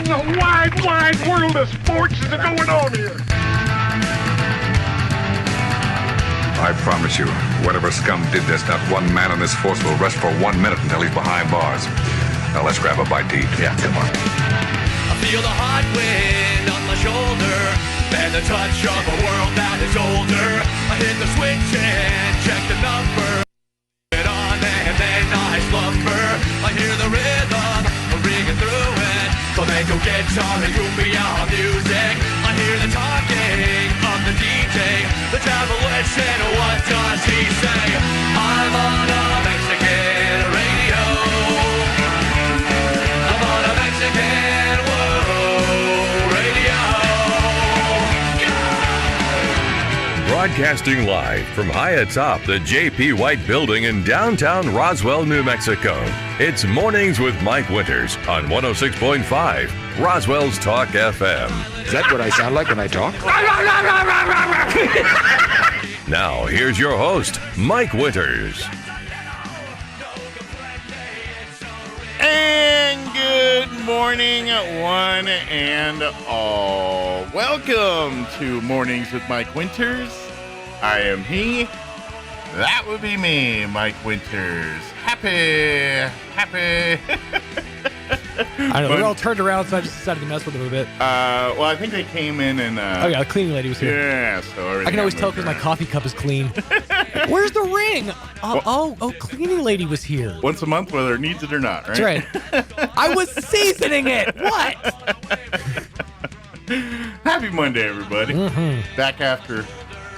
in the wide, wide world of sports is going on here? I promise you, whatever scum did this, not one man on this force will rest for 1 minute until he's behind bars. Now let's grab a bite to eat. Yeah, come on. I feel the hot wind on my shoulder and the touch of a world that is older. I hit the switch and check the number. It on and then I slumber. I hear the rhythm ringing through it. Flamenco guitar and cumbia music. I hear the talking of the DJ. The devil listen, what does he say? I'm on a Mexican radio. I'm on a Mexican world radio. Yeah! Broadcasting live from high atop the J.P. White Building in downtown Roswell, New Mexico. It's Mornings with Mike Winters on 106.5 Roswell's Talk FM. Is that what I sound like when I talk? Now, here's your host, Mike Winters. And good morning, one and all. Welcome to Mornings with Mike Winters. I am he. That would be me, Mike Winters. Happy. I know, we all turned around, so I just decided to mess with them a bit. Well, I think they came in and... oh, yeah, the cleaning lady was here. Yeah, so I can always tell because my coffee cup is clean. Where's the ring? Cleaning lady was here. Once a month, whether it needs it or not, right? That's right. I was seasoning it. What? Happy Monday, everybody. Mm-hmm. Back after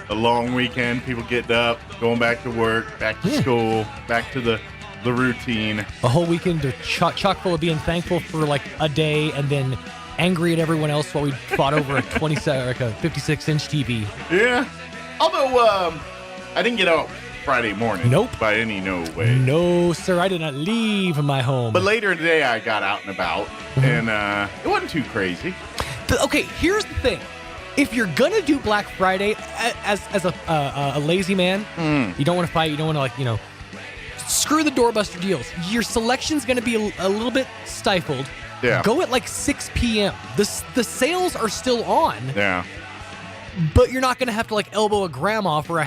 a long weekend, people getting up, going back to work, back to school, back to the routine. A whole weekend of chock full of being thankful for like a day and then angry at everyone else while we fought over a 56-inch TV. Yeah. Although I didn't get out Friday morning. Nope. By any no way. No, sir. I did not leave my home. But later today, I got out and about, and it wasn't too crazy. Okay, here's the thing. If you're gonna do Black Friday as a lazy man, you don't want to fight. You don't want to screw the doorbuster deals. Your selection's going to be a little bit stifled. Yeah. Go at like 6 p.m. The sales are still on. Yeah. But you're not going to have to like elbow a grandma for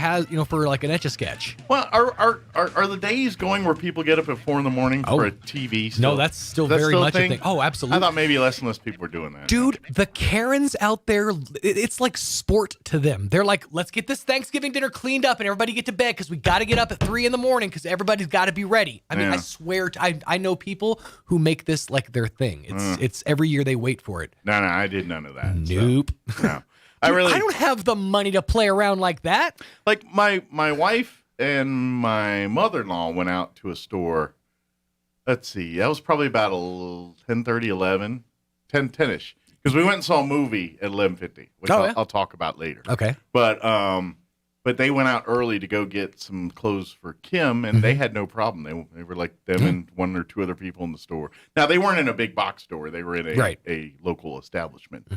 for like an Etch-a-Sketch. Well, are the days going where people get up at 4 a.m. for a TV still? No, that's still very much a thing. Oh, absolutely. I thought maybe less and less people were doing that. Dude, the Karens out there, it's like sport to them. They're like, let's get this Thanksgiving dinner cleaned up and everybody get to bed because we got to get up at 3 a.m. because everybody's got to be ready. I mean, I swear, I know people who make this like their thing. It's every year they wait for it. No, I did none of that. Nope. So, no. Dude, I don't have the money to play around like that. Like my wife and my mother-in-law went out to a store. Let's see. That was probably about 10:30, 11, 10-ish. Because we went and saw a movie at 11:50, which I'll talk about later. Okay. But they went out early to go get some clothes for Kim, and they had no problem. They were like them and one or two other people in the store. Now, they weren't in a big box store. They were in a local establishment.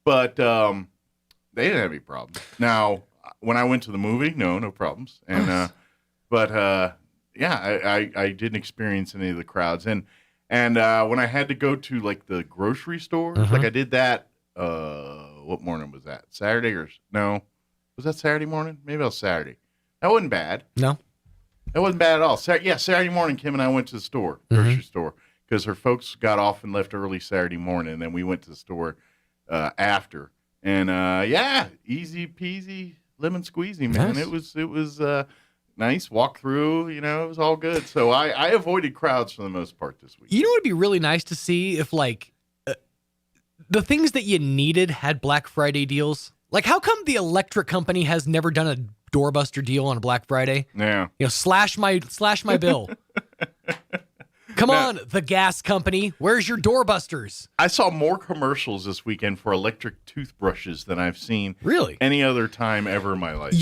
But they didn't have any problems. Now, when I went to the movie, no problems. And I didn't experience any of the crowds. And when I had to go to like the grocery store, like I did that. What morning was that? Saturday or no? Was that Saturday morning? Maybe it was Saturday. That wasn't bad. No, that wasn't bad at all. Saturday morning, Kim and I went to the store, grocery store, because her folks got off and left early Saturday morning, and then we went to the store after. And easy peasy, lemon squeezy, man. Nice. It was nice. Walk through, it was all good. So I avoided crowds for the most part this week. You know, it'd be really nice to see if like the things that you needed had Black Friday deals. Like, how come the electric company has never done a doorbuster deal on a Black Friday? Yeah, slash my bill. Come on, the gas company. Where's your doorbusters? I saw more commercials this weekend for electric toothbrushes than I've seen really any other time ever in my life.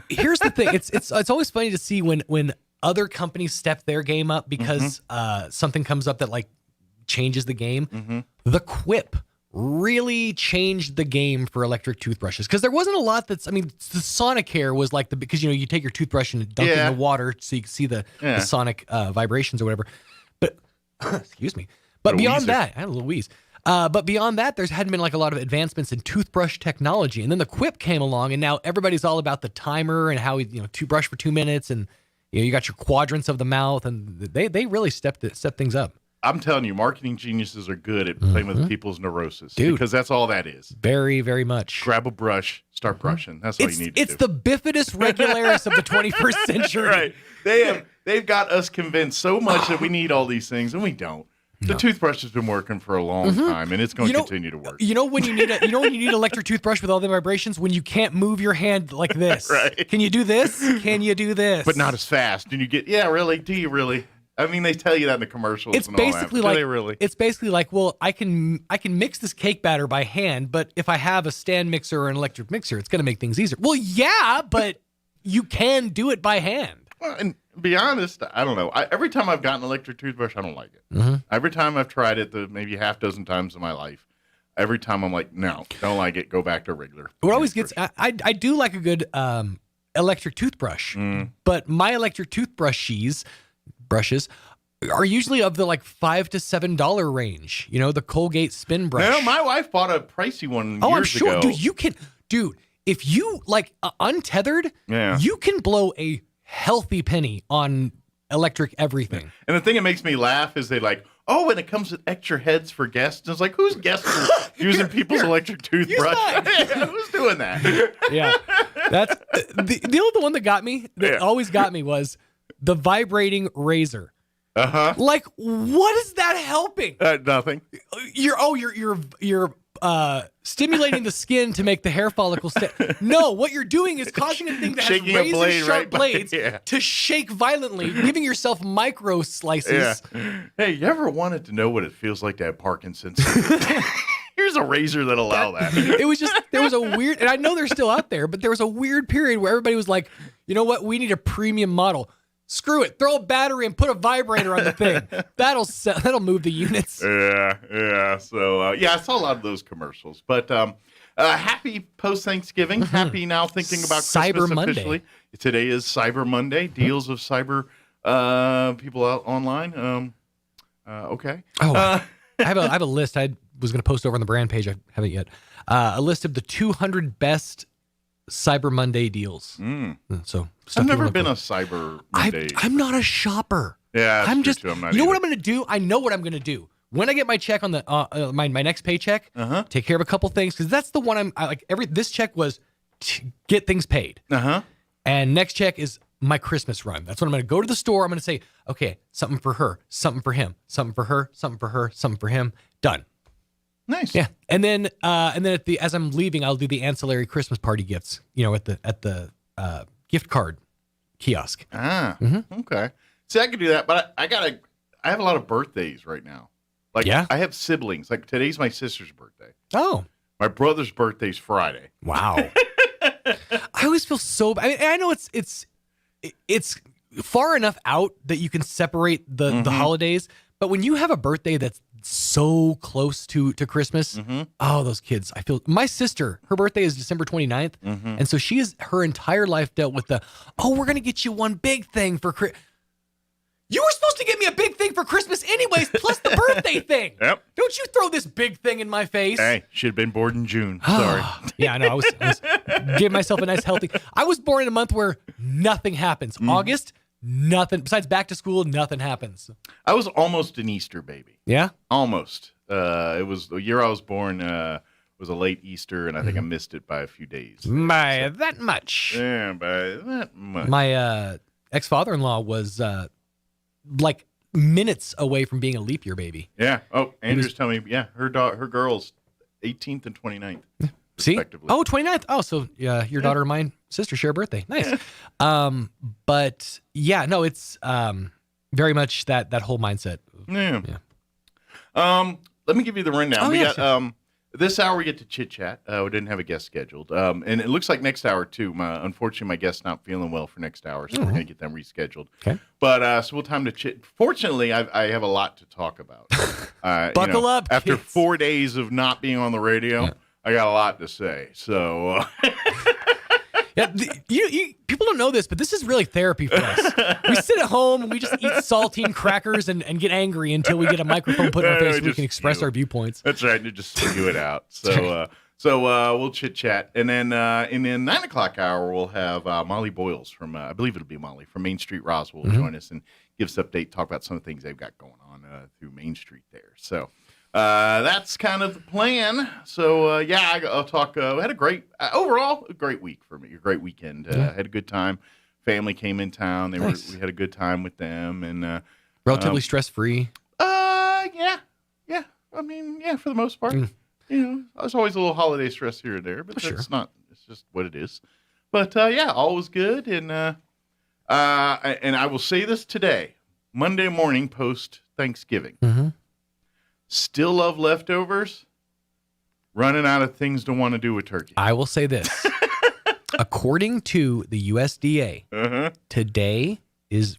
Here's the thing. It's always funny to see when other companies step their game up because something comes up that like changes the game. The Quip really changed the game for electric toothbrushes because there wasn't a lot the Sonicare was like because you take your toothbrush and dunk it in the water so you can see the sonic vibrations or whatever. But excuse me. But beyond that, I had a little wheeze. But beyond that, there hadn't been like a lot of advancements in toothbrush technology. And then the Quip came along, and now everybody's all about the timer and how toothbrush for 2 minutes, and you got your quadrants of the mouth, and they really stepped things up. I'm telling you, marketing geniuses are good at playing with people's neurosis. Dude. Because that's all that is. Very, very much. Grab a brush, start brushing. That's all you need to do. It's the bifidus regularis of the 21st century. Right. They've got us convinced so much that we need all these things, and we don't. The toothbrush has been working for a long time, and it's going to continue to work. You know when you need an electric toothbrush with all the vibrations? When you can't move your hand like this. Right. Can you do this? Can you do this? But not as fast. And you get, really? Do you really? I mean, they tell you that in the commercials. It's and all basically that. like Do they really? It's basically like, well, I can mix this cake batter by hand, but if I have a stand mixer or an electric mixer, it's going to make things easier. Well, yeah, but you can do it by hand. Well, and to be honest, I don't know. Every time I've gotten an electric toothbrush, I don't like it. Every time I've tried it, maybe half dozen times in my life, every time I'm like, no, don't like it. Go back to regular. What always gets, I do like a good electric toothbrush, but my electric brushes are usually of the like $5 to $7 range. The Colgate spin brush. No, my wife bought a pricey one I'm years sure, ago. dude. If you like untethered, you can blow a healthy penny on electric everything. And the thing that makes me laugh is they like, oh, and it comes with extra heads for guests. And it's like, who's guests are using people's electric toothbrush? Who's doing that? Yeah, that's the one that got me. That always got me was the vibrating razor. Like, what is that helping? Nothing. You're stimulating the skin to make the hair follicles stay. No, what you're doing is causing a thing that has razor-sharp blades to shake violently, giving yourself micro slices. Yeah. Hey, you ever wanted to know what it feels like to have Parkinson's? Here's a razor that allow that. There was a weird, and I know they're still out there, but there was a weird period where everybody was like, you know what? We need a premium model. Screw it. Throw a battery and put a vibrator on the thing. That'll move the units. Yeah. So, I saw a lot of those commercials. But happy post-Thanksgiving. Happy now thinking about Cyber Christmas Monday. officially. Today is Cyber Monday. Deals of cyber people out online. Okay. Oh, I have a list I was going to post over on the brand page. I haven't yet. A list of the 200 best Cyber Monday deals. So I've never been a Cyber Monday. I'm not a shopper. Yeah, I'm just. I'm not you know what I'm going to do? I know what I'm going to do. When I get my check on the my next paycheck, take care of a couple things because that's the one this check was to get things paid. And next check is my Christmas run. That's when I'm going to go to the store. I'm going to say, okay, something for her, something for him, something for her, something for her, something for him. Done. Nice. Yeah, and then as I'm leaving, I'll do the ancillary Christmas party gifts. At the gift card kiosk. Okay. See, I could do that, but I have a lot of birthdays right now. Like, I have siblings. Like today's my sister's birthday. Oh, my brother's birthday's Friday. Wow. I always feel so bad. I mean, I know it's far enough out that you can separate the holidays, but when you have a birthday that's so close to Christmas. Oh, those kids. I feel my sister, her birthday is December 29th. And so she has her entire life dealt with we're going to get you one big thing for Christmas. You were supposed to get me a big thing for Christmas anyways, plus the birthday thing. Yep. Don't you throw this big thing in my face. Hey, should have been born in June. Sorry. Yeah, I know. I was giving myself a nice healthy. I was born in a month where nothing happens. August, nothing. Besides back to school, nothing happens. I was almost an Easter baby. Yeah? Almost. It was the year I was born was a late Easter, and I think I missed it by a few days. By that much. Yeah, by that much. My ex-father-in-law was like minutes away from being a leap year baby. Yeah. Oh, Andrew's telling me, her girl's 18th and 29th. See? Oh, 29th. Oh, so your daughter and my sister share a birthday. Nice. But yeah, no, it's very much that whole mindset. Yeah. Let me give you the rundown. We got this hour we get to Chit Chat. We didn't have a guest scheduled. And it looks like next hour too. Unfortunately, my guest's not feeling well for next hour, so we're going to get them rescheduled. Okay. But so we'll time to chit. Fortunately, I have a lot to talk about. Buckle up. After kids. 4 days of not being on the radio, I got a lot to say. So Yeah, people don't know this, but this is really therapy for us. We sit at home and we just eat saltine crackers and get angry until we get a microphone put in our face and we can express our viewpoints. That's right. And just spew it out. So we'll chit chat. And then in the 9 o'clock hour, we'll have Molly Boyles from, I believe it'll be Molly from Main Street Roswell will join us and give us an update, talk about some of the things they've got going on through Main Street there. So that's kind of the plan. So, I'll talk. We had a great week for me, a great weekend. Had a good time. Family came in town. We had a good time with them. And relatively stress-free. Yeah. I mean, for the most part. There's always a little holiday stress here and there, but it's just what it is. But, all was good. And I will say this today, Monday morning post-Thanksgiving. Mm-hmm. Still love leftovers. Running out of things to want to do with turkey. I will say this. According to the USDA, today is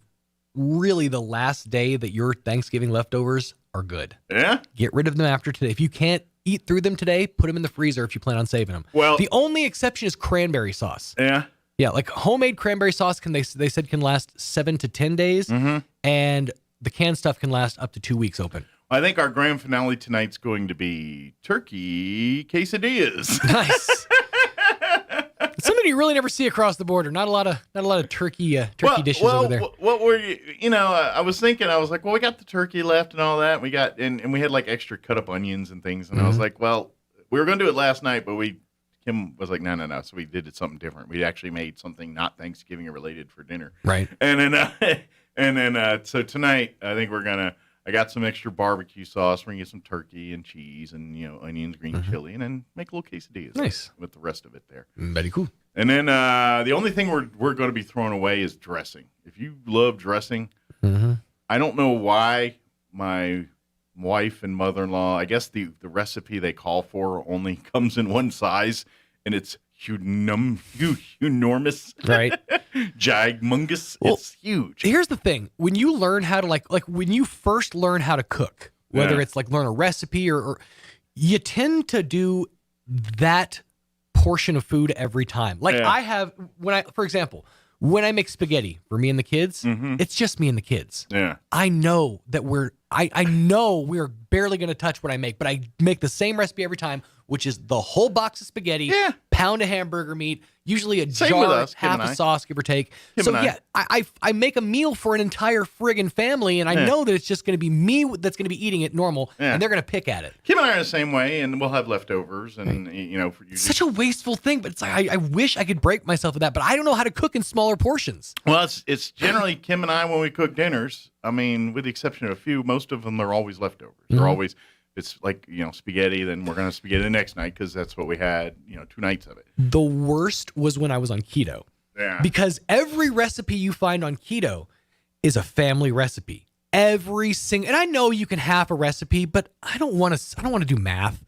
really the last day that your Thanksgiving leftovers are good. Yeah? Get rid of them after today. If you can't eat through them today, put them in the freezer if you plan on saving them. Well, the only exception is cranberry sauce. Yeah? Yeah, like homemade cranberry sauce they said can last 7 to 10 days, and the canned stuff can last up to 2 weeks open. I think our grand finale tonight's going to be turkey quesadillas. Nice. It's something you really never see across the border. Not a lot of turkey dishes over there. What were you? I was thinking. I was like, well, we got the turkey left and all that. We got and we had like extra cut up onions and things. And I was like, well, we were going to do it last night, but Kim was like, no. So we did something different. We actually made something not Thanksgiving related for dinner. Right. And then so tonight I think I got some extra barbecue sauce. We're going to get some turkey and cheese and, onions, green chili, and then make a little quesadillas. Nice. With the rest of it there. Very cool. And then the only thing we're going to be throwing away is dressing. If you love dressing, I don't know why my wife and mother-in-law, I guess the recipe they call for only comes in one size, and it's enormous, right? Gigmungus. Well, it's huge. Here's the thing: when you learn how to like when you first learn how to cook, whether it's like learn a recipe or you tend to do that portion of food every time. Like I have for example, when I make spaghetti for me and the kids, it's just me and the kids. Yeah, I know that I know we're barely going to touch what I make, but I make the same recipe every time, which is the whole box of spaghetti, pound of hamburger meat, usually a jar, half a sauce, give or take. I make a meal for an entire friggin' family, and I know that it's just going to be me that's going to be eating it normal, and they're going to pick at it. Kim and I are the same way, and we'll have leftovers, and such a wasteful thing, but it's like I wish I could break myself of that, but I don't know how to cook in smaller portions. Well, it's generally Kim and I when we cook dinners. I mean, with the exception of a few, most of them are always leftovers. They're always. It's like, spaghetti, then we're going to spaghetti the next night because that's what we had, 2 nights of it. The worst was when I was on keto. Yeah. Because every recipe you find on keto is a family recipe. And I know you can half a recipe, but I don't want to do math.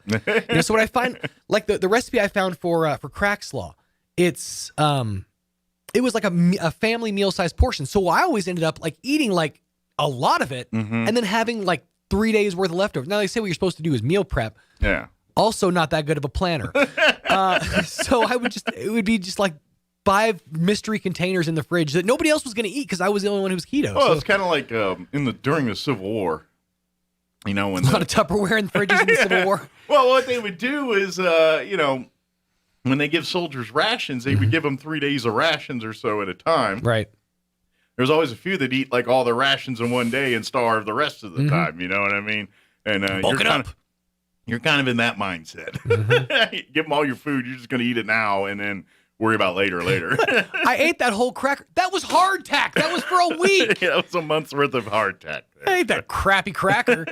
So what I find, like the recipe I found for crack slaw, it was like a family meal size portion. So I always ended up like eating like a lot of it and then having like 3 days worth of leftovers. Now they say what you're supposed to do is meal prep. Yeah. Also not that good of a planner. So it would be just like 5 mystery containers in the fridge that nobody else was going to eat because I was the only one who was keto. Well, it's kind of like during the Civil War. When a lot of Tupperware in the fridges in the Civil War. Well, what they would do is, when they give soldiers rations, they would give them 3 days of rations or so at a time. Right. There's always a few that eat like all their rations in one day and starve the rest of the time. You know what I mean? And you're kind of in that mindset. Give them all your food. You're just going to eat it now and then worry about later. I ate that whole cracker. That was hardtack. That was for a week. That was a month's worth of hardtack. I ate that crappy cracker.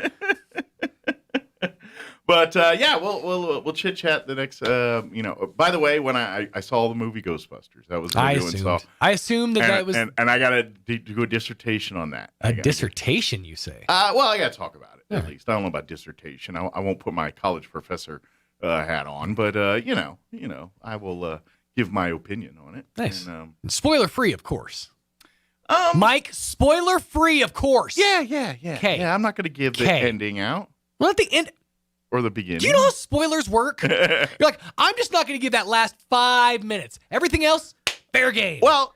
But we'll chit chat the next. By the way, when I saw the movie Ghostbusters, that was I assumed that was, and I got to do a dissertation on that. A dissertation, you say? Well, I got to talk about it at least. I don't know about dissertation. I won't put my college professor hat on, but I will give my opinion on it. Nice. And, spoiler free, of course. Mike, spoiler free, of course. Yeah. Okay. Yeah, I'm not going to give the ending out. Well, at the end. Or the beginning. Do you know how spoilers work? You're like, I'm just not going to give that last 5 minutes. Everything else, Fair game. Well,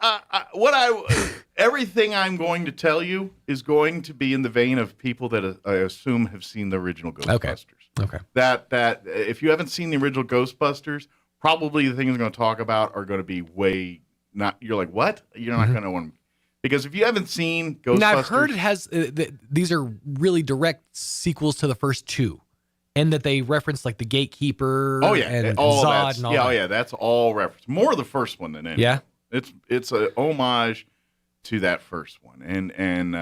everything I'm going to tell you is going to be in the vein of people that I assume have seen the original Ghostbusters. Okay. That if you haven't seen the original Ghostbusters, probably the things I'm going to talk about are going to be way not. You're like, what? You're not going to want to. Because if you haven't seen Ghostbusters, now I've heard it has these are really direct sequels to the first two, and that they reference like the Gatekeeper. Oh yeah, and all Zod and all that. Oh yeah, that's all reference. More of the first one than anything. Yeah, it's a homage to that first one, and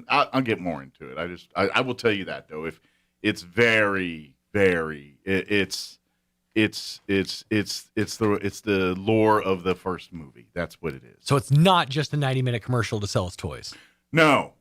I'll get more into it. I will tell you that though, if it's very it's the lore of the first movie. That's what it is. So it's not just a 90-minute commercial to sell us toys. No,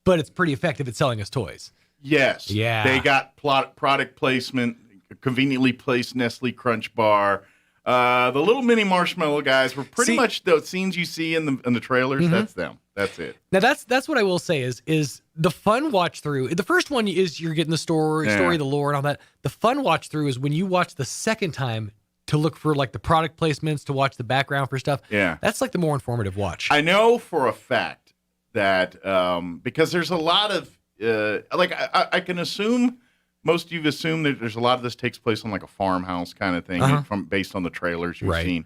but it's pretty effective at selling us toys. Yes. Yeah. They got product placement, conveniently placed Nestle Crunch Bar. The little mini marshmallow guys were pretty much the scenes you see in the trailers. Mm-hmm. That's them. That's it. Now that's what I will say is the fun watch through. The first one is you're getting the story, the lore, and all that. The fun watch through is when you watch the second time to look for like the product placements, to watch the background for stuff. Yeah. That's like the more informative watch. I know for a fact that because there's a lot of I can assume most of you assume that there's a lot of this takes place on like a farmhouse kind of thing based on the trailers you've seen.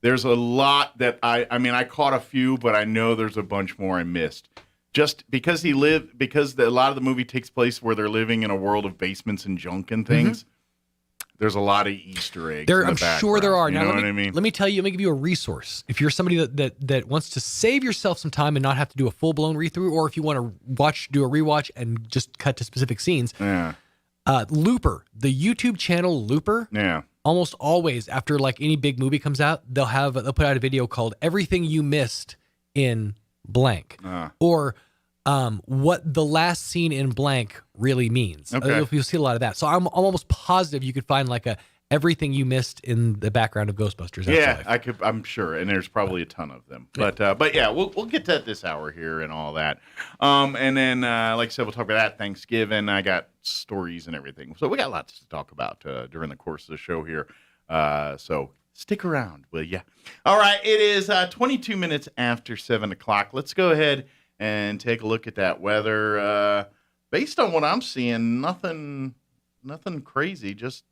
There's a lot that I caught a few, but I know there's a bunch more I missed. Just because a lot of the movie takes place where they're living in a world of basements and junk and things. Mm-hmm. There's a lot of Easter eggs. I'm sure there are. You know what I mean? Let me tell you. Let me give you a resource. If you're somebody that wants to save yourself some time and not have to do a full blown read through, or if you want to do a rewatch and just cut to specific scenes. Yeah. Looper, the YouTube channel Looper. Yeah. Almost always after like any big movie comes out, they'll put out a video called "Everything You Missed in Blank," or what the last scene in blank really means. Okay. You'll see a lot of that. So I'm almost positive you could find like everything you missed in the background of Ghostbusters. Yeah, I'm sure, and there's probably a ton of them. But yeah, we'll get to that this hour here and all that. And then like I said, we'll talk about that Thanksgiving. I got stories and everything, so we got lots to talk about during the course of the show here. So stick around, will ya? All right, it is 22 minutes after 7 o'clock. Let's go ahead and take a look at that weather. Based on what I'm seeing, nothing crazy, just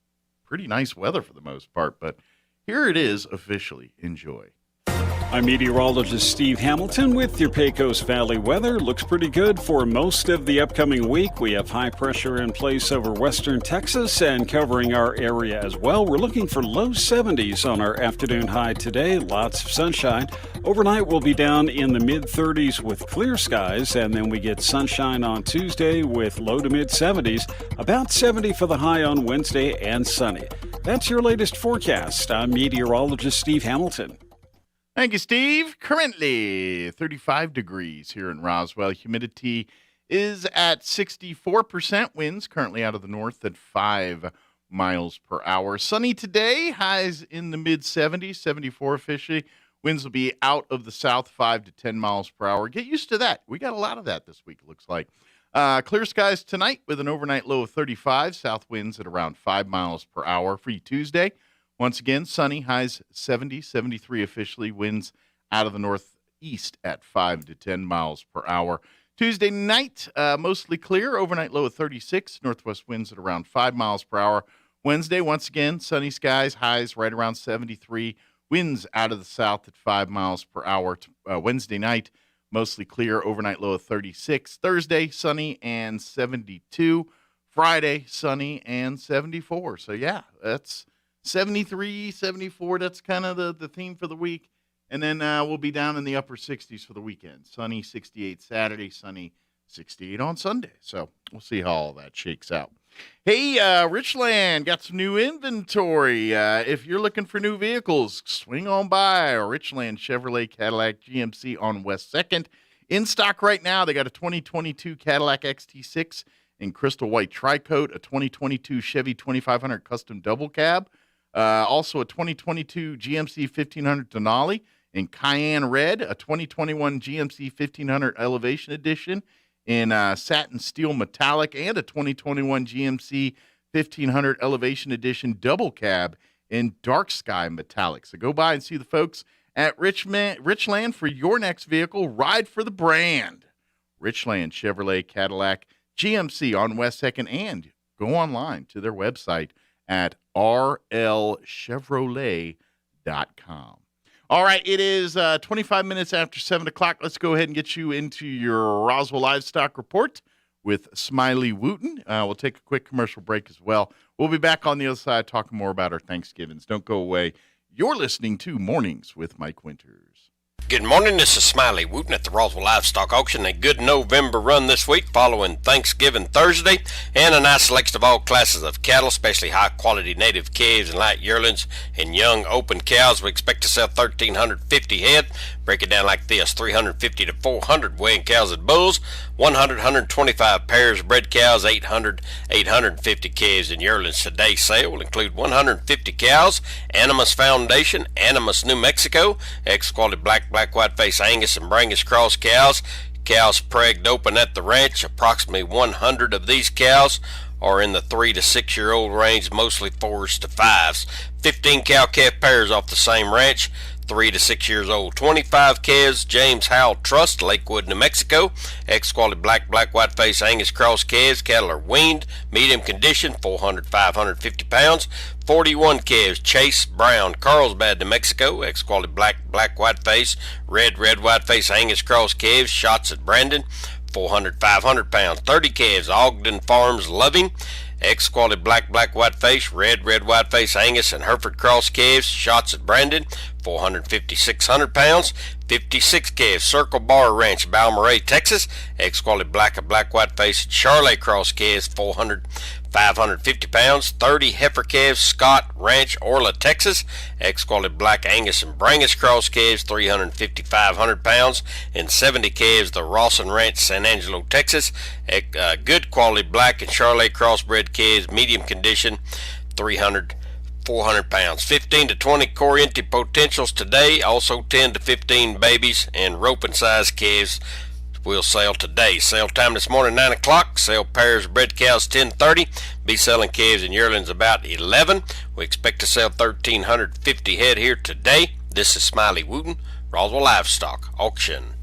pretty nice weather for the most part. But here it is officially. Enjoy. I'm meteorologist Steve Hamilton with your Pecos Valley weather. Looks pretty good for most of the upcoming week. We have high pressure in place over western Texas and covering our area as well. We're looking for low 70s on our afternoon high today. Lots of sunshine. Overnight we'll be down in the mid 30s with clear skies, and then we get sunshine on Tuesday with low to mid 70s. About 70 for the high on Wednesday and sunny. That's your latest forecast. I'm meteorologist Steve Hamilton. Thank you, Steve. Currently 35 degrees here in Roswell. Humidity is at 64%. Winds currently out of the north at 5 miles per hour. Sunny today. Highs in the mid-70s, 74 officially. Winds will be out of the south 5 to 10 miles per hour. Get used to that. We got a lot of that this week, it looks like. Clear skies tonight with an overnight low of 35. South winds at around 5 miles per hour. For you Tuesday. Once again, sunny, highs 70, 73 officially, winds out of the northeast at 5 to 10 miles per hour. Tuesday night, mostly clear, overnight low of 36, northwest winds at around 5 miles per hour. Wednesday, once again, sunny skies, highs right around 73, winds out of the south at 5 miles per hour. Wednesday night, mostly clear, overnight low of 36. Thursday, sunny and 72. Friday, sunny and 74. So, yeah, that's 73, 74, that's kind of the theme for the week. And then we'll be down in the upper 60s for the weekend. Sunny, 68 Saturday, sunny, 68 on Sunday. So we'll see how all that shakes out. Hey, Richland, got some new inventory. If you're looking for new vehicles, swing on by Richland Chevrolet Cadillac GMC on West 2nd. In stock right now, they got a 2022 Cadillac XT6 in crystal white tri-coat, a 2022 Chevy 2500 custom double cab, also a 2022 GMC 1500 Denali in cayenne red, a 2021 GMC 1500 Elevation Edition in satin steel metallic, and a 2021 GMC 1500 Elevation Edition double cab in dark sky metallic. So go by and see the folks at Richland for your next vehicle. Ride for the brand. Richland Chevrolet, Cadillac, GMC on West 2nd, and go online to their website at rlchevrolet.com. All right, it is 25 minutes after 7 o'clock. Let's go ahead and get you into your Roswell Livestock Report with Smiley Wooten. We'll take a quick commercial break as well. We'll be back on the other side talking more about our Thanksgivings. Don't go away. You're listening to Mornings with Mike Winters. Good morning, this is Smiley Wooten at the Roswell Livestock Auction. A good November run this week following Thanksgiving Thursday, and a nice selection of all classes of cattle, especially high-quality native calves and light yearlings and young open cows. We expect to sell 1,350 head. Break it down like this: 350 to 400 weighing cows and bulls, 125 pairs of bred cows, 850 calves and yearlings. Today's sale will include 150 cows, Animas Foundation, Animas, New Mexico, X-quality black white-face Angus and Brangus cross cows. Cows pregged open at the ranch. Approximately 100 of these cows are in the 3 to 6 year old range, mostly 4s to 5s. 15 cow-calf pairs off the same ranch, 3 to 6 years old. 25 calves, James Howell Trust, Lakewood, New Mexico. X-quality black white-face Angus cross calves. Cattle are weaned, medium condition, 550 pounds. 41 calves, Chase Brown, Carlsbad, New Mexico. X-quality black white-face, red white-face Angus cross calves. Shots at Brandon, 500 pounds. 30 calves, Ogden Farms, Loving. X-quality black white-face, red white-face Angus and Hereford cross calves. Shots at Brandon, 600 pounds. 56 calves, Circle Bar Ranch, Balmorhea, Texas. X-quality black white-face Charlet cross calves, 550 pounds. 30 heifer calves, Scott Ranch, Orla, Texas. X-quality black Angus and Brangus cross calves, 500 pounds. And 70 calves, the Rawson Ranch, San Angelo, Texas. Good quality black and Charlet crossbred calves, medium condition, 400 pounds. 15 to 20 Corriente potentials today. Also 10 to 15 babies and roping size calves will sell today. Sale time this morning 9 o'clock. Sell pairs of bred cows 10:30. Be selling calves and yearlings about 11. We expect to sell 1,350 head here today. This is Smiley Wooten, Roswell Livestock Auction.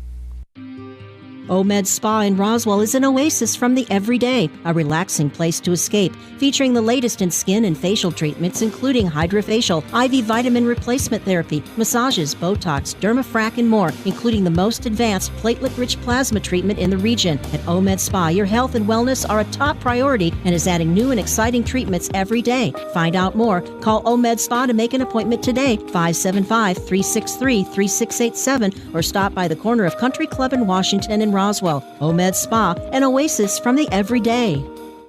OMAD Spa in Roswell is an oasis from the everyday, a relaxing place to escape, featuring the latest in skin and facial treatments, including hydrofacial, IV vitamin replacement therapy, massages, Botox, dermafrac, and more, including the most advanced platelet-rich plasma treatment in the region. At OMAD Spa, your health and wellness are a top priority and is adding new and exciting treatments every day. Find out more. Call OMAD Spa to make an appointment today, 575-363-3687, or stop by the corner of Country Club in Washington and Roswell. OMAD Spa, an oasis from the everyday.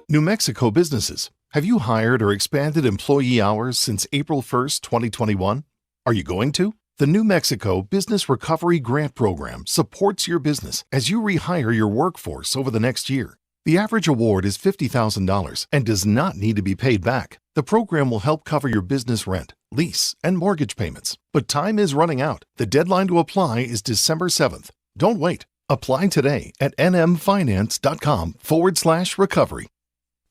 New Mexico businesses. Have you hired or expanded employee hours since April 1st, 2021? Are you going to? The New Mexico Business Recovery Grant Program supports your business as you rehire your workforce over the next year. The average award is $50,000 and does not need to be paid back. The program will help cover your business rent, lease, and mortgage payments. But time is running out. The deadline to apply is December 7th. Don't wait. Apply today at nmfinance.com/recovery.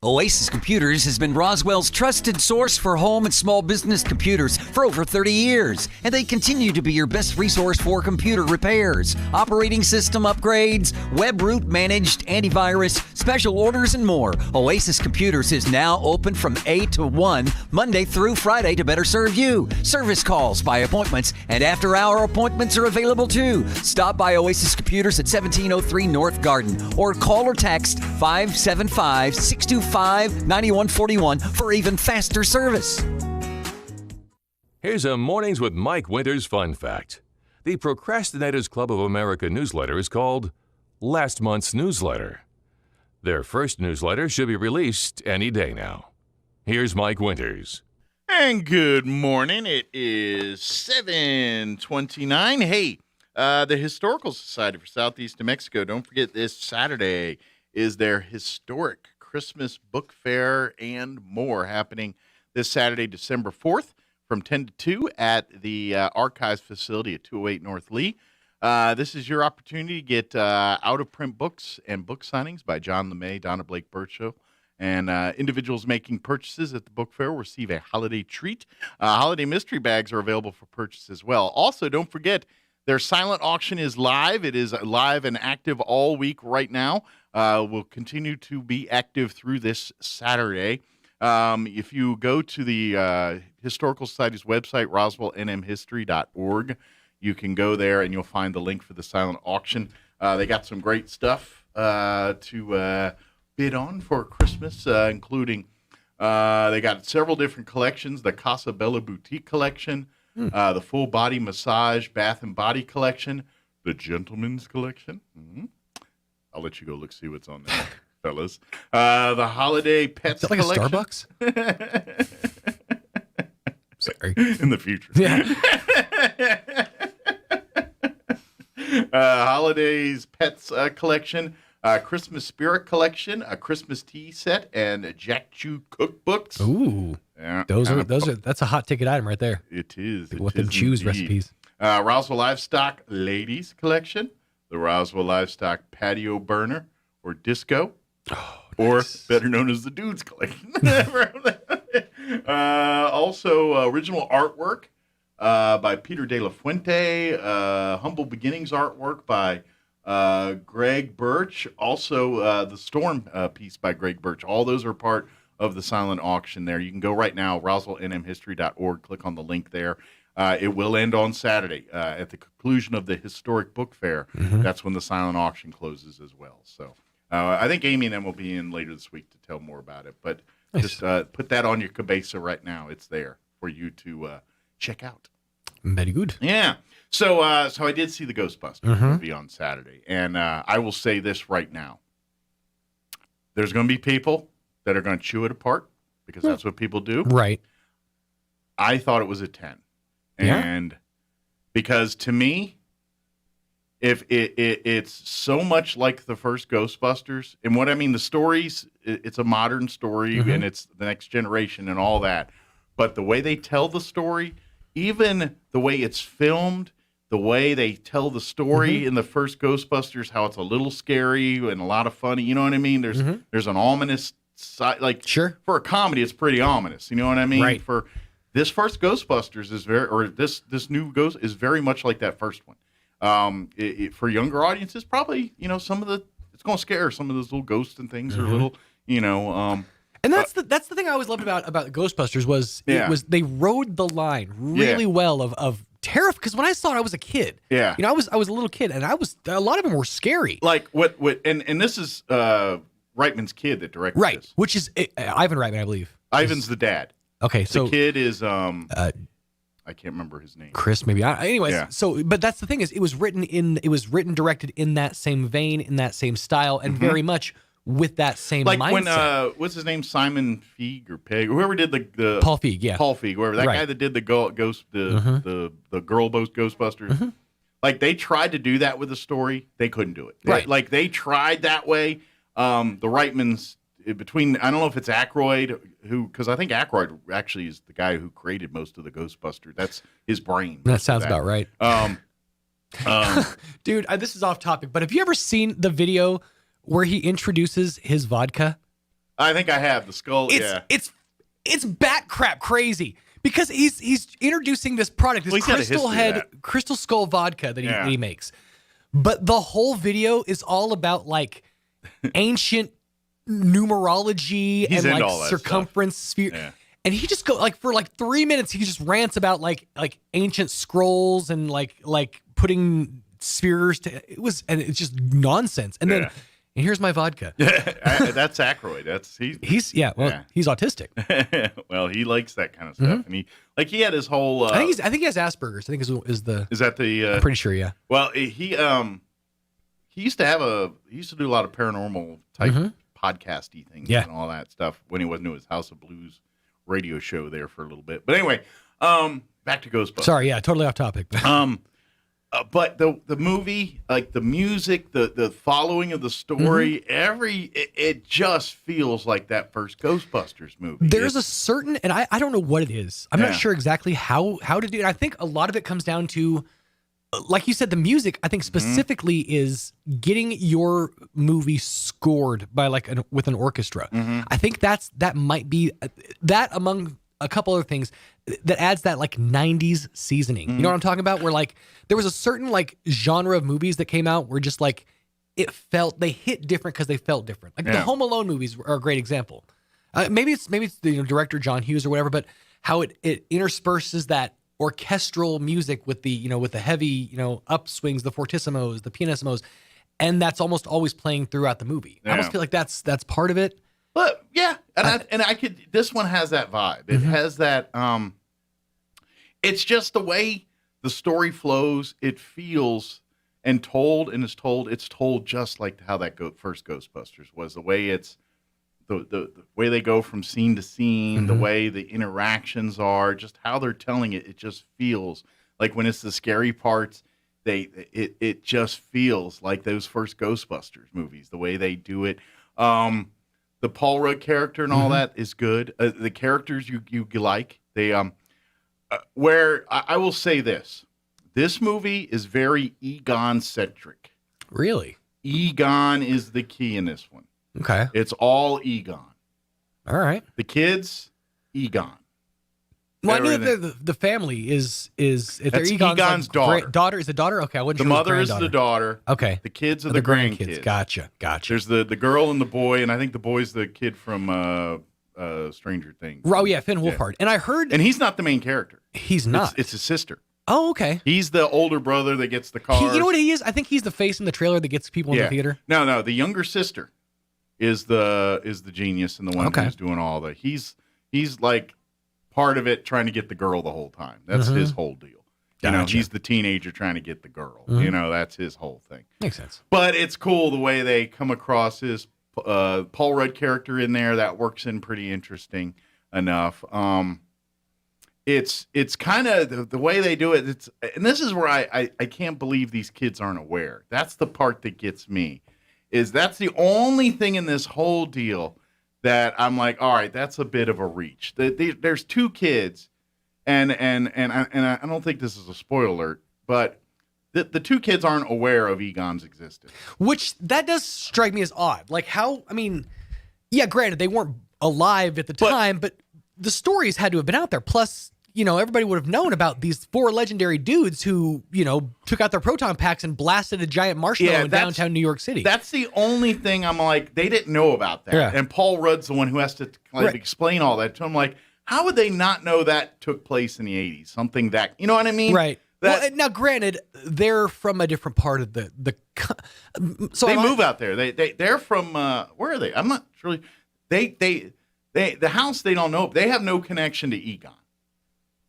Oasis Computers has been Roswell's trusted source for home and small business computers for over 30 years, and they continue to be your best resource for computer repairs, operating system upgrades, web root managed antivirus, special orders, and more. Oasis Computers is now open from 8 to 1, Monday through Friday, to better serve you. Service calls by appointments and after-hour appointments are available too. Stop by Oasis Computers at 1703 North Garden or call or text 575-625-9141 for even faster service. Here's a Mornings with Mike Winters fun fact. The Procrastinators Club of America newsletter is called Last Month's Newsletter. Their first newsletter should be released any day now. Here's Mike Winters. And good morning. It is 7:29. Hey, the Historical Society for Southeast New Mexico, don't forget this Saturday is their historic Christmas book fair and more happening this Saturday, December 4th from 10 to 2 at the Archives facility at 208 North Lee. This is your opportunity to get out-of-print books and book signings by John LeMay, Donna Blake Birchall, And individuals making purchases at the book fair will receive a holiday treat. Holiday mystery bags are available for purchase as well. Also, don't forget, their silent auction is live. It is live and active all week right now. Will continue to be active through this Saturday. If you go to the Historical Society's website, roswellnmhistory.org, you can go there and you'll find the link for the silent auction. They got some great stuff to bid on for Christmas, including they got several different collections: the Casa Bella Boutique collection, the Full Body Massage Bath and Body collection, the Gentleman's collection. I'll let you go see what's on there, fellas. The Holiday Pets Is that like collection. a Starbucks? Sorry. In the future. Yeah. Holidays Pets collection. Christmas Spirit collection, a Christmas tea set, and Jack Chew cookbooks. Ooh, yeah, those are that's a hot ticket item right there. It is. People with them Chews recipes. Roswell Livestock Ladies collection, the Roswell Livestock Patio Burner or Disco, or better known as the Dudes collection. Also, original artwork by Peter De La Fuente, Humble Beginnings artwork by Greg Birch, also the Storm piece by Greg Birch. All those are part of the silent auction there. You can go right now, roswellnmhistory.org, click on the link there. It will end on Saturday at the conclusion of the historic book fair. That's when the silent auction closes as well. So I think Amy and them will be in later this week to tell more about it. But just put that on your cabeza right now. It's there for you to check out. Very good. Yeah. So I did see the Ghostbusters movie on Saturday, and I will say this right now. There's going to be people that are going to chew it apart because that's what people do. Right. I thought it was a 10. And because to me, if it's so much like the first Ghostbusters, and what I mean, the stories, it's a modern story, and it's the next generation and all that. But the way they tell the story, even the way it's filmed, the way they tell the story in the first Ghostbusters, how it's a little scary and a lot of funny. You know what I mean? There's an ominous side. Like, for a comedy, it's pretty ominous. You know what I mean? Right. For this first Ghostbusters is this new Ghost is very much like that first one. For younger audiences, probably, it's going to scare some of those little ghosts and things, or little, And that's the thing I always loved about Ghostbusters was they rode the line really well of terror, because when I saw it, I was a kid. Yeah. I was a little kid, and a lot of them were scary. Like and this is Reitman's kid that directed this. Which is Ivan Reitman, I believe. Ivan's the dad. Okay, so the kid is I can't remember his name. Chris, maybe. So but that's the thing, is it was written directed in that same vein, in that same style, and very much with that same mindset. When what's his name, Simon Feig or Pegg, whoever did the Paul Feig, Paul Feig, whoever that guy that did the ghost, the girl boat Ghostbusters, like they tried to do that with the story, they couldn't do it. Like they tried that way. The Reitmans, between, I don't know if it's Aykroyd because I think Aykroyd actually is the guy who created most of the Ghostbusters. That's his brain. That sounds about right. Dude, this is off topic, but have you ever seen the video where he introduces his vodka? I think I have. The skull. It's bat crap crazy, because he's introducing this product, this Crystal Skull vodka that he makes. But the whole video is all about like ancient numerology and like circumference sphere. Yeah. And he just for 3 minutes, he just rants about like ancient scrolls and like putting spheres and it's just nonsense. And then, and here's my vodka. That's Aykroyd. He's autistic. Well, he likes that kind of stuff, and he had his whole. I think he has Asperger's. I think is that the? I'm pretty sure. Yeah. Well, he used to do a lot of paranormal type podcasty things and all that stuff when he wasn't doing his House of Blues radio show there for a little bit. But anyway, back to Ghostbusters. Sorry, totally off topic. But the movie, like the music, the following of the story, it just feels like that first Ghostbusters movie. There's a certain, and I don't know what it is. I'm not sure exactly how to do it. I think a lot of it comes down to like you said, the music, I think specifically is getting your movie scored by with an orchestra. I think that might be that among a couple other things that adds that 90s seasoning. You know what I'm talking about? Where there was a certain genre of movies that came out where just they hit different because they felt different. The Home Alone movies are a great example. Maybe it's the director John Hughes or whatever, but how it intersperses that orchestral music with the heavy upswings, the fortissimos, the pianissimos, and that's almost always playing throughout the movie. I almost feel like that's part of it. But yeah, and I could. This one has that vibe. It has that. It's just the way the story flows. It feels and it's told just like how that first Ghostbusters was. The way it's the way they go from scene to scene, the way the interactions are, just how they're telling it. It just feels like when it's the scary parts. It just feels like those first Ghostbusters movies. The way they do it. The Paul Rudd character and all that is good. The characters you like, they where I will say this movie is very Egon centric. Really, Egon is the key in this one. Okay, it's all Egon. All right, the kids, Egon. Well, I knew that the family is that's Egon's daughter. Daughter is the daughter. Okay, I wasn't sure. The mother is the daughter. Okay, the kids are the grandkids. Gotcha. There's the girl and the boy, and I think the boy's the kid from Stranger Things. Oh yeah, Finn Wolfhard. And I heard, and he's not the main character. He's not. It's his sister. Oh, okay. He's the older brother that gets the car. You know what he is? I think he's the face in the trailer that gets people in the theater. No, the younger sister is the genius and the one who's doing all the. He's like part of it, trying to get the girl the whole time. That's his whole deal. Gotcha. He's the teenager trying to get the girl. That's his whole thing. Makes sense. But it's cool the way they come across his Paul Rudd character in there. That works in pretty interesting enough. It's kind of the way they do it. And this is where I can't believe these kids aren't aware. That's the part that gets me. That's the only thing in this whole deal that I'm like, all right, that's a bit of a reach. There's two kids, and I don't think this is a spoiler alert, but the two kids aren't aware of Egon's existence. Which that does strike me as odd. Granted, they weren't alive at the time, but the stories had to have been out there. Plus, everybody would have known about these four legendary dudes who, took out their proton packs and blasted a giant marshmallow in downtown New York City. That's the only thing I'm like, they didn't know about that. Yeah. And Paul Rudd's the one who has to explain all that to him. Like, how would they not know that took place in the 80s? Something that, you know what I mean? Right. Well, now, granted, they're from a different part of so they move out there. They're from, where are they? I'm not sure. The house they don't know. They have no connection to Egon.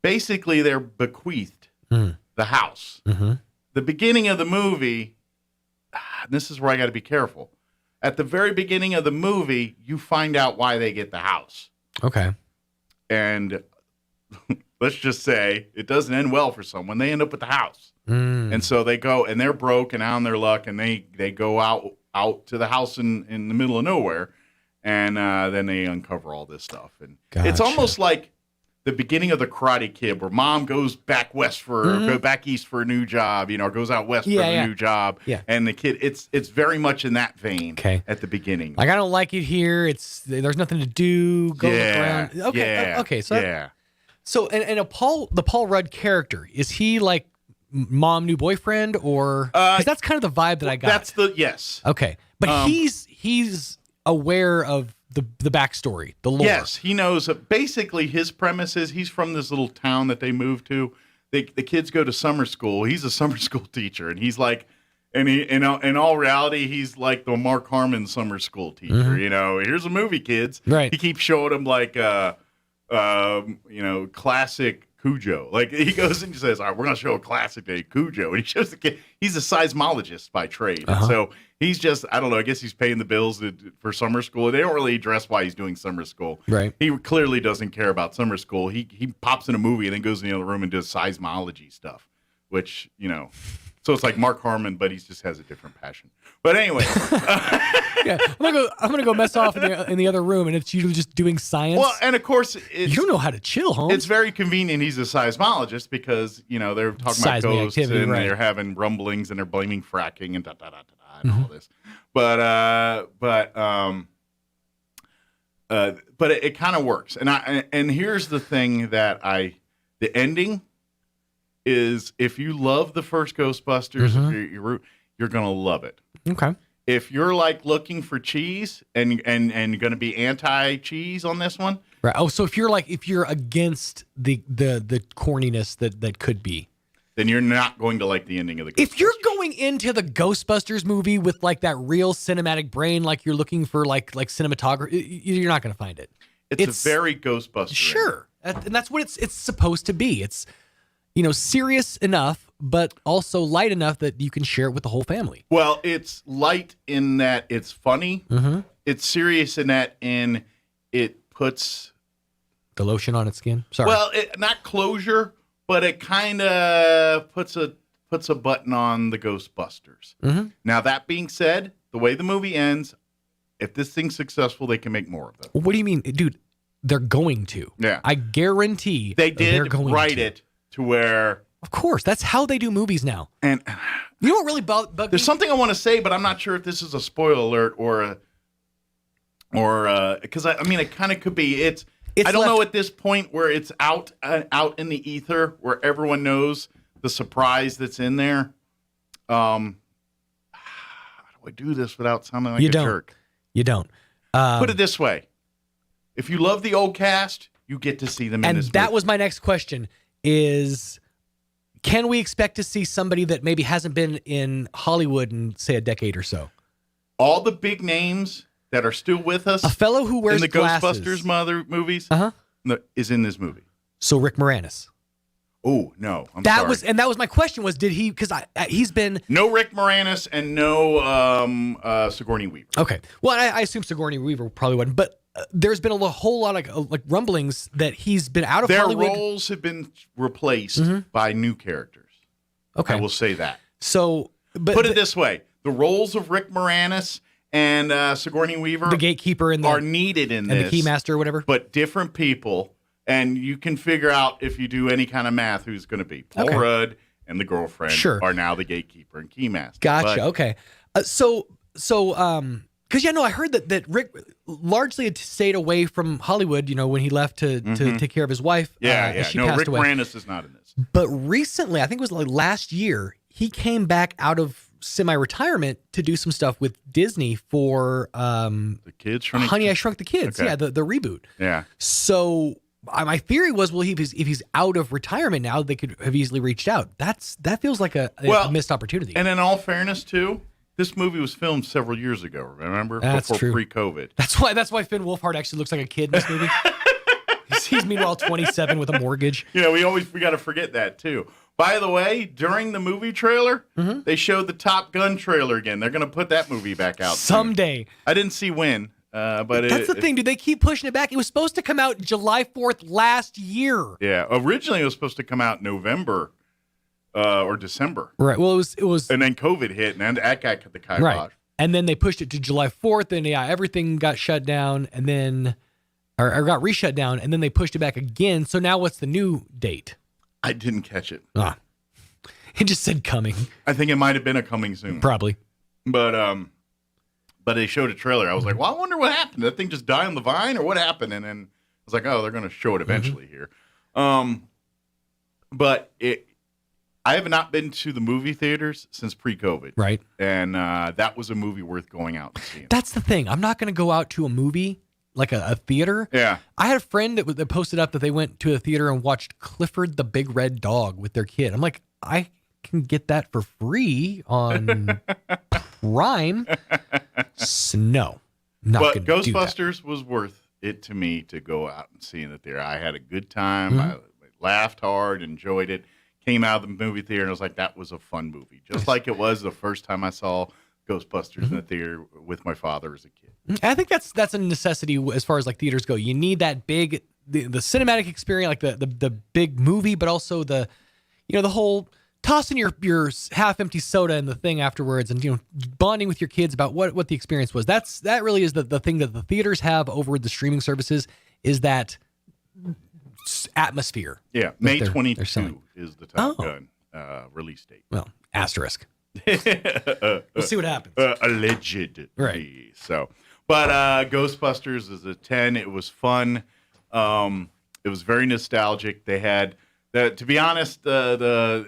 Basically, they're bequeathed the house. The beginning of the movie, this is where I got to be careful. At the very beginning of the movie, you find out why they get the house. Okay. And let's just say it doesn't end well for someone. They end up with the house. And so they go, and they're broke and on their luck, and they go out to the house in the middle of nowhere, and then they uncover all this stuff. And it's almost like the beginning of the Karate Kid, where mom goes back east for a new job, goes out west for a new job. Yeah. And the kid, it's very much in that vein at the beginning. Like, I don't like it here. There's nothing to do. Go look around. Okay. Okay. So, the Paul Rudd character, is he like mom, new boyfriend, or, because that's kind of the vibe that I got. Yes. Okay. But he's aware of the backstory, the lore. Yes, he knows. Basically, his premise is he's from this little town that they moved to. The kids go to summer school. He's a summer school teacher, and he's like, and he in all reality, he's like the Mark Harmon summer school teacher. Here's a movie, kids. Right. He keeps showing them like, classic Cujo. Like, he goes and he says, all right, we're going to show a classic day, Cujo. And he shows the kid, he's a seismologist by trade. And so he's just, I don't know, I guess he's paying the bills for summer school. They don't really address why he's doing summer school. Right. He clearly doesn't care about summer school. He pops in a movie and then goes in the other room and does seismology stuff, which, So it's like Mark Harmon, but he just has a different passion. But anyway, Yeah, I'm gonna go mess off in the other room, and it's usually just doing science. well, and of course, you don't know how to chill, Holmes. it's very convenient. He's a seismologist because they're talking about Seismic ghosts activity, and right. they're having rumblings and they're blaming fracking and and all this. But it kind of works. And here's the thing that the ending is, if you love the first Ghostbusters, if you're gonna love it. Okay. If you're like looking for cheese and going to be anti-cheese on this one, Right. Oh, so if you're against the corniness that could be, then you're not going to like the ending of the Ghostbusters. if you're going into the Ghostbusters movie with like that real cinematic brain, like you're looking for like cinematography, you're not going to find it. It's a very Ghostbusters. Sure, and that's what it's supposed to be. It's serious enough, but also light enough that you can share it with the whole family. Well, it's light in that it's funny. Mm-hmm. It's serious in that it puts the lotion on its skin. Sorry. Well, not closure, but it kind of puts a button on the Ghostbusters. Mm-hmm. Now, that being said, the way the movie ends, if this thing's successful, they can make more of them. What do you mean, dude? They're going to. Yeah. I guarantee they they're did going write to. it to where. Of course, that's how they do movies now. And you know what really bugged me? There's something I want to say, but I'm not sure if this is a spoiler alert or because I mean it kind of could be. I don't know at this point where it's out in the ether where everyone knows the surprise that's in there. How do I do this without sounding like a jerk? You don't. Put it this way: if you love the old cast, you get to see them in this movie. And that was my next question: is can we expect to see somebody that maybe hasn't been in Hollywood in say a decade or so? All the big names that are still with us, a fellow who wears in the glasses. Ghostbusters movies, is in this movie. So Rick Moranis. Oh no, that was my question: was did he? Because he's been no Rick Moranis and no Sigourney Weaver. Okay, well I assume Sigourney Weaver probably wasn't, but there's been a whole lot of like rumblings that he's been out of Hollywood. Their roles have been replaced by new characters. Okay, I will say that. So, put it this way: the roles of Rick Moranis and Sigourney Weaver, the gatekeeper, are needed in this, and the keymaster or whatever, but different people. And you can figure out if you do any kind of math who's going to be. Paul Rudd and the girlfriend are now the gatekeeper and keymaster. Gotcha. Okay. So, because I heard that Rick largely had stayed away from Hollywood. When he left to take care of his wife. She passed Rick away. Moranis is not in this. But recently, I think it was like last year, he came back out of semi-retirement to do some stuff with Disney for the kids. Honey, I Shrunk the Kids. Okay. Yeah, the reboot. Yeah. So. My theory was, if he's out of retirement now, they could have easily reached out. That feels like a missed opportunity. And in all fairness, too, this movie was filmed several years ago. Remember, before pre-COVID. That's why Finn Wolfhard actually looks like a kid in this movie. he's meanwhile 27 with a mortgage. We got to forget that too. By the way, during the movie trailer, they showed the Top Gun trailer again. They're going to put that movie back out someday. Soon. I didn't see when. But that's the thing, dude. They keep pushing it back. It was supposed to come out July 4th last year. Yeah, originally it was supposed to come out November or December. Right. Well, it was, and then COVID hit, and that guy cut the kibosh. Right. And then they pushed it to July 4th, and everything got shut down, and then or got reshut down, and then they pushed it back again. So now, what's the new date? I didn't catch it. It just said coming. I think it might have been a coming soon. Probably. But they showed a trailer. I was like, well, I wonder what happened. Did that thing just die on the vine or what happened? And then I was like, oh, they're going to show it eventually here. But I have not been to the movie theaters since pre-COVID. Right. And that was a movie worth going out and seeing. That's the thing. I'm not going to go out to a movie, like a theater. Yeah. I had a friend that posted up that they went to a theater and watched Clifford the Big Red Dog with their kid. I'm like, I can get that for free on Prime. No, not going to do that. Ghostbusters was worth it to me to go out and see in the theater. I had a good time. I laughed hard, enjoyed it. Came out of the movie theater and I was like, that was a fun movie. Just like it was the first time I saw Ghostbusters in the theater with my father as a kid. I think that's a necessity as far as like theaters go. You need that big, the cinematic experience, like the big movie, but also the whole tossing your half-empty soda in the thing afterwards and, bonding with your kids about what the experience was. That really is the thing that the theaters have over the streaming services, is that atmosphere. Yeah, May 22 is the Top Gun release date. Well, asterisk. We'll see what happens. Allegedly. Right. So, but Ghostbusters is a 10. It was fun. It was very nostalgic. They had, to be honest, they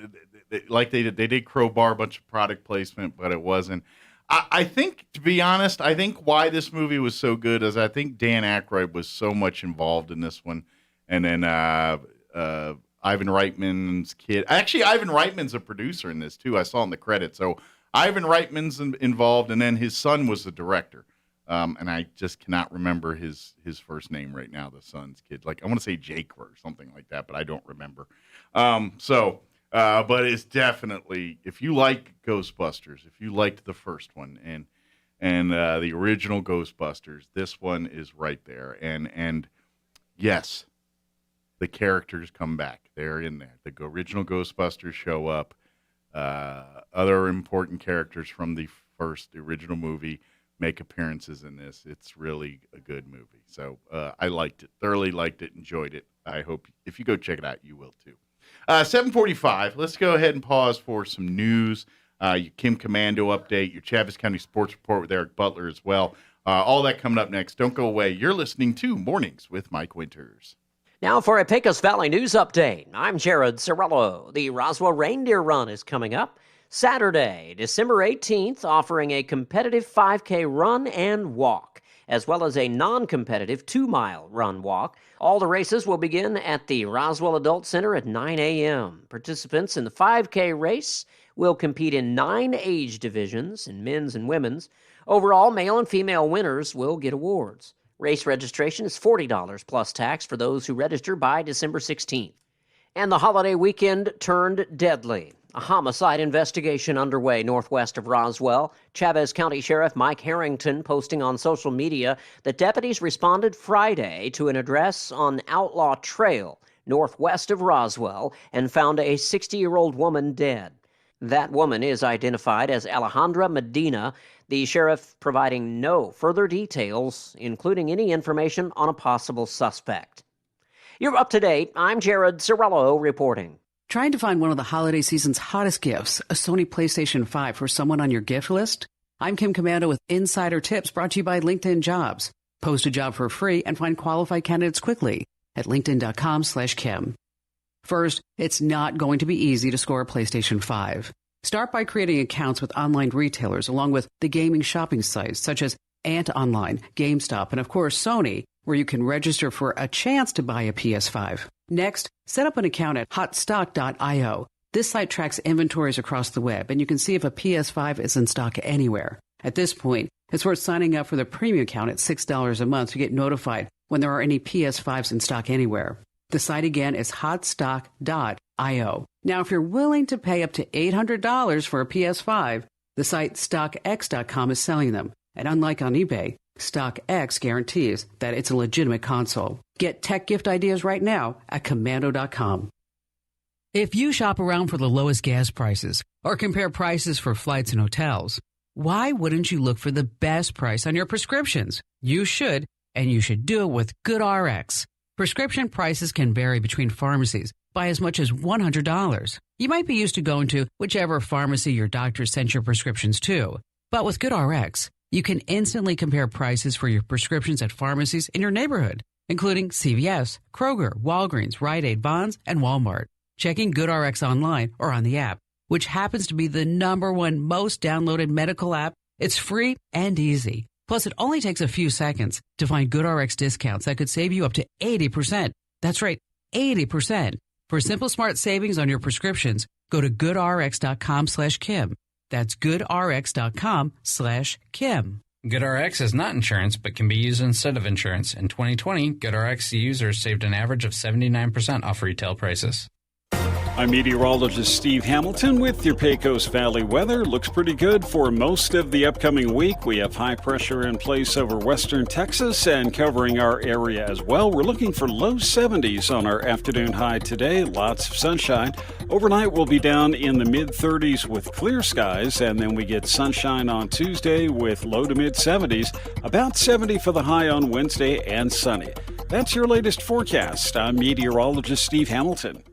did crowbar a bunch of product placement, but it wasn't. I think, to be honest, why this movie was so good is I think Dan Aykroyd was so much involved in this one. And then Ivan Reitman's kid. Actually, Ivan Reitman's a producer in this, too. I saw in the credits. So Ivan Reitman's involved, and then his son was the director. And I just cannot remember his first name right now, the son's kid. Like, I want to say Jake or something like that, but I don't remember. But it's definitely, if you like Ghostbusters, if you liked the first one and the original Ghostbusters, this one is right there. And yes, the characters come back. They're in there. The original Ghostbusters show up. Other important characters from the original movie make appearances in this. It's really a good movie. So I liked it, thoroughly liked it, enjoyed it. I hope if you go check it out, you will too. 7:45. Let's go ahead and pause for some news. Your Kim Commando update, your Chaves County Sports Report with Eric Butler as well. All that coming up next. Don't go away. You're listening to Mornings with Mike Winters. Now for a Pecos Valley news update. I'm Jared Cirillo. The Roswell Reindeer Run is coming up Saturday, December 18th, offering a competitive 5K run and walk, as well as a non-competitive 2-mile run walk. All the races will begin at the Roswell Adult Center at 9 a.m. Participants in the 5K race will compete in 9 age divisions in men's and women's. Overall, male and female winners will get awards. Race registration is $40 plus tax for those who register by December 16th. And the holiday weekend turned deadly. A homicide investigation underway northwest of Roswell. Chaves County Sheriff Mike Harrington posting on social media that deputies responded Friday to an address on Outlaw Trail northwest of Roswell and found a 60-year-old woman dead. That woman is identified as Alejandra Medina, the sheriff providing no further details, including any information on a possible suspect. You're up to date. I'm Jared Cirillo reporting. Trying to find one of the holiday season's hottest gifts, a Sony PlayStation 5 for someone on your gift list? I'm Kim Commando with Insider Tips brought to you by LinkedIn Jobs. Post a job for free and find qualified candidates quickly at linkedin.com/Kim. First, it's not going to be easy to score a PlayStation 5. Start by creating accounts with online retailers along with the gaming shopping sites such as Ant Online, GameStop, and of course Sony, where you can register for a chance to buy a PS5. Next, set up an account at hotstock.io. This site tracks inventories across the web, and you can see if a PS5 is in stock anywhere. At this point, it's worth signing up for the premium account at $6 a month to get notified when there are any PS5s in stock anywhere. The site again is hotstock.io. Now, if you're willing to pay up to $800 for a PS5, the site StockX.com is selling them. And unlike on eBay, StockX guarantees that it's a legitimate console. Get tech gift ideas right now at Commando.com. If you shop around for the lowest gas prices or compare prices for flights and hotels, why wouldn't you look for the best price on your prescriptions? You should, and you should do it with GoodRx. Prescription prices can vary between pharmacies by as much as $100. You might be used to going to whichever pharmacy your doctor sent your prescriptions to. But with GoodRx, you can instantly compare prices for your prescriptions at pharmacies in your neighborhood, including CVS, Kroger, Walgreens, Rite Aid, Bonds, and Walmart. Checking GoodRx online or on the app, which happens to be the #1 most downloaded medical app, it's free and easy. Plus, it only takes a few seconds to find GoodRx discounts that could save you up to 80%. That's right, 80%. For simple, smart savings on your prescriptions, go to goodrx.com/Kim. That's goodrx.com/Kim. GoodRx is not insurance, but can be used instead of insurance. In 2020, GoodRx users saved an average of 79% off retail prices. I'm meteorologist Steve Hamilton with your Pecos Valley weather. Looks pretty good for most of the upcoming week. We have high pressure in place over western Texas and covering our area as well. We're looking for low 70s on our afternoon high today. Lots of sunshine. Overnight we'll be down in the mid-30s with clear skies, and then we get sunshine on Tuesday with low to mid-70s. About 70 for the high on Wednesday and sunny. That's your latest forecast. I'm meteorologist Steve Hamilton.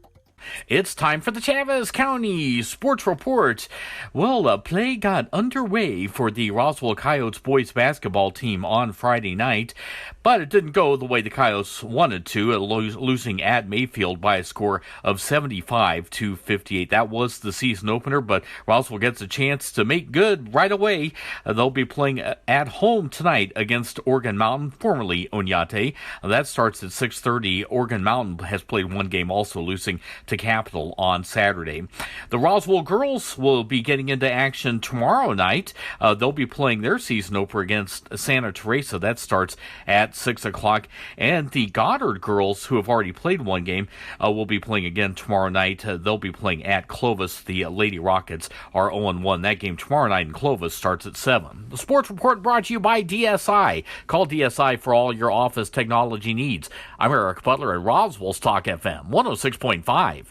It's time for the Chavez County Sports Report. Well, play got underway for the Roswell Coyotes boys basketball team on Friday night, but it didn't go the way the Coyotes wanted to, losing at Mayfield by a score of 75-58. That was the season opener, but Roswell gets a chance to make good right away. They'll be playing at home tonight against Oregon Mountain, formerly Oñate. That starts at 6:30. Oregon Mountain has played one game also, losing to Capital on Saturday. The Roswell girls will be getting into action tomorrow night. They'll be playing their season opener against Santa Teresa. That starts at 6 o'clock. And the Goddard girls, who have already played one game, will be playing again tomorrow night. They'll be playing at Clovis. The Lady Rockets are 0-1. That game tomorrow night in Clovis starts at 7. The Sports Report brought to you by DSI. Call DSI for all your office technology needs. I'm Eric Butler at Roswell's Talk FM 106.5.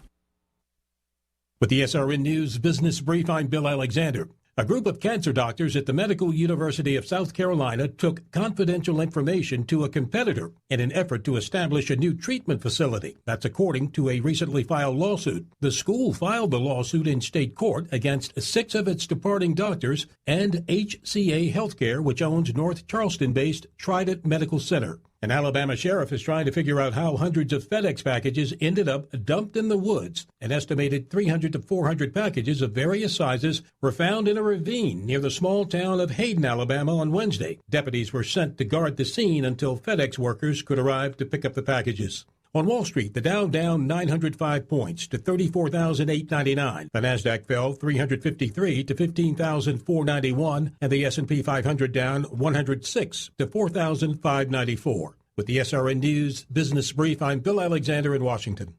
With the SRN News Business Brief, I'm Bill Alexander. A group of cancer doctors at the Medical University of South Carolina took confidential information to a competitor in an effort to establish a new treatment facility. That's according to a recently filed lawsuit. The school filed the lawsuit in state court against 6 of its departing doctors and HCA Healthcare, which owns North Charleston-based Trident Medical Center. An Alabama sheriff is trying to figure out how hundreds of FedEx packages ended up dumped in the woods. An estimated 300 to 400 packages of various sizes were found in a ravine near the small town of Hayden, Alabama on Wednesday. Deputies were sent to guard the scene until FedEx workers could arrive to pick up the packages. On Wall Street, the Dow down 905 points to 34,899. The Nasdaq fell 353 to 15,491, and the S&P 500 down 106 to 4,594. With the SRN News Business Brief, I'm Bill Alexander in Washington.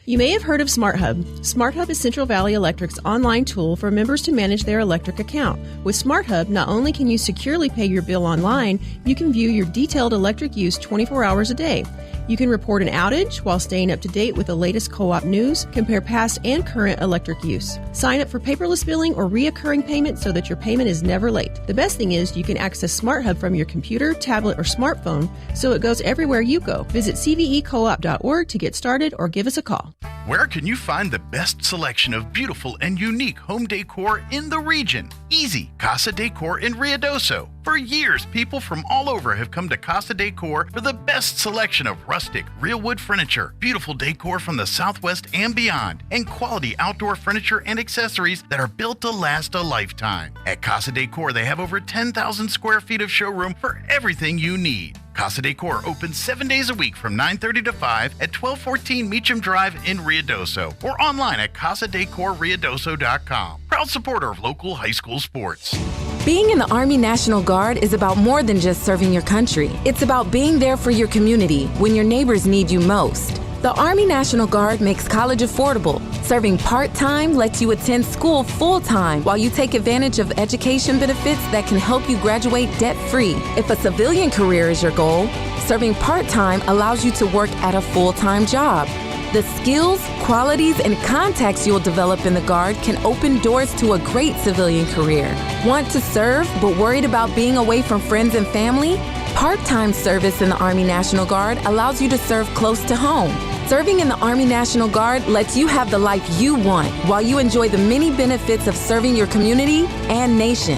You may have heard of SmartHub. SmartHub is Central Valley Electric's online tool for members to manage their electric account. With SmartHub, not only can you securely pay your bill online, you can view your detailed electric use 24 hours a day. You can report an outage while staying up to date with the latest co-op news, compare past and current electric use. Sign up for paperless billing or reoccurring payments so that your payment is never late. The best thing is you can access SmartHub from your computer, tablet, or smartphone, so it goes everywhere you go. Visit cvecoop.org to get started or give us a call. Where can you find the best selection of beautiful and unique home decor in the region? Easy, Casa Decor in Ruidoso. For years, people from all over have come to Casa Decor for the best selection of rustic, real wood furniture, beautiful decor from the Southwest and beyond, and quality outdoor furniture and accessories that are built to last a lifetime. At Casa Decor, they have over 10,000 square feet of showroom for everything you need. Casa Decor opens 7 days a week from 9:30 to 5 at 1214 Meacham Drive in Ruidoso or online at casadecorruidoso.com. Proud supporter of local high school sports. Being in the Army National Guard is about more than just serving your country. It's about being there for your community when your neighbors need you most. The Army National Guard makes college affordable. Serving part-time lets you attend school full-time while you take advantage of education benefits that can help you graduate debt-free. If a civilian career is your goal, serving part-time allows you to work at a full-time job. The skills, qualities, and contacts you'll develop in the Guard can open doors to a great civilian career. Want to serve but worried about being away from friends and family? Part-time service in the Army National Guard allows you to serve close to home. Serving in the Army National Guard lets you have the life you want while you enjoy the many benefits of serving your community and nation.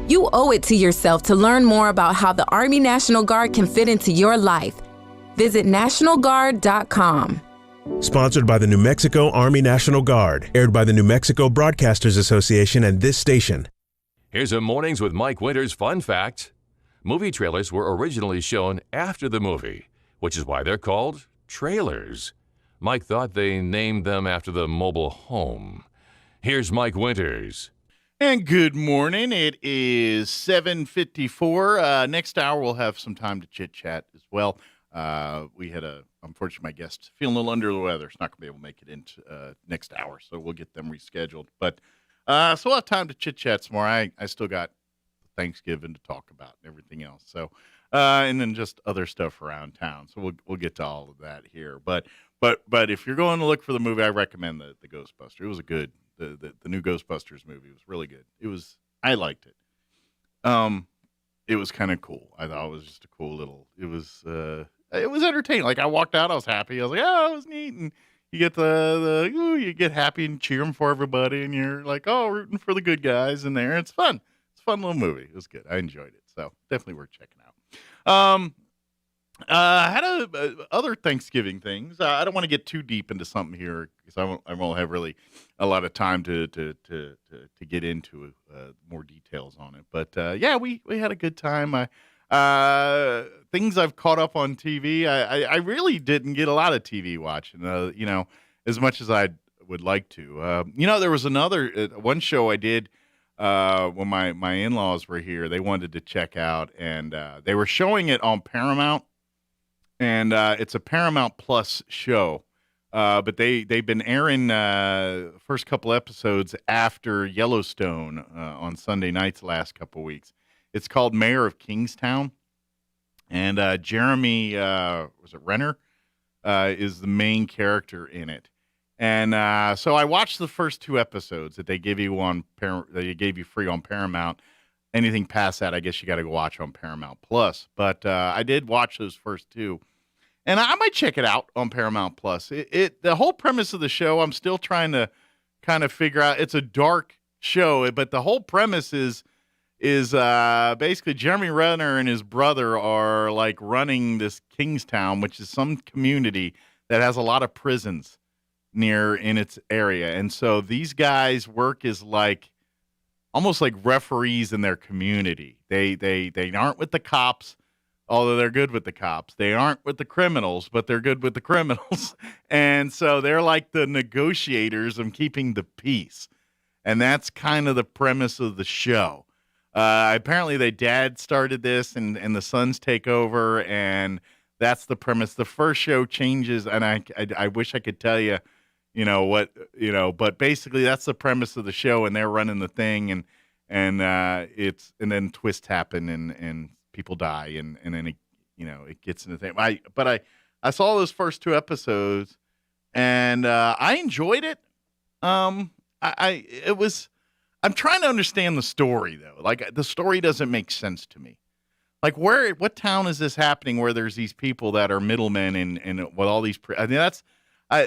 You owe it to yourself to learn more about how the Army National Guard can fit into your life. Visit NationalGuard.com. Sponsored by the New Mexico Army National Guard. Aired by the New Mexico Broadcasters Association and this station. Here's a Mornings with Mike Winters fun fact. Movie trailers were originally shown after the movie, which is why they're called trailers. Mike thought they named them after the mobile home. Here's Mike Winters. And good morning. It is 7:54. Next hour, we'll have some time to chit-chat as well. We had unfortunately, my guest feeling a little under the weather. It's not going to be able to make it into next hour, so we'll get them rescheduled. But so we'll have time to chit chat some more. I still got Thanksgiving to talk about and everything else. So and then just other stuff around town. So we'll get to all of that here. But if you're going to look for the movie, I recommend the Ghostbusters. It was the new Ghostbusters movie was really good. I liked it. It was kind of cool. I thought it was just a cool little. It was entertaining. Like I walked out, I was happy. I was like, oh, it was neat. And you get you get happy and cheering for everybody, and you're like, oh, rooting for the good guys in there. It's fun. It's a fun little movie. It was good. I enjoyed it. So definitely worth checking out. Had other Thanksgiving things. I don't want to get too deep into something here because I won't have really a lot of time to get into more details on it. But yeah, we had a good time. Things I've caught up on TV. I really didn't get a lot of TV watching. As much as I would like to. There was another one show I did when my in-laws were here. They wanted to check out, and they were showing it on Paramount. And it's a Paramount Plus show, but they've been airing first couple episodes after Yellowstone on Sunday nights the last couple weeks. It's called Mayor of Kingstown, and Jeremy was it Renner is the main character in it. And so I watched the first 2 episodes that they give you that they gave you free on Paramount. Anything past that, I guess you got to go watch on Paramount Plus. But I did watch those first 2. And I might check it out on Paramount Plus. The whole premise of the show, I'm still trying to kind of figure out. It's a dark show, but the whole premise is basically Jeremy Renner and his brother are like running this Kingstown, which is some community that has a lot of prisons in its area. And so these guys work as almost like referees in their community. They aren't with the cops. Although they're good with the cops. They aren't with the criminals, but they're good with the criminals. And so they're like the negotiators of keeping the peace. And that's kind of the premise of the show. Apparently, their dad started this, and the sons take over, and that's the premise. The first show changes, and I wish I could tell you, but basically that's the premise of the show, and they're running the thing, and then twists happen, and people die, and then it gets into the thing. But I saw those first 2 episodes, and I enjoyed it. I'm trying to understand the story though. Like the story doesn't make sense to me. Like what town is this happening where there's these people that are middlemen and with all these? I mean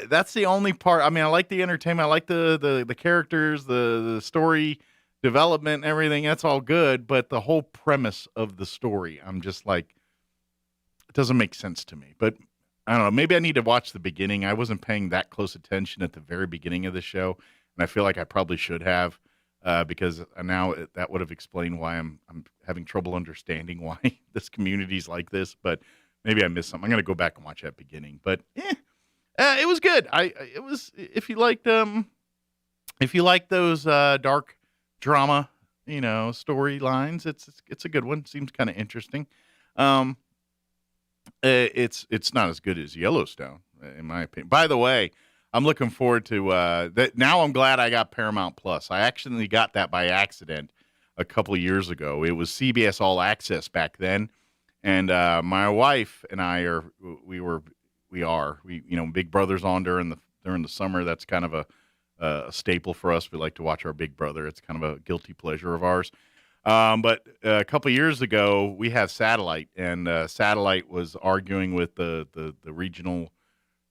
that's the only part. I mean I like the entertainment. I like the characters, the story development and everything, that's all good, but the whole premise of the story, I'm just like, it doesn't make sense to me. But I don't know, maybe I need to watch the beginning. I wasn't paying that close attention at the very beginning of the show, and I feel like I probably should have, because now that would have explained why I'm having trouble understanding why this community's like this, but maybe I missed something. I'm going to go back and watch that beginning. But it was good. It was, if you like those dark drama, storylines, it's a good one. Seems kind of interesting. It's not as good as Yellowstone, in my opinion. By the way, I'm looking forward to that. Now I'm glad I got Paramount Plus. I actually got that by accident a couple of years ago. It was CBS All Access back then, and my wife and I are Big Brother's on during the summer. That's kind of a staple for us. We like to watch our Big Brother. It's kind of a guilty pleasure of ours. But a couple of years ago, we had Satellite, and Satellite was arguing with the regional,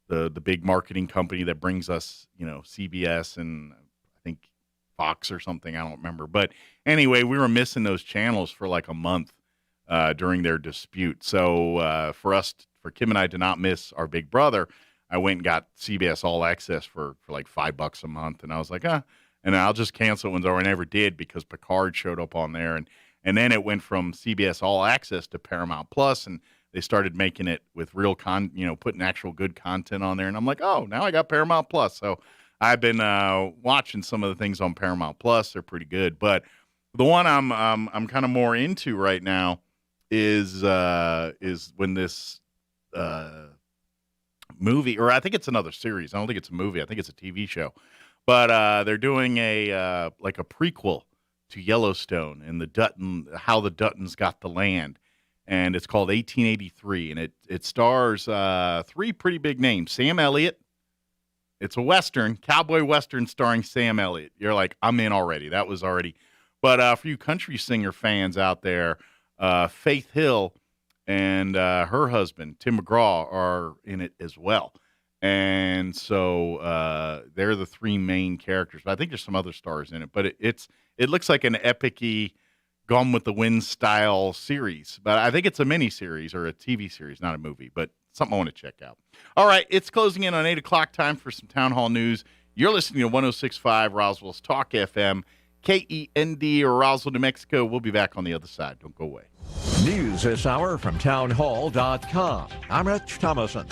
the big marketing company that brings us, CBS and I think Fox or something. I don't remember. But anyway, we were missing those channels for like a month during their dispute. So for Kim and I to not miss our Big Brother, I went and got CBS All Access for like $5 a month, and I was like, and I'll just cancel it when I never did because Picard showed up on there, and then it went from CBS All Access to Paramount Plus, and they started making it with real putting actual good content on there, and I'm like, oh, now I got Paramount Plus, so I've been watching some of the things on Paramount Plus. They're pretty good, but the one I'm kind of more into right now is when this movie, or I think it's another series. I don't think it's a movie. I think it's a TV show. But they're doing a like a prequel to Yellowstone and how the Duttons got the land. And it's called 1883, and it stars three pretty big names. Sam Elliott. It's a Western, cowboy Western starring Sam Elliott. You're like, I'm in already. That was already. But for you country singer fans out there, Faith Hill and her husband, Tim McGraw, are in it as well. And so they're the three main characters. But I think there's some other stars in it. But it looks like an epic-y, Gone with the Wind style series. But I think it's a mini-series or a TV series, not a movie. But something I want to check out. All right, it's closing in on 8 o'clock, time for some Town Hall News. You're listening to 106.5 Roswell's Talk FM, KEND, Roswell, New Mexico. We'll be back on the other side. Don't go away. News this hour from townhall.com. I'm Rich Thomason.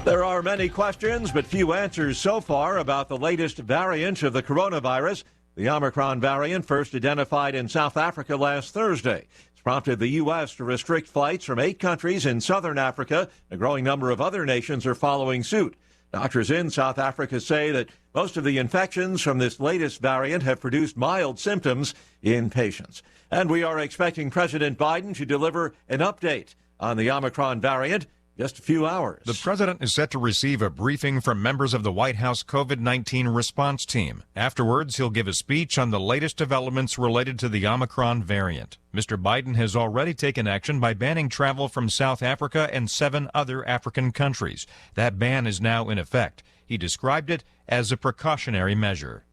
There are many questions, but few answers so far about the latest variant of the coronavirus. The Omicron variant, first identified in South Africa last Thursday, has prompted the U.S. to restrict flights from 8 countries in southern Africa. A growing number of other nations are following suit. Doctors in South Africa say that most of the infections from this latest variant have produced mild symptoms in patients. And we are expecting President Biden to deliver an update on the Omicron variant just a few hours. The president is set to receive a briefing from members of the White House COVID-19 response team. Afterwards, he'll give a speech on the latest developments related to the Omicron variant. Mr. Biden has already taken action by banning travel from South Africa and 7 other African countries. That ban is now in effect. He described it as a precautionary measure.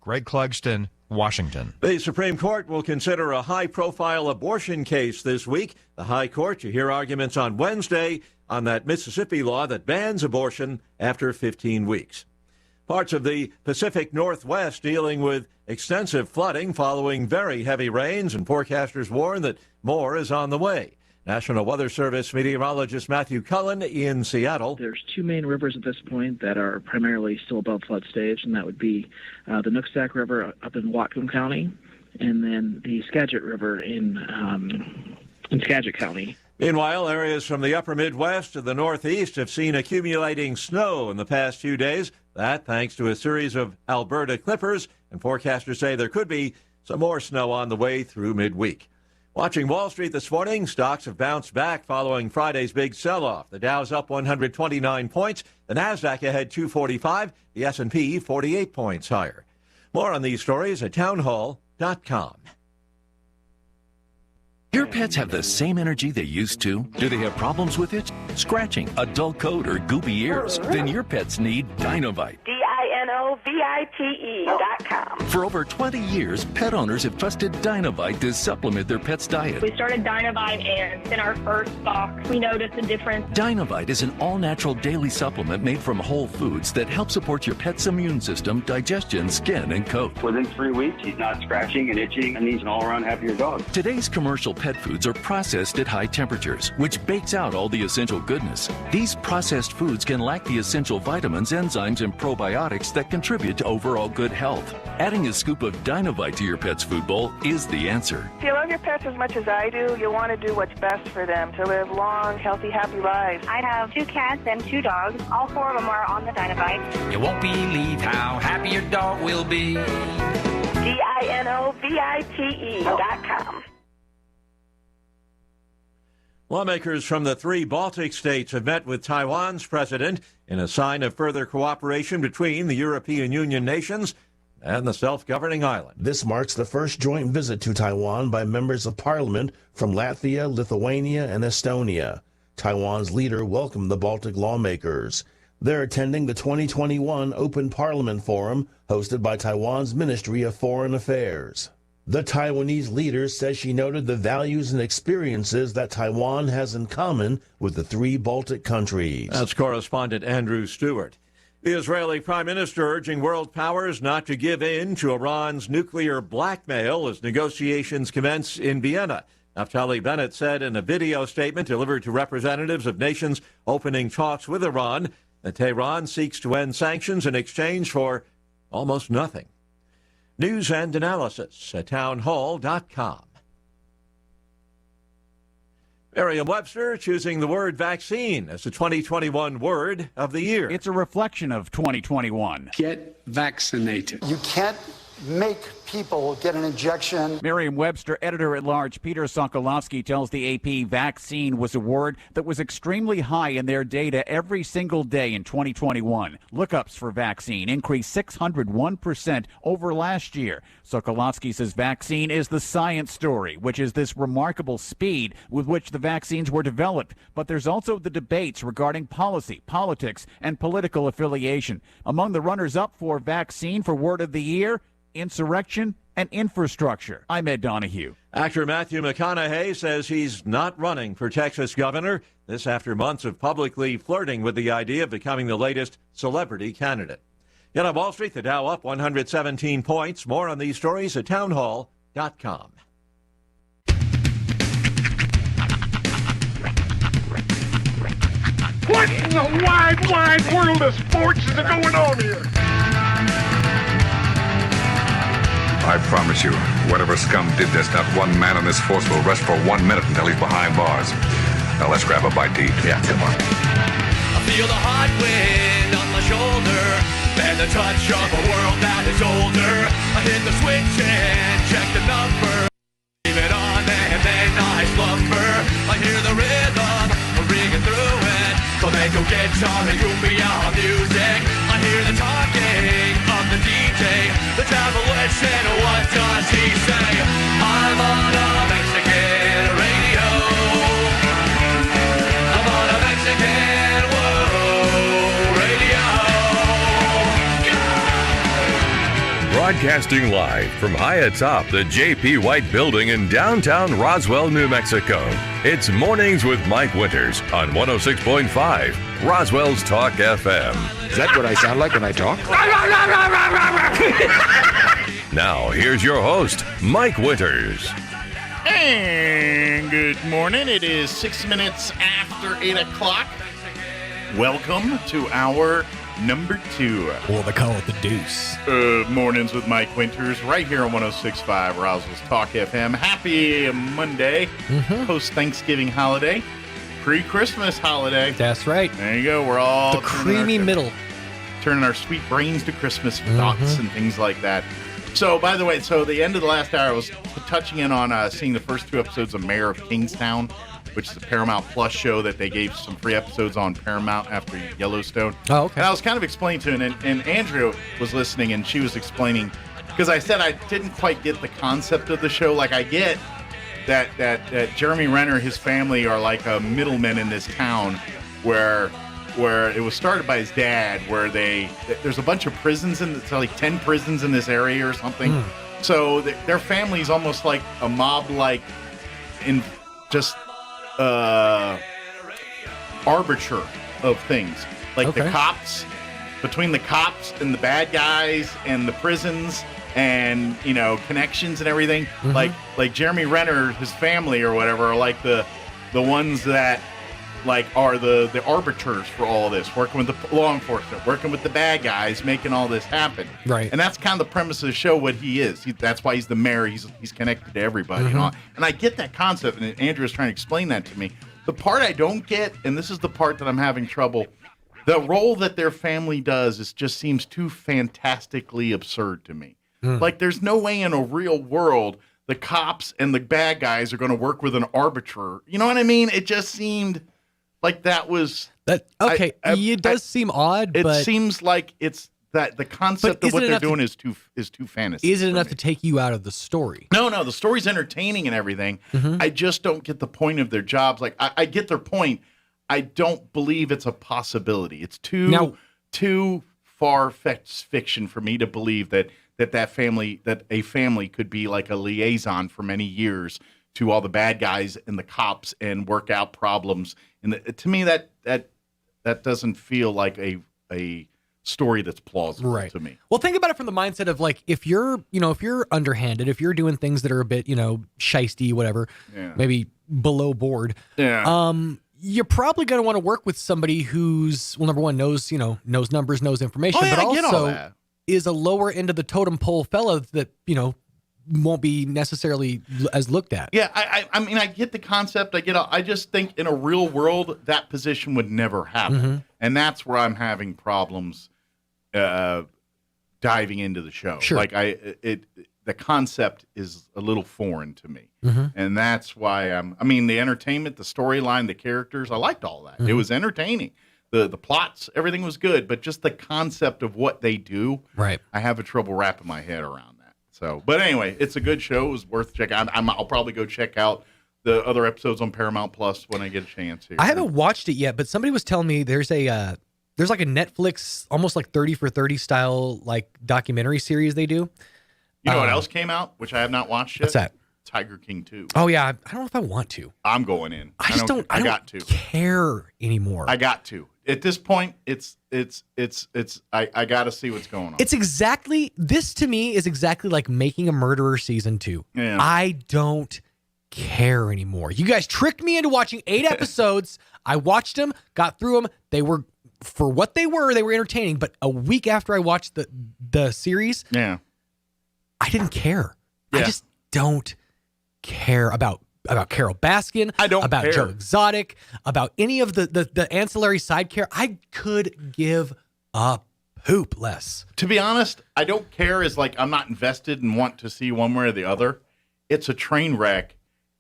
Greg Clugston, Washington. The Supreme Court will consider a high-profile abortion case this week. The High Court to hear arguments on Wednesday on that Mississippi law that bans abortion after 15 weeks. Parts of the Pacific Northwest dealing with extensive flooding following very heavy rains, and forecasters warn that more is on the way. National Weather Service meteorologist Matthew Cullen in Seattle. There's 2 main rivers at this point that are primarily still above flood stage, and that would be the Nooksack River up in Whatcom County, and then the Skagit River in Skagit County. Meanwhile, areas from the upper Midwest to the Northeast have seen accumulating snow in the past few days. That thanks to a series of Alberta clippers, and forecasters say there could be some more snow on the way through midweek. Watching Wall Street this morning, stocks have bounced back following Friday's big sell-off. The Dow's up 129 points, the Nasdaq ahead 245, the S&P 48 points higher. More on these stories at townhall.com. Your pets have the same energy they used to? Do they have problems with it? Scratching, a dull coat, or goopy ears? Then your pets need Dinovite. DINOVITE.com. For over 20 years, pet owners have trusted Dinovite to supplement their pet's diet. We started Dinovite, and in our first box, we noticed a difference. Dinovite is an all-natural daily supplement made from whole foods that help support your pet's immune system, digestion, skin, and coat. Within 3 weeks, he's not scratching and itching, and he's an all-around happier dog. Today's commercial pet foods are processed at high temperatures, which bakes out all the essential goodness. These processed foods can lack the essential vitamins, enzymes, and probiotics that contribute to overall good health. Adding a scoop of Dinovite to your pet's food bowl is the answer. If you love your pets as much as I do, you'll want to do what's best for them to live long, healthy, happy lives. I have 2 cats and 2 dogs. All 4 of them are on the Dinovite. You won't believe how happy your dog will be. DINOVITE.com. Lawmakers from the 3 Baltic states have met with Taiwan's president in a sign of further cooperation between the European Union nations and the self-governing island. This marks the first joint visit to Taiwan by members of parliament from Latvia, Lithuania, and Estonia. Taiwan's leader welcomed the Baltic lawmakers. They're attending the 2021 Open Parliament Forum hosted by Taiwan's Ministry of Foreign Affairs. The Taiwanese leader says she noted the values and experiences that Taiwan has in common with the 3 Baltic countries. That's correspondent Andrew Stewart. The Israeli prime minister urging world powers not to give in to Iran's nuclear blackmail as negotiations commence in Vienna. Naftali Bennett said in a video statement delivered to representatives of nations opening talks with Iran that Tehran seeks to end sanctions in exchange for almost nothing. News and analysis at townhall.com. Merriam-Webster choosing the word vaccine as the 2021 word of the year. It's a reflection of 2021. Get vaccinated. You can't make people get an injection. Merriam-Webster editor-at-large Peter Sokolowski tells the AP vaccine was a word that was extremely high in their data every single day in 2021. Lookups for vaccine increased 601% over last year. Sokolowski says vaccine is the science story, which is this remarkable speed with which the vaccines were developed. But there's also the debates regarding policy, politics, and political affiliation. Among the runners-up for vaccine for word of the year, insurrection and infrastructure. I'm Ed Donahue. Actor Matthew McConaughey says he's not running for Texas governor. This after months of publicly flirting with the idea of becoming the latest celebrity candidate. Yet on Wall Street, the Dow up 117 points. More on these stories at townhall.com. What in the wide world of sports is going on here? I promise you, whatever scum did this, not one man on this force will rest for 1 minute until he's behind bars. Now let's grab a bite to eat. Yeah, come on. I feel the hot wind on my shoulder and the touch of a world that is older. I hit the switch and check the number. Leave it on and then I slumber. I hear the rhythm ringing through it. Flamenco guitar and cumbia music. I hear the talking of the DJ. The Travelician, what does he say? I'm on a Mexican radio. I'm on a Mexican radio. Broadcasting live from high atop the J.P. White Building in downtown Roswell, New Mexico. It's Mornings with Mike Winters on 106.5 Roswell's Talk FM. Is that what I sound like when I talk? Now, here's your host, Mike Winters. And good morning. It is 6 minutes after 8 o'clock. Welcome to our number 2. Or they call it the deuce. Mornings with Mike Winters, right here on 106.5 Roswell's Talk FM. Happy Monday, post-Thanksgiving holiday, pre-Christmas holiday. That's right. There you go. We're all the creamy middle. Turning our sweet brains to Christmas thoughts and things like that. So, by the way, the end of the last hour, I was touching in on seeing the first 2 episodes of Mayor of Kingstown, which is a Paramount Plus show that they gave some free episodes on Paramount after Yellowstone. Oh, okay. And I was kind of explaining to her, and Andrea was listening, and she was explaining, because I said I didn't quite get the concept of the show. Like, I get that Jeremy Renner, his family are like middlemen in this town where it was started by his dad, where there's a bunch of prisons it's like 10 prisons in this area or something. So their family's almost like a mob, like in just arbiter of things. Like the cops, between the cops and the bad guys and the prisons and, connections and everything. Like Jeremy Renner, his family or whatever, are like the ones that are the arbiters for all of this, working with the law enforcement, working with the bad guys, making all this happen. Right. And that's kind of the premise of the show, what he is. That's why he's the mayor. He's connected to everybody. And I get that concept, and Andrew's trying to explain that to me. The part I don't get, and this is the part that I'm having trouble, the role that their family does just seems too fantastically absurd to me. Like, there's no way in a real world the cops and the bad guys are going to work with an arbiter. You know what I mean? It just seemed like that was that. Okay, it does seem odd. It but seems like it's that the concept of what they're doing is too fantasy. Is it enough to take you out of the story? No. The story's entertaining and everything. I just don't get the point of their jobs. Like, I get their point. I don't believe it's a possibility. It's too far-fetched fiction for me to believe that a family could be like a liaison for many years to all the bad guys and the cops and work out problems. And to me, that doesn't feel like a story that's plausible to me. Well, think about it from the mindset of, like, if you're underhanded, if you're doing things that are a bit, shisty, whatever, maybe below board. Yeah. You're probably going to want to work with somebody who's, well, number one, knows numbers, knows information, but also is a lower end of the totem pole fella that, won't be necessarily as looked at. Yeah, I mean, I get the concept. I just think in a real world, that position would never happen. And that's where I'm having problems diving into the show. Sure. Like, the concept is a little foreign to me. And that's why the entertainment, the storyline, the characters, I liked all that. It was entertaining. The plots, everything was good, but just the concept of what they do, right? I have a trouble wrapping my head around that. So, but anyway, it's a good show. It was worth checking out. I'll probably go check out the other episodes on Paramount Plus when I get a chance here. I haven't watched it yet, but somebody was telling me there's like a Netflix, almost like 30 for 30 style, like documentary series they do. You know what else came out, which I have not watched yet? What's that? Tiger King 2. Oh yeah, I don't know if I want to. I'm going in. I got to care anymore. I got to. At this point, I got to see what's going on. It's exactly, this to me is exactly like Making a Murderer season 2. Yeah. I don't care anymore. You guys tricked me into watching 8 episodes. I watched them, got through them. They were, for what they were entertaining. But a week after I watched the series, yeah, I didn't care. Yeah. I just don't care about Carol Baskin. I don't about care. Joe Exotic, about any of the ancillary side care. I could give a poop less. To be honest, I don't care. Is like I'm not invested and want to see one way or the other. It's a train wreck,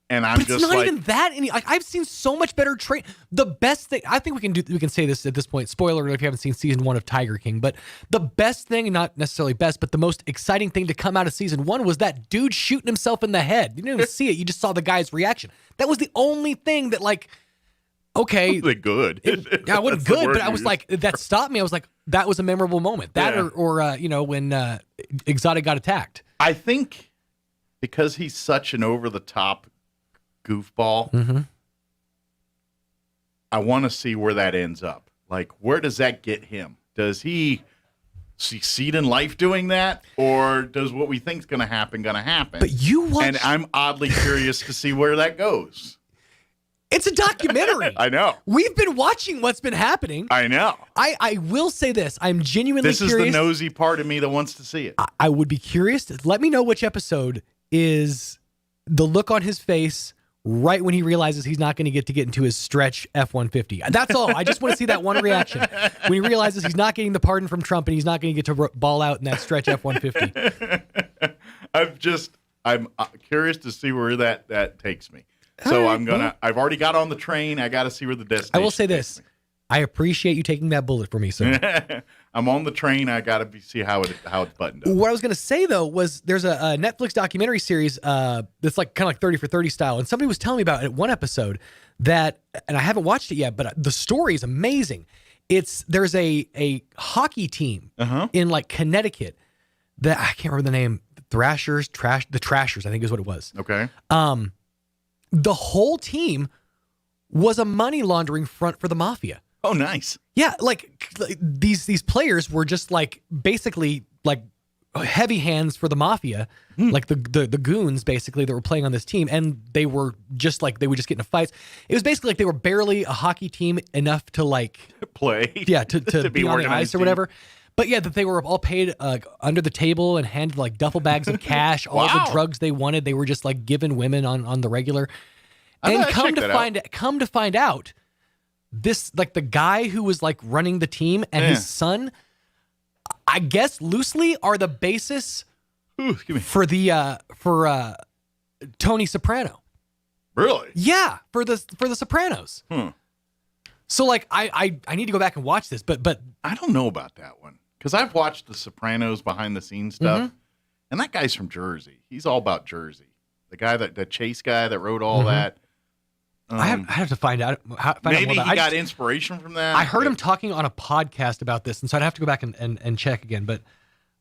and I'm But it's just not like, even that. I've seen so much better train. The best thing I think we can say this at this point. Spoiler alert if you haven't seen season 1 of Tiger King. But the best thing, not necessarily best, but the most exciting thing to come out of season 1 was that dude shooting himself in the head. You didn't even see it. You just saw the guy's reaction. That was the only thing that, like, okay, wasn't good. Yeah, it wasn't good, but I was like, that stopped me. I was like, that was a memorable moment. That or when Exotic got attacked. I think because he's such an over the top goofball, I want to see where that ends up. Like, where does that get him? Does he succeed in life doing that, or does what we think is going to happen? But you watch, and I'm oddly curious to see where that goes. It's a documentary. I know. We've been watching what's been happening. I know. I will say this. I'm genuinely curious. This is the nosy part of me that wants to see it. I would be curious. Let me know which episode is the look on his face right when he realizes he's not going to get into his stretch F-150. That's all. I just want to see that one reaction. When he realizes he's not getting the pardon from Trump and he's not going to get to ball out in that stretch F-150. I'm curious to see where that takes me. So I've already got on the train. I got to see where the destination I will say this. I appreciate you taking that bullet for me, sir. I'm on the train. I got to see how it's buttoned up. What I was going to say, though, was there's a Netflix documentary series that's like kind of like 30 for 30 style. And somebody was telling me about it, one episode that, and I haven't watched it yet, but the story is amazing. There's a hockey team in like Connecticut that I can't remember the name. The Trashers, I think is what it was. Okay. The whole team was a money laundering front for the mafia. Oh, nice. Yeah, like these players were just like basically like heavy hands for the mafia, like the goons basically that were playing on this team, and they would just get into fights. It was basically like they were barely a hockey team enough to like play. Yeah, to be on the ice or whatever. But yeah, that they were all paid under the table and handed like duffel bags of cash, all the drugs they wanted. They were just like given women on the regular. And come to find out, this like the guy who was like running the team and his son, I guess loosely are the basis for Tony Soprano. Really? Yeah, for the Sopranos. So like I need to go back and watch this, but I don't know about that one because I've watched the Sopranos behind the scenes stuff, and that guy's from Jersey. He's all about Jersey. The guy the Chase guy that wrote all that. I have to find out. Maybe he got inspiration from that. I heard him talking on a podcast about this, and so I'd have to go back and check again. But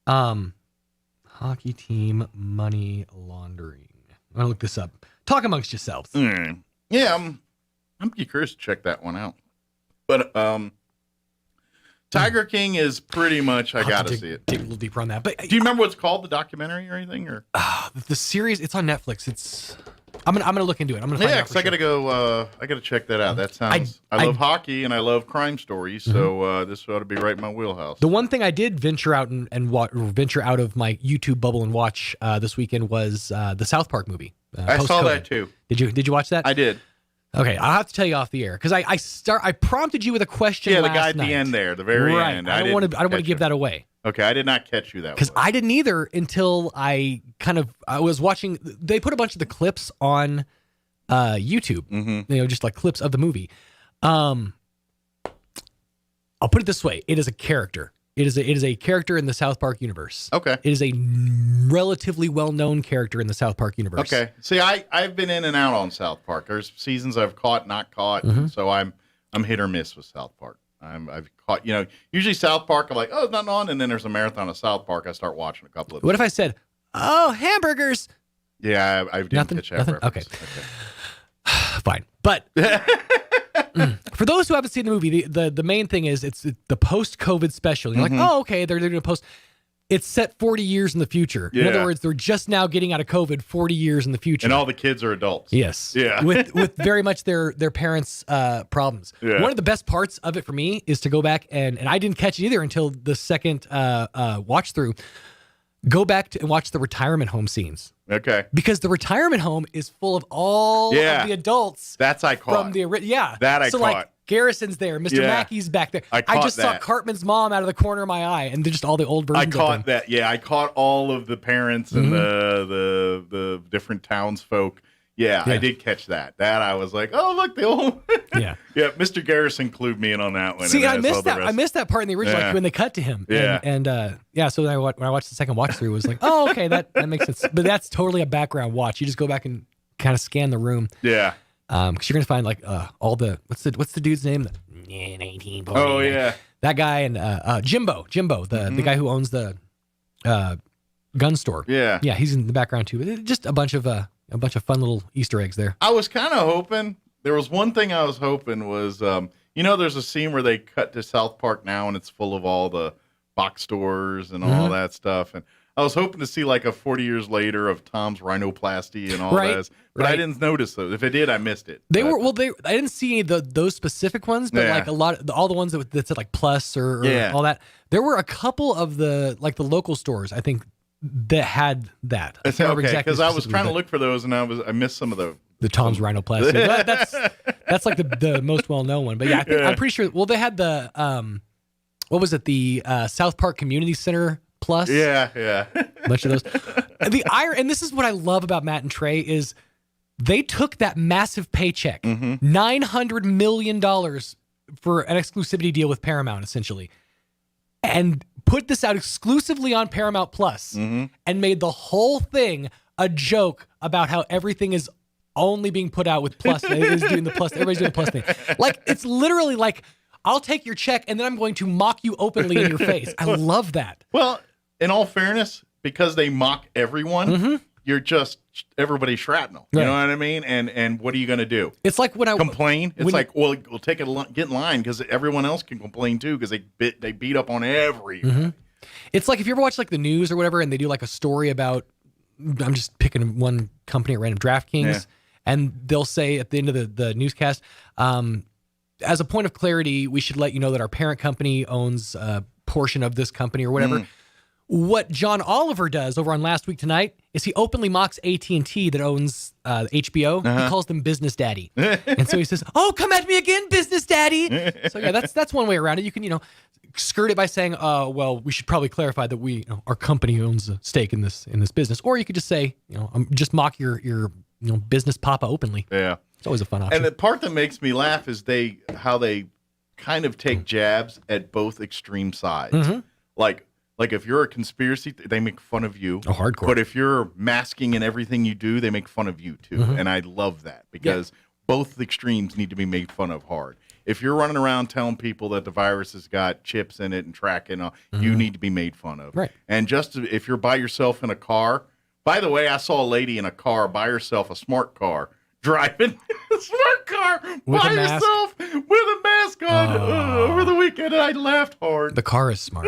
hockey team money laundering. I'm gonna look this up. Talk amongst yourselves. Yeah, I'm curious to check that one out. But Tiger King is pretty much I gotta see it. Dig a little deeper on that. But do you remember what it's called, the documentary or anything? Or the series? It's on Netflix. It's I'm gonna look into it. I'm gonna find out. Yeah, because I gotta go. I gotta check that out. That sounds. I love hockey and I love crime stories, so this ought to be right in my wheelhouse. The one thing I did venture out and venture out of my YouTube bubble and watch this weekend was the South Park movie. I saw that too. Did you watch that? I did. Okay, I'll have to tell you off the air because I prompted you with a question. Yeah, the last guy at night. the end there, the very end. I don't want to give that away. Okay, I did not catch you that because I didn't either until I was watching. They put a bunch of the clips on YouTube, just like clips of the movie. I'll put it this way: it is a character. It is a character in the South Park universe. Okay, it is a relatively well-known character in the South Park universe. Okay, see, I've been in and out on South Park. There's seasons I've caught, not caught, so I'm hit or miss with South Park. I've caught, usually South Park, I'm like, oh, it's not on, and then there's a marathon of South Park. I start watching a couple of. What if I said, oh, hamburgers? Yeah, I didn't catch that reference. Okay. Fine. But for those who haven't seen the movie, the main thing is it's the post-COVID special. You're like, oh, okay, they're going to post. It's set 40 years in the future. Yeah. In other words, they're just now getting out of COVID 40 years in the future. And all the kids are adults. Yes. Yeah. with very much their parents' problems. Yeah. One of the best parts of it for me is to go back, and I didn't catch it either until the second watch through. Go back and watch the retirement home scenes. Okay. Because the retirement home is full of all of the adults. That's I caught. From the That I so caught. Like Garrison's there, Mr. Mackey's back there. I just saw Cartman's mom out of the corner of my eye, and they're just all the old versions. I caught that. Yeah, I caught all of the parents and the different townsfolk. Yeah, I did catch that. That I was like, oh look, the old. Yeah. Yeah, Mr. Garrison clued me in on that one. See, I missed that. I missed that part in the original, like when they cut to him. Yeah. And so then when I watched the second watch through, it was like, oh, okay, that makes sense. But that's totally a background watch. You just go back and kind of scan the room. Yeah. Because you're gonna find like all the what's the dude's name? 19. Oh yeah. That guy and Jimbo, the guy who owns the gun store. Yeah. Yeah, he's in the background too. Just a bunch of fun little Easter eggs there. I was kind of hoping. There was one thing I was hoping was, there's a scene where they cut to South Park now and it's full of all the box stores and all that stuff. And I was hoping to see like a 40 years later of Tom's rhinoplasty and all that. But I didn't notice those. If it did, I missed it. I didn't see any of those specific ones, but like all the ones that said like plus or all that. There were a couple of the local stores, I think, that had that. Okay, because I was trying to look for those and I missed some of the Tom's rhinoplasty. that's like the most well-known one. But yeah, I'm pretty sure. Well, they had the what was it? The South Park Community Center Plus. Yeah. A bunch of those. And this is what I love about Matt and Trey is they took that massive paycheck, $900 million for an exclusivity deal with Paramount, essentially, and put this out exclusively on Paramount Plus, and made the whole thing a joke about how everything is only being put out with Plus. Everybody's doing the Plus thing. Like, it's literally like, I'll take your check and then I'm going to mock you openly in your face. I love that. Well, in all fairness, because they mock everyone, you're just everybody's shrapnel. You know what I mean? And what are you going to do? It's like when I complain. It's like, well, we'll take it, get in line because everyone else can complain too because they beat up on every. It's like if you ever watch like the news or whatever, and they do like a story about. I'm just picking one company at random, DraftKings, and they'll say at the end of the newscast, as a point of clarity, we should let you know that our parent company owns a portion of this company or whatever. What John Oliver does over on Last Week Tonight is he openly mocks AT&T that owns HBO. He calls them business daddy. And so he says, oh, come at me again, business daddy. So yeah, that's one way around it. You can, skirt it by saying, well, we should probably clarify that our company owns a stake in this business. Or you could just say, just mock your business papa openly. Yeah. It's always a fun option. And the part that makes me laugh is how they kind of take jabs at both extreme sides. Like if you're a conspiracy, they make fun of you. Oh, hardcore. But if you're masking in everything you do, they make fun of you too. And I love that because both extremes need to be made fun of hard. If you're running around telling people that the virus has got chips in it and tracking, you need to be made fun of. Right. And just if you're by yourself in a car, by the way, I saw a lady in a car by herself, a smart car, driving a smart car with by herself with a mask on over the weekend, and I laughed hard. The car is smart,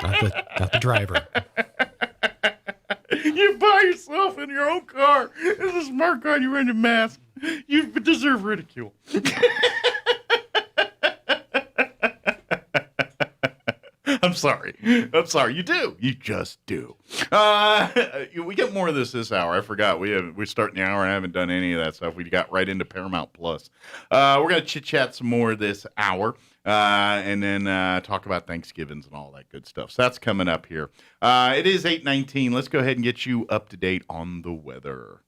not the driver. You buy yourself in your own car. It's a smart car. You're wearing a mask. You deserve ridicule. I'm sorry. You do. You just do. We get more of this hour. I forgot. We're starting the hour and I haven't done any of that stuff. We got right into Paramount Plus. We're going to chit-chat some more this hour and then talk about Thanksgivings and all that good stuff. So that's coming up here. It is 8:19. Let's go ahead and get you up to date on the weather.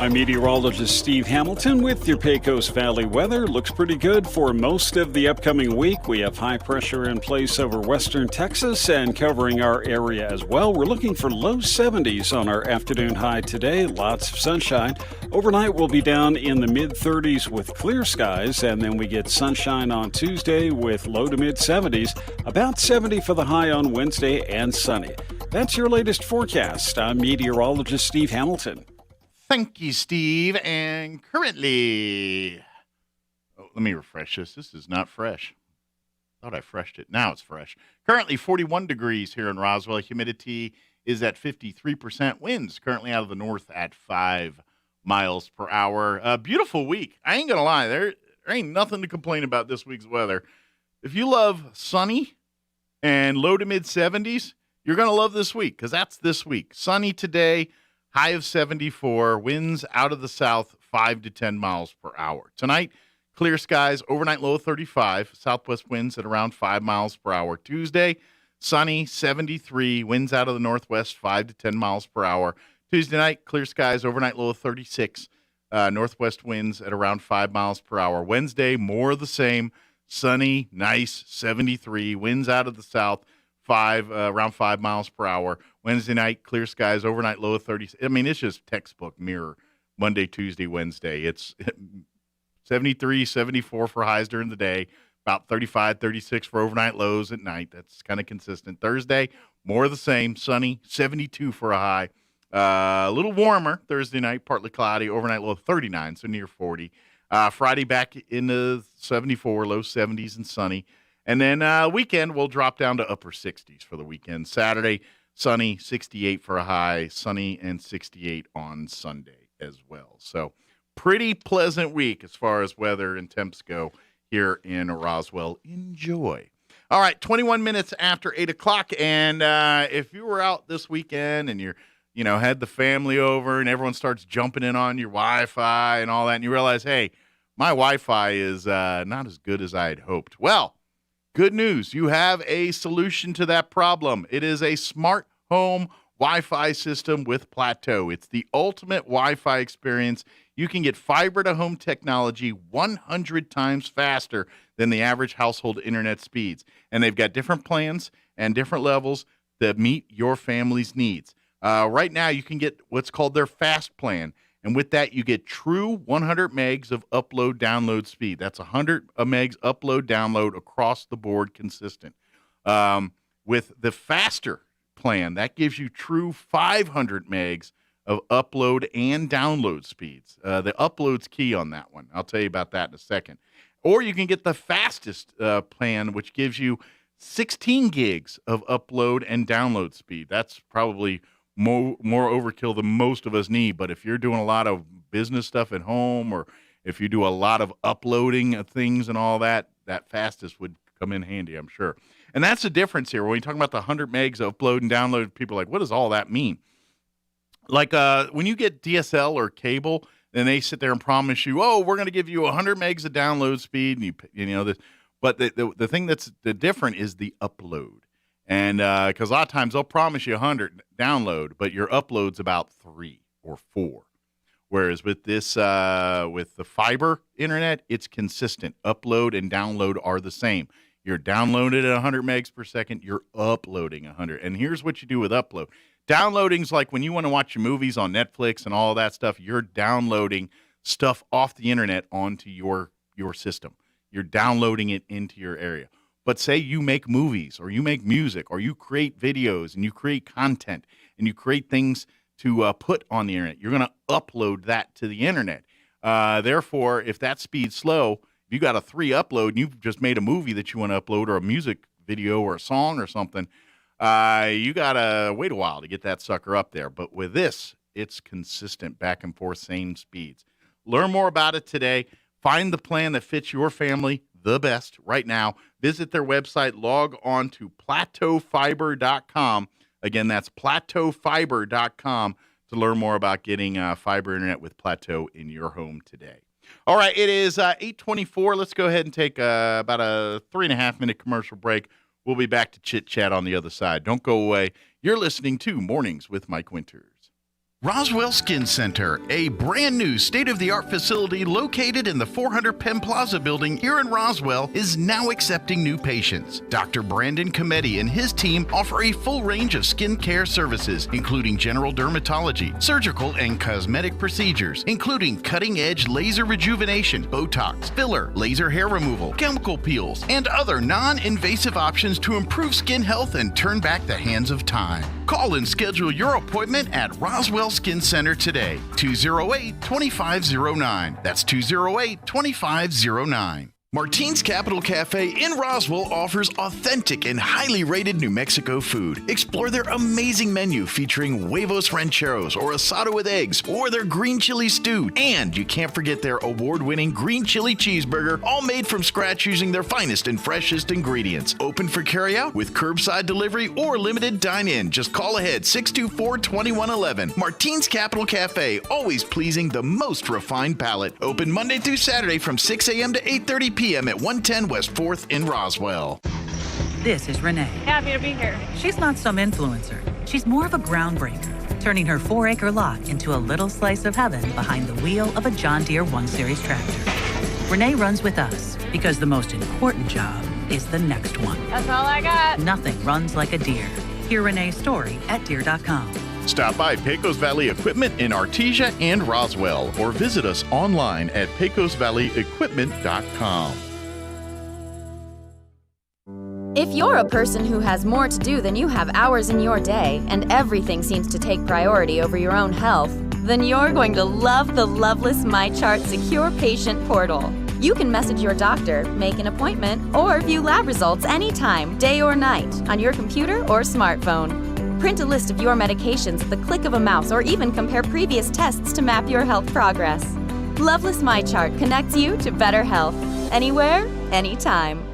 I'm meteorologist Steve Hamilton with your Pecos Valley weather. Looks pretty good for most of the upcoming week. We have high pressure in place over western Texas and covering our area as well. We're looking for low 70s on our afternoon high today. Lots of sunshine. Overnight we'll be down in the mid 30s with clear skies, and then we get sunshine on Tuesday with low to mid 70s. About 70 for the high on Wednesday and sunny. That's your latest forecast. I'm meteorologist Steve Hamilton. Thank you, Steve. And currently, let me refresh this. This is not fresh. Thought I freshed it. Now it's fresh. Currently 41 degrees here in Roswell. Humidity is at 53%. Winds currently out of the north at 5 miles per hour. Beautiful week. I ain't going to lie. There ain't nothing to complain about this week's weather. If you love sunny and low to mid 70s, you're going to love this week because that's this week. Sunny today. High of 74, winds out of the south 5 to 10 miles per hour. Tonight, clear skies, overnight low of 35, southwest winds at around 5 miles per hour. Tuesday, sunny, 73, winds out of the northwest 5 to 10 miles per hour. Tuesday night, clear skies, overnight low of 36, northwest winds at around 5 miles per hour. Wednesday, more of the same, sunny, nice, 73, winds out of the south, around 5 miles per hour. Wednesday night, clear skies, overnight low of 30. I mean, it's just textbook mirror. Monday, Tuesday, Wednesday. It's 73, 74 for highs during the day, about 35, 36 for overnight lows at night. That's kind of consistent. Thursday, more of the same, sunny, 72 for a high. A little warmer Thursday night, partly cloudy, overnight low of 39, so near 40. Friday back in the 74, low 70s and sunny. And then weekend, we'll drop down to upper 60s for the weekend. Saturday, sunny, 68 for a high, sunny and 68 on Sunday as well. So pretty pleasant week as far as weather and temps go here in Roswell. Enjoy. All right, 21 minutes after 8 o'clock. And if you were out this weekend and had the family over and everyone starts jumping in on your Wi-Fi and all that, and you realize, hey, my Wi-Fi is not as good as I had hoped. Well, good news. You have a solution to that problem. It is a smart home Wi-Fi system with Plateau. It's the ultimate Wi-Fi experience. You can get fiber-to-home technology 100 times faster than the average household internet speeds. And they've got different plans and different levels that meet your family's needs. Right now, you can get what's called their fast plan. And with that, you get true 100 megs of upload-download speed. That's 100 megs upload-download across the board consistent. With the faster plan, that gives you true 500 megs of upload and download speeds. The upload's key on that one. I'll tell you about that in a second. Or you can get the fastest plan, which gives you 16 gigs of upload and download speed. That's probably more overkill than most of us need. But if you're doing a lot of business stuff at home, or if you do a lot of uploading of things and all that, that fastest would come in handy, I'm sure. And that's the difference here. When you talk about the 100 megs of upload and download, people are like, what does all that mean? Like when you get DSL or cable, then they sit there and promise you, oh, we're going to give you 100 megs of download speed, and you know this. But the thing that's the different is the upload. And because a lot of times they'll promise you 100 download, but your upload's about 3 or 4. Whereas with this, with the fiber internet, it's consistent. Upload and download are the same. You're downloading at 100 megs per second. You're uploading 100. And here's what you do with upload. Downloading's like when you want to watch your movies on Netflix and all that stuff. You're downloading stuff off the internet onto your system. You're downloading it into your area. But say you make movies or you make music or you create videos and you create content and you create things to put on the internet. You're going to upload that to the internet. Therefore, if that speed's slow, if you got a 3 upload and you've just made a movie that you want to upload or a music video or a song or something, you got to wait a while to get that sucker up there. But with this, it's consistent back and forth, same speeds. Learn more about it today. Find the plan that fits your family the best right now. Visit their website. Log on to plateaufiber.com. Again, that's plateaufiber.com to learn more about getting fiber internet with Plateau in your home today. All right, it is 8:24. Let's go ahead and take about a 3.5-minute commercial break. We'll be back to Chit Chat on the other side. Don't go away. You're listening to Mornings with Mike Winters. Roswell Skin Center, a brand new state-of-the-art facility located in the 400 Penn Plaza building here in Roswell, is now accepting new patients. Dr. Brandon Cometti and his team offer a full range of skin care services, including general dermatology, surgical and cosmetic procedures, including cutting-edge laser rejuvenation, Botox, filler, laser hair removal, chemical peels, and other non-invasive options to improve skin health and turn back the hands of time. Call and schedule your appointment at Roswell Skin Center today, 208-2509. That's 208-2509. Martine's Capital Cafe in Roswell offers authentic and highly rated New Mexico food. Explore their amazing menu featuring huevos rancheros or asado with eggs or their green chili stew. And you can't forget their award-winning green chili cheeseburger, all made from scratch using their finest and freshest ingredients. Open for carryout with curbside delivery or limited dine-in. Just call ahead 624-2111. Martine's Capital Cafe, always pleasing the most refined palate. Open Monday through Saturday from 6 a.m. to 8:30 p.m. at 110 West 4th in Roswell. This is Renee. Happy to be here. She's not some influencer. She's more of a groundbreaker, turning her 4-acre lot into a little slice of heaven behind the wheel of a John Deere 1 Series tractor. Renee runs with us because the most important job is the next one. That's all I got. Nothing runs like a Deere. Hear Renee's story at Deere.com. Stop by Pecos Valley Equipment in Artesia and Roswell, or visit us online at pecosvalleyequipment.com. If you're a person who has more to do than you have hours in your day, and everything seems to take priority over your own health, then you're going to love the Loveless MyChart Secure Patient Portal. You can message your doctor, make an appointment, or view lab results anytime, day or night, on your computer or smartphone. Print a list of your medications at the click of a mouse, or even compare previous tests to map your health progress. Loveless MyChart connects you to better health. Anywhere, anytime.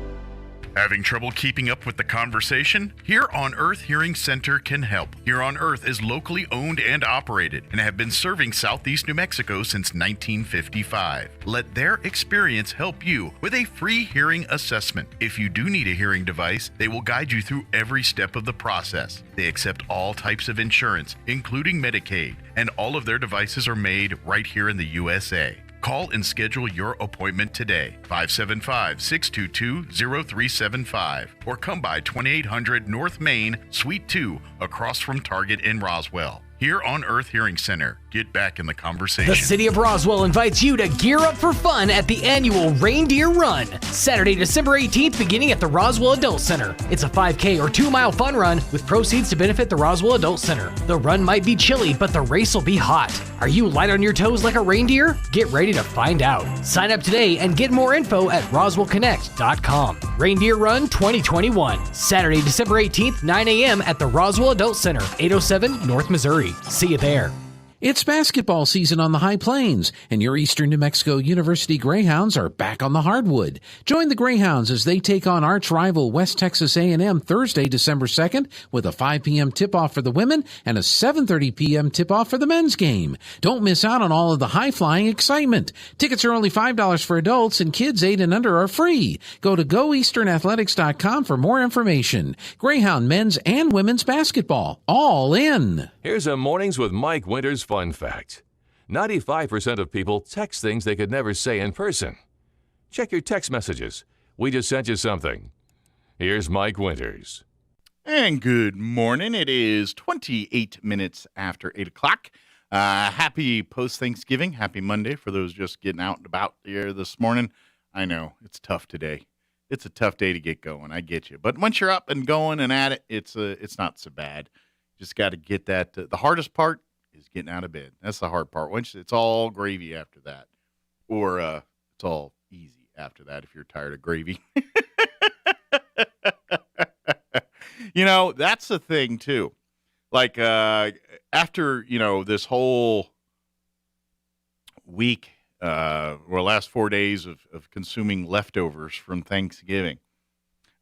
Having trouble keeping up with the conversation? Here on Earth Hearing Center can help. Here on Earth is locally owned and operated and have been serving Southeast New Mexico since 1955. Let their experience help you with a free hearing assessment. If you do need a hearing device, they will guide you through every step of the process. They accept all types of insurance, including Medicaid, and all of their devices are made right here in the USA. Call and schedule your appointment today, 575-622-0375, or come by 2800 North Main, Suite 2, across from Target in Roswell. Here on Earth Hearing Center, get back in the conversation. The City of Roswell invites you to gear up for fun at the annual Reindeer Run, Saturday, December 18th, beginning at the Roswell Adult Center. It's a 5K or 2-mile fun run with proceeds to benefit the Roswell Adult Center. The run might be chilly, but the race will be hot. Are you light on your toes like a reindeer? Get ready to find out. Sign up today and get more info at roswellconnect.com. Reindeer Run 2021, Saturday, December 18th, 9 a.m. at the Roswell Adult Center, 807 North Missouri. See you there. It's basketball season on the High Plains, and your Eastern New Mexico University Greyhounds are back on the hardwood. Join the Greyhounds as they take on arch rival West Texas A&M Thursday, December 2nd, with a 5 p.m. tip-off for the women and a 7:30 p.m. tip-off for the men's game. Don't miss out on all of the high-flying excitement. Tickets are only $5 for adults, and kids 8 and under are free. Go to goeasternathletics.com for more information. Greyhound men's and women's basketball, all in. Here's a Mornings with Mike Winters fun fact. 95% of people text things they could never say in person. Check your text messages. We just sent you something. Here's Mike Winters. And good morning. It is 28 minutes after 8 o'clock. Happy post-Thanksgiving. Happy Monday for those just getting out and about here this morning. I know, it's tough today. It's a tough day to get going. I get you. But once you're up and going and at it, it's not so bad. Just got to get that. The hardest part is getting out of bed. That's the hard part. Once it's all gravy after that, or it's all easy after that if you're tired of gravy. That's the thing too. Like after this whole week or last 4 days of consuming leftovers from Thanksgiving,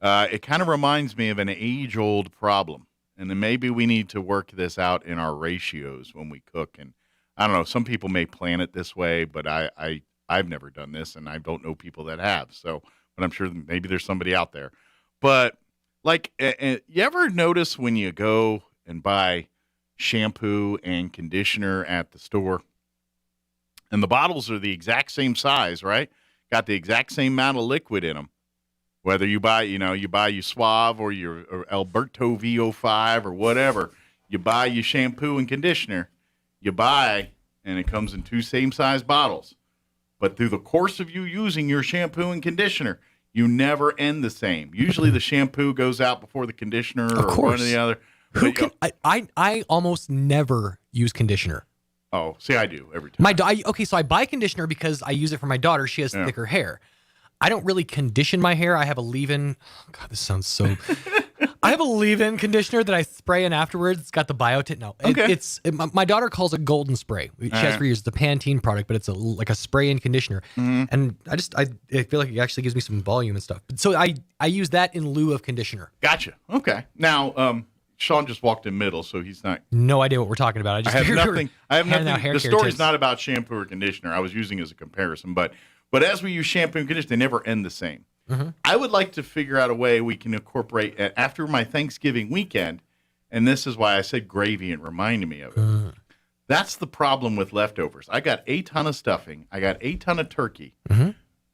it kind of reminds me of an age-old problem. And then maybe we need to work this out in our ratios when we cook. And I don't know, some people may plan it this way, but I've never done this, and I don't know people that have. So, but I'm sure maybe there's somebody out there. But like, you ever notice when you go and buy shampoo and conditioner at the store, and the bottles are the exact same size, right? Got the exact same amount of liquid in them. Whether you buy, your Suave or your Alberto VO5 or whatever, you buy your shampoo and conditioner, and it comes in 2 same-size bottles. But through the course of you using your shampoo and conditioner, you never end the same. Usually the shampoo goes out before the conditioner or one or the other. I almost never use conditioner. Oh, see, I do every time. So I buy conditioner because I use it for my daughter. She has thicker hair. I don't really condition my hair. I have a leave-in. Oh God, this sounds so. I have a leave-in conditioner that I spray in afterwards. It's got the biotin. No, my daughter calls it Golden Spray. She has for years. It's a Pantene product, but it's like a spray-in conditioner. Mm-hmm. And I feel like it actually gives me some volume and stuff. So I use that in lieu of conditioner. Gotcha. Okay. Now, Sean just walked in middle, so he's not. No idea what we're talking about. I have nothing. The story's not about shampoo or conditioner. I was using it as a comparison, but as we use shampoo and conditioner, they never end the same. Mm-hmm. I would like to figure out a way we can incorporate after my Thanksgiving weekend, and this is why I said gravy and reminded me of it. That's the problem with leftovers. I got a ton of stuffing. I got a ton of turkey,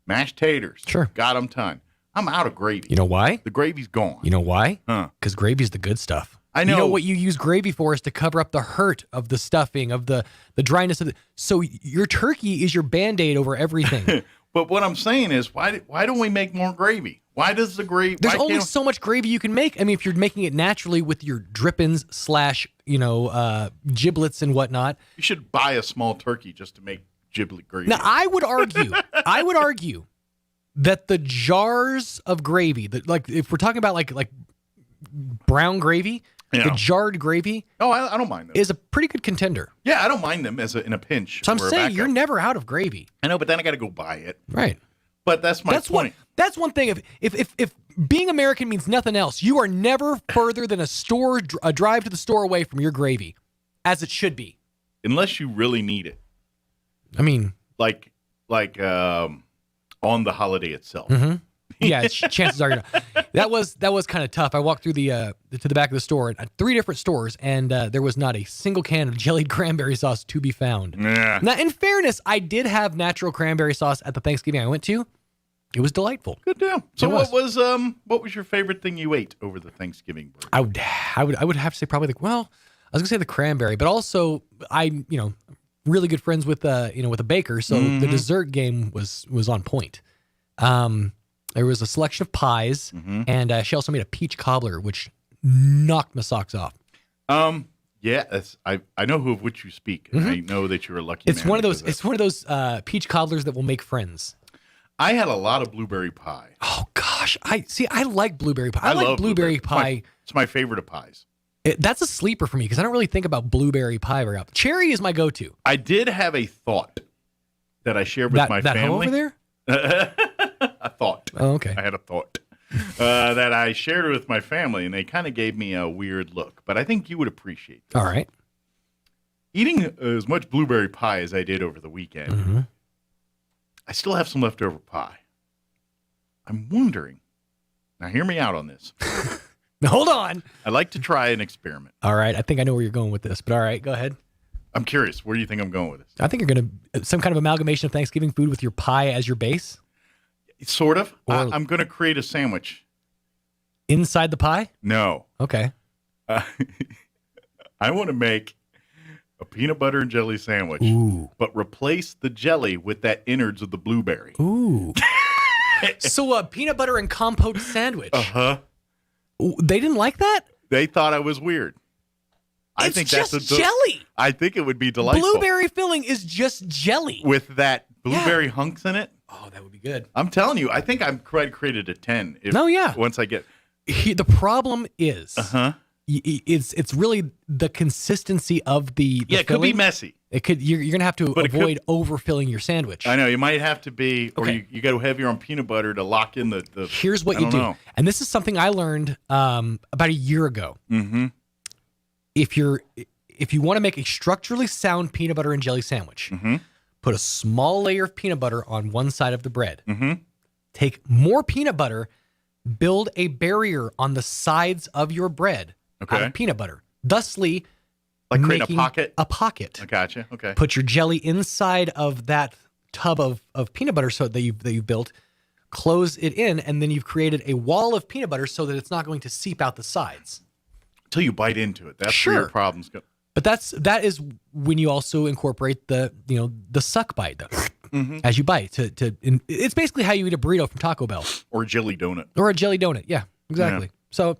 mashed taters. Sure. Got them ton. I'm out of gravy. You know why? The gravy's gone. You know why? Because gravy's the good stuff. I know. You know what you use gravy for is to cover up the hurt of the stuffing, of the dryness of so your turkey is your Band-Aid over everything. But what I'm saying is, why don't we make more gravy? Why does the gravy? There's only so much gravy you can make. I mean, if you're making it naturally with your drippings / giblets and whatnot. You should buy a small turkey just to make giblet gravy. Now, I would argue that the jars of gravy, if we're talking about like brown gravy, the jarred gravy. Oh, I don't mind them. Is a pretty good contender. Yeah, I don't mind them in a pinch. So I'm saying you're never out of gravy. I know, but then I got to go buy it. Right. But that's my point. That's one thing. If being American means nothing else, you are never further than a drive to the store away from your gravy, as it should be. Unless you really need it. I mean, like on the holiday itself. Mm-hmm. Yeah, chances are you're not. That was kind of tough. I walked through to the back of the store at 3 different stores, and there was not a single can of jellied cranberry sauce to be found. Yeah. Now, in fairness, I did have natural cranberry sauce at the Thanksgiving I went to. It was delightful. Good deal. So what was your favorite thing you ate over the Thanksgiving break? I would have to say probably I was gonna say the cranberry, but also really good friends with with a baker, so the dessert game was on point. There was a selection of pies, and she also made a peach cobbler, which knocked my socks off. Yeah, I know of which you speak. And I know that you're a lucky man. It's one of those peach cobblers that will make friends. I had a lot of blueberry pie. Oh gosh, I like blueberry pie. I like blueberry pie. It's my favorite of pies. That's a sleeper for me because I don't really think about blueberry pie very often. Cherry is my go-to. I did have a thought that I shared with my family. That hoe over there? A thought. Oh, okay. I had a thought that I shared with my family, and they kind of gave me a weird look. But I think you would appreciate this. All right. Eating as much blueberry pie as I did over the weekend, I still have some leftover pie. I'm wondering. Now, hear me out on this. Hold on. I'd like to try an experiment. All right. I think I know where you're going with this, but all right, go ahead. I'm curious. Where do you think I'm going with this? I think you're going to some kind of amalgamation of Thanksgiving food with your pie as your base. Sort of. I'm going to create a sandwich. Inside the pie? No. Okay. I want to make a peanut butter and jelly sandwich, but replace the jelly with that innards of the blueberry. Ooh. So a peanut butter and compote sandwich. Uh-huh. They didn't like that? They thought I was weird. I think that's jelly. I think it would be delightful. Blueberry filling is just jelly. With that blueberry hunks in it. Oh, that would be good. I'm telling you, I think I've created a 10. Oh, yeah. Once I get... The problem is, it's really the consistency of the it could be messy. It could. You're going to have to avoid overfilling your sandwich. I know you might have to be, or you go heavier on peanut butter to lock in the. Here's what you do, and this is something I learned about a year ago. Mm-hmm. If you want to make a structurally sound peanut butter and jelly sandwich, put a small layer of peanut butter on one side of the bread. Take more peanut butter, build a barrier on the sides of your bread out of peanut butter, thusly. Like create a pocket? A pocket. I gotcha. Okay. Put your jelly inside of that tub of peanut butter that you've built, close it in, and then you've created a wall of peanut butter so that it's not going to seep out the sides. Until you bite into it. That's where your problems go. But that is when you also incorporate the suck bite as you bite. It's basically how you eat a burrito from Taco Bell. Or a jelly donut. Yeah, exactly. Yeah. So,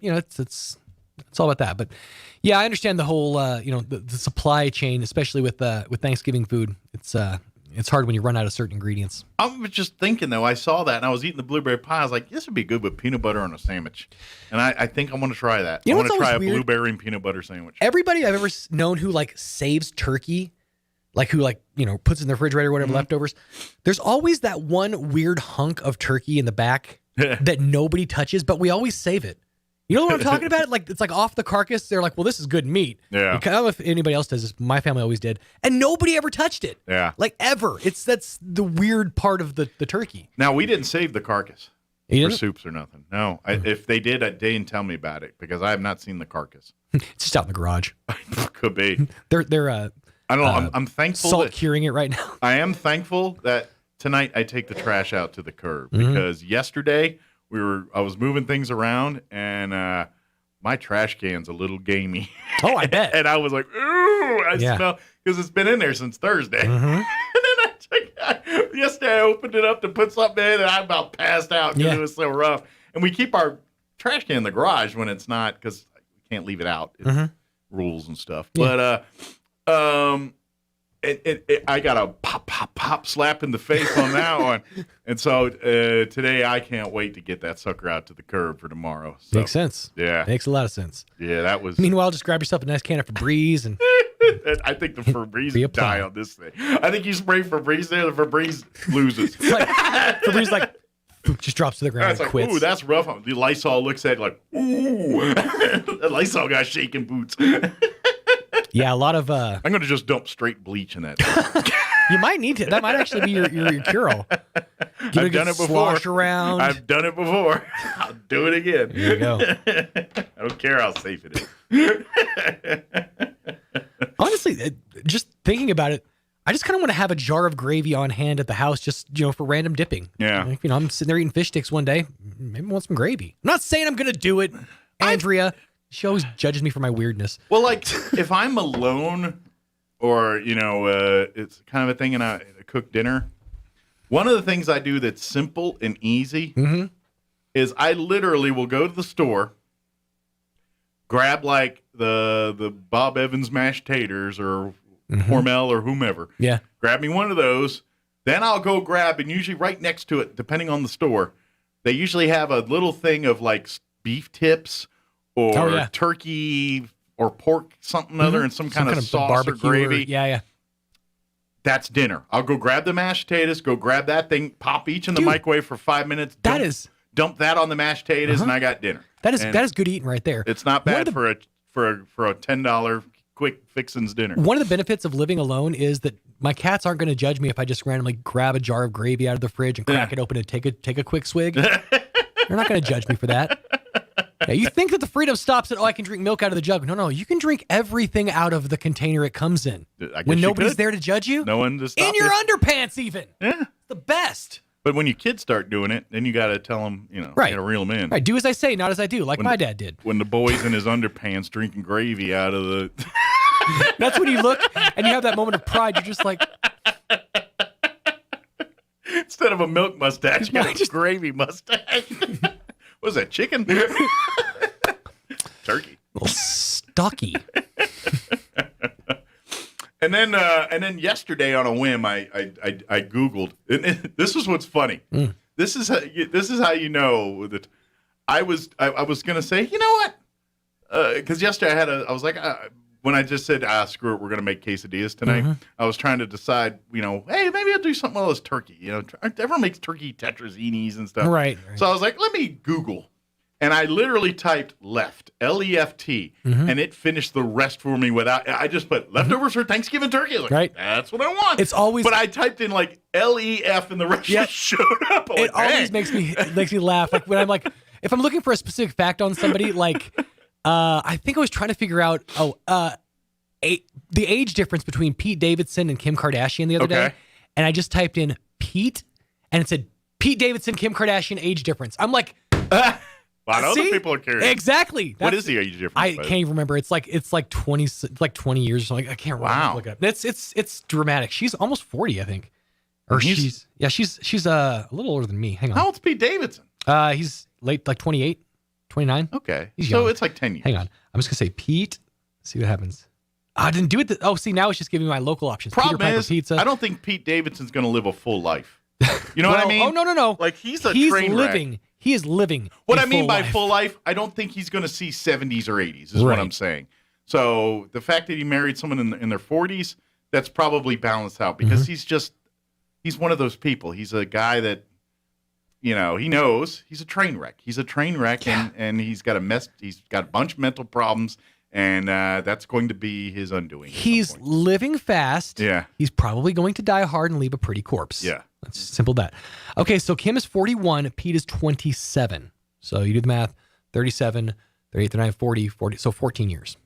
it's all about that. But yeah, I understand the whole, the supply chain, especially with Thanksgiving food. It's hard when you run out of certain ingredients. I was just thinking, though, I saw that and I was eating the blueberry pie. I was like, this would be good with peanut butter on a sandwich. And I think I want to try that. I want to try a blueberry and peanut butter sandwich. Everybody I've ever known who saves turkey, who puts it in the refrigerator or whatever leftovers, there's always that one weird hunk of turkey in the back that nobody touches, but we always save it. You know what I'm talking about? It's off the carcass. They're like, well, this is good meat. Yeah. I don't know if anybody else does this. My family always did. And nobody ever touched it. Yeah. Ever. That's the weird part of the turkey. Now, we didn't save the carcass for soups or nothing. No. If they did, they didn't tell me about it because I have not seen the carcass. It's just out in the garage. Could be. They're I don't know. I'm thankful. Salt curing it right now. I am thankful that tonight I take the trash out to the curb because yesterday I was moving things around and my trash can's a little gamey. Oh, I bet. And I was like, ooh, I smell, because it's been in there since Thursday. And then yesterday I opened it up to put something in and I about passed out because it was so rough. And we keep our trash can in the garage when it's not, because we can't leave it out. It's rules and stuff. Yeah. But I got a pop slap in the face on that one. And so today I can't wait to get that sucker out to the curb for tomorrow. So, makes sense. Yeah. Makes a lot of sense. Yeah, that was. Meanwhile, just grab yourself a nice can of Febreze and. I think the Febreze will die on this thing. I think you spray Febreze there, the Febreze loses. Febreze just drops to the ground and quits. Ooh, that's rough. The Lysol looks at it like, ooh. The Lysol guy's shaking boots. Yeah, a lot of. I'm going to just dump straight bleach in that. You might need to. That might actually be your cure-all. I've done it before. Slosh around. I've done it before. I'll do it again. There you go. I don't care how safe it is. Honestly, just thinking about it, I just kind of want to have a jar of gravy on hand at the house, just for random dipping. Yeah. I'm sitting there eating fish sticks one day. Maybe I want some gravy. I'm not saying I'm going to do it, Andrea. She always judges me for my weirdness. Well, if I'm alone or, it's kind of a thing and I cook dinner, one of the things I do that's simple and easy is I literally will go to the store, grab the Bob Evans mashed taters or Hormel or whomever. Yeah. Grab me one of those. Then I'll go grab, and usually right next to it, depending on the store, they usually have a little thing of beef tips or turkey or pork something other and some kind of sauce or gravy. Yeah. That's dinner. I'll go grab the mashed potatoes, go grab that thing, pop each in the microwave for 5 minutes. Dump that on the mashed potatoes, and I got dinner. That is good eating right there. It's not bad for a $10 quick fixins dinner. One of the benefits of living alone is that my cats aren't going to judge me if I just randomly grab a jar of gravy out of the fridge and crack it open and take a quick swig. They're not going to judge me for that. Yeah, you think that the freedom stops at, I can drink milk out of the jug. No, you can drink everything out of the container it comes in. When nobody's there to judge you. No one to stop in your underpants even. Yeah. The best. But when your kids start doing it, then you got to tell them, you got to reel them in. Right, do as I say, not as I do, like my dad did. When the boy's in his underpants drinking gravy out of the... That's when you look and you have that moment of pride. You're just like... Instead of a milk mustache, you got a gravy mustache. What was that, chicken? Turkey. A little stocky. And then yesterday on a whim, I Googled. And this is what's funny. This is how you know that I was going to say, you know what? Because yesterday I was like, when I just said, screw it, we're going to make quesadillas tonight, I was trying to decide, hey, maybe I'll do something with this turkey. Everyone makes turkey tetrasinis and stuff. Right. So I was like, let me Google. And I literally typed left, L-E-F-T, and it finished the rest for me without, I just put leftovers for Thanksgiving turkey. I was like, right. That's what I want. It's always. But I typed in like L-E-F and the rest just showed up. It always makes me laugh. Like when I'm like, if I'm looking for a specific fact on somebody, like, I think I was trying to figure out, the age difference between Pete Davidson and Kim Kardashian the other day. And I just typed in Pete, and it said, Pete Davidson, Kim Kardashian age difference. I'm like, a lot of other people are curious. Exactly. What is the age difference? I can't even remember. It's like 20 years or something. I can't remember. Wow. Look it up. It's dramatic. She's almost 40, I think. Or she's a little older than me. Hang on. How old's Pete Davidson? He's late, like 28, 29. Okay. He's so young. it's like 10 years. Hang on. I'm just gonna say Pete. See what happens. I didn't do it. See, now it's just giving me my local options. Problem Peter Piper is, Pizza. I don't think Pete Davidson's going to live a full life. You know what I mean? Oh, no. Like he's train living. wreck. He is living. What I mean by full life, I don't think he's going to see 70s or 80s is what I'm saying. So the fact that he married someone in their 40s, that's probably balanced out because he's one of those people. He's a guy that, he knows he's a train wreck. He's a train wreck and he's got a bunch of mental problems. And that's going to be his undoing. He's living fast. Yeah. He's probably going to die hard and leave a pretty corpse. Yeah. That's simple that. Okay, so Kim is 41. Pete is 27. So you do the math. 37, 38, 39, 40. So 14 years.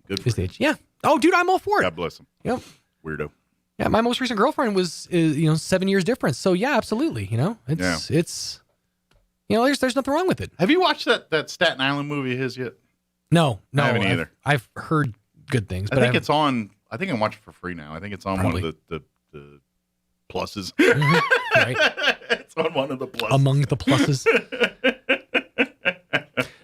Good for him. Yeah. Oh, dude, I'm all for it. God bless him. Yep. Weirdo. Yeah, my most recent girlfriend was 7 years difference. So yeah, absolutely. It's there's nothing wrong with it. Have you watched that Staten Island movie of his yet? No, I haven't either. I've heard good things. But I think it's on. I think I'm watching for free now. I think it's on one of the pluses. Right. It's on one of the pluses. Among the pluses.